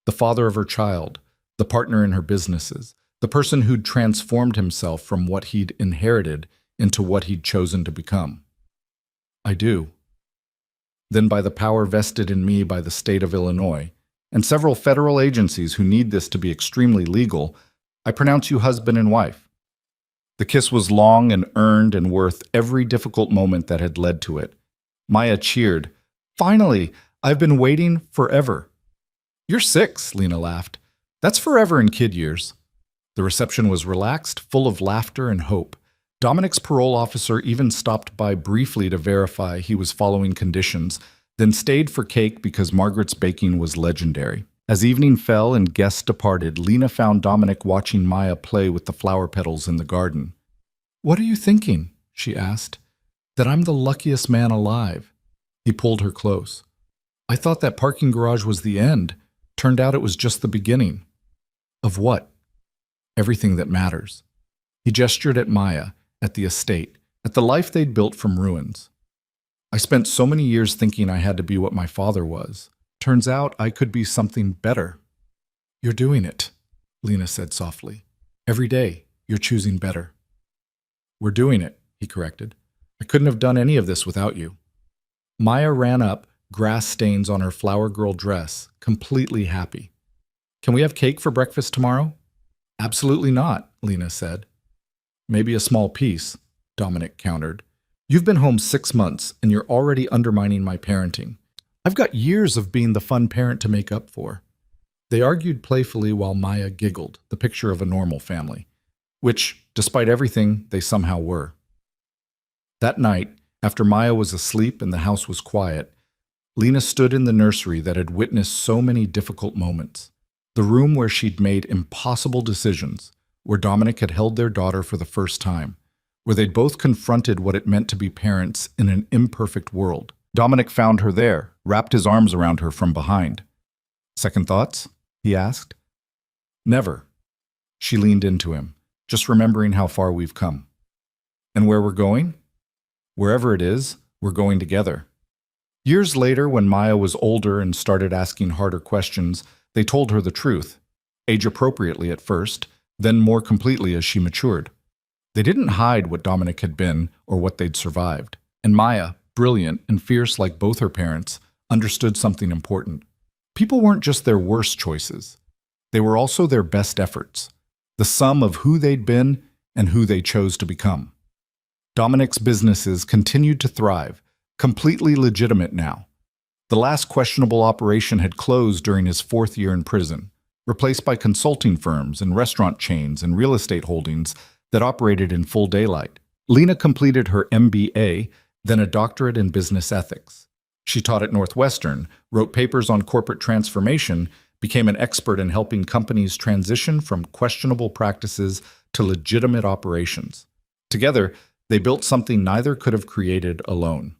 The father of her child, the partner in her businesses, the person who'd transformed himself from what he'd inherited into what he'd chosen to become. I do. Then by the power vested in me by the state of Illinois, and several federal agencies who need this to be extremely legal, I pronounce you husband and wife. The kiss was long and earned and worth every difficult moment that had led to it. Maya cheered. Finally, I've been waiting forever. You're 6, Lena laughed. That's forever in kid years. The reception was relaxed, full of laughter and hope. Dominic's parole officer even stopped by briefly to verify he was following conditions, then stayed for cake because Margaret's baking was legendary. As evening fell and guests departed, Lena found Dominic watching Maya play with the flower petals in the garden. What are you thinking? She asked. That I'm the luckiest man alive. He pulled her close. I thought that parking garage was the end. Turned out it was just the beginning. Of what? Everything that matters. He gestured at Maya, at the estate, at the life they'd built from ruins. I spent so many years thinking I had to be what my father was. Turns out I could be something better. You're doing it, Lena said softly. Every day, you're choosing better. We're doing it, he corrected. I couldn't have done any of this without you. Maya ran up, grass stains on her flower girl dress, completely happy. Can we have cake for breakfast tomorrow? Absolutely not, Lena said. Maybe a small piece, Dominic countered. You've been home 6 months, and you're already undermining my parenting. I've got years of being the fun parent to make up for. They argued playfully while Maya giggled, the picture of a normal family, which, despite everything, they somehow were. That night, after Maya was asleep and the house was quiet, Lena stood in the nursery that had witnessed so many difficult moments, the room where she'd made impossible decisions, where Dominic had held their daughter for the first time, where they'd both confronted what it meant to be parents in an imperfect world. Dominic found her there, wrapped his arms around her from behind. Second thoughts? He asked. Never. She leaned into him, just remembering how far we've come. And where we're going? Wherever it is, we're going together. Years later, when Maya was older and started asking harder questions, they told her the truth, age-appropriately at first, then more completely as she matured. They didn't hide what Dominic had been or what they'd survived. And Maya, brilliant and fierce like both her parents, understood something important. People weren't just their worst choices. They were also their best efforts, the sum of who they'd been and who they chose to become. Dominic's businesses continued to thrive, completely legitimate now. The last questionable operation had closed during his 4th year in prison, replaced by consulting firms and restaurant chains and real estate holdings that operated in full daylight. Lena completed her MBA, then a doctorate in business ethics. She taught at Northwestern, wrote papers on corporate transformation, became an expert in helping companies transition from questionable practices to legitimate operations. Together, they built something neither could have created alone.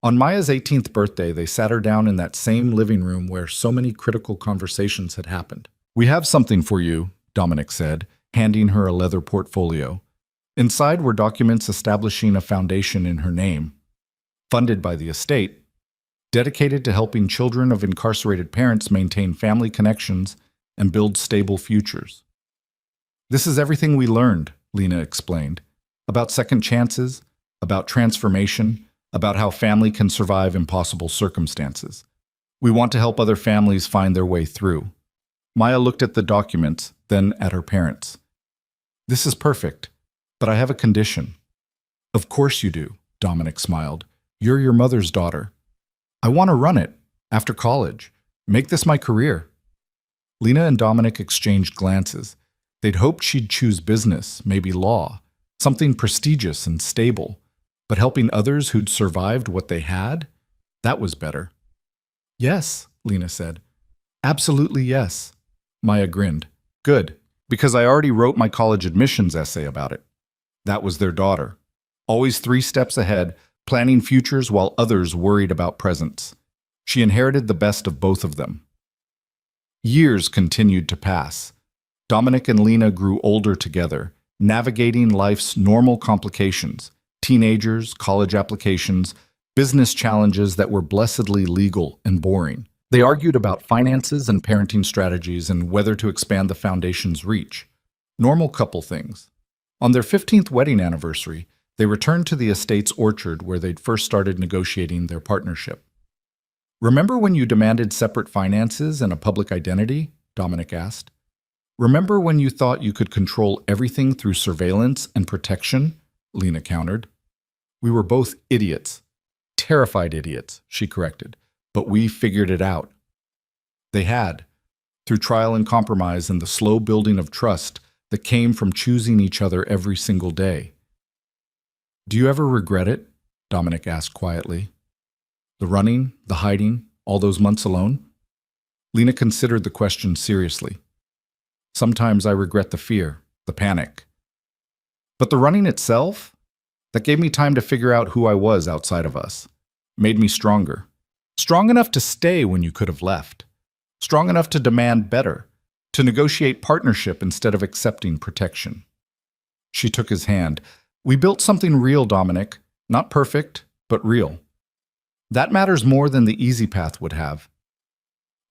On Maya's 18th birthday, they sat her down in that same living room where so many critical conversations had happened. We have something for you, Dominic said, handing her a leather portfolio. Inside were documents establishing a foundation in her name, funded by the estate, dedicated to helping children of incarcerated parents maintain family connections and build stable futures. This is everything we learned, Lena explained, about second chances, about transformation, about how family can survive impossible circumstances. We want to help other families find their way through. Maya looked at the documents, then at her parents. This is perfect, but I have a condition. Of course you do, Dominic smiled. You're your mother's daughter. I want to run it, after college. Make this my career. Lena and Dominic exchanged glances. They'd hoped she'd choose business, maybe law, something prestigious and stable. But helping others who'd survived what they had? That was better. Yes, Lena said. Absolutely yes. Maya grinned. Good, because I already wrote my college admissions essay about it. That was their daughter. Always 3 steps ahead, planning futures while others worried about presents. She inherited the best of both of them. Years continued to pass. Dominic and Lena grew older together, navigating life's normal complications. Teenagers, college applications, business challenges that were blessedly legal and boring. They argued about finances and parenting strategies and whether to expand the foundation's reach. Normal couple things. On their 15th wedding anniversary, they returned to the estate's orchard where they'd first started negotiating their partnership. Remember when you demanded separate finances and a public identity? Dominic asked. Remember when you thought you could control everything through surveillance and protection? Lena countered. We were both idiots. Terrified idiots, she corrected. But we figured it out. They had, through trial and compromise and the slow building of trust that came from choosing each other every single day. Do you ever regret it? Dominic asked quietly. The running, the hiding, all those months alone? Lena considered the question seriously. Sometimes I regret the fear, the panic. But the running itself? That gave me time to figure out who I was outside of us. Made me stronger. Strong enough to stay when you could have left. Strong enough to demand better, to negotiate partnership instead of accepting protection. She took his hand. We built something real, Dominic. Not perfect, but real. That matters more than the easy path would have.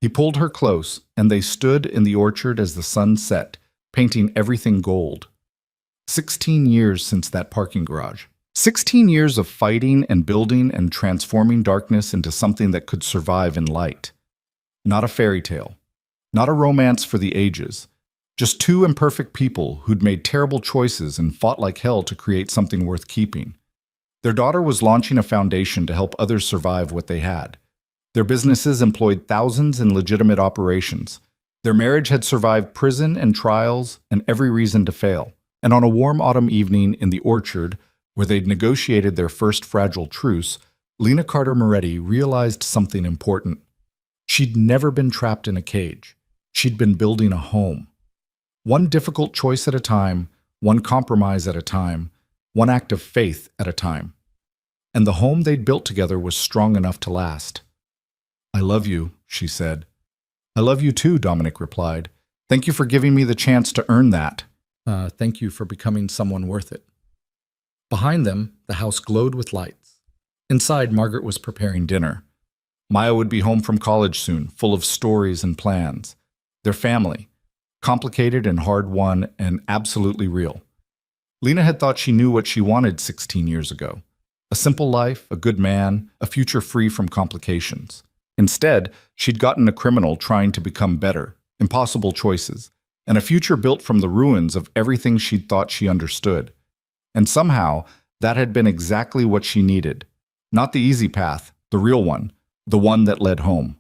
He pulled her close, and they stood in the orchard as the sun set, painting everything gold. 16 years since that parking garage. 16 years of fighting and building and transforming darkness into something that could survive in light. Not a fairy tale. Not a romance for the ages. Just two imperfect people who'd made terrible choices and fought like hell to create something worth keeping. Their daughter was launching a foundation to help others survive what they had. Their businesses employed thousands in legitimate operations. Their marriage had survived prison and trials and every reason to fail. And on a warm autumn evening in the orchard, where they'd negotiated their first fragile truce, Lena Carter Moretti realized something important. She'd never been trapped in a cage. She'd been building a home. One difficult choice at a time, one compromise at a time, one act of faith at a time. And the home they'd built together was strong enough to last. I love you, she said. I love you too, Dominic replied. Thank you for giving me the chance to earn that. Thank you for becoming someone worth it. Behind them, the house glowed with lights. Inside, Margaret was preparing dinner. Maya would be home from college soon, full of stories and plans. Their family, complicated and hard-won and absolutely real. Lena had thought she knew what she wanted 16 years ago. A simple life, a good man, a future free from complications. Instead, she'd gotten a criminal trying to become better, impossible choices, and a future built from the ruins of everything she'd thought she understood. And somehow, that had been exactly what she needed. Not the easy path, the real one, the one that led home.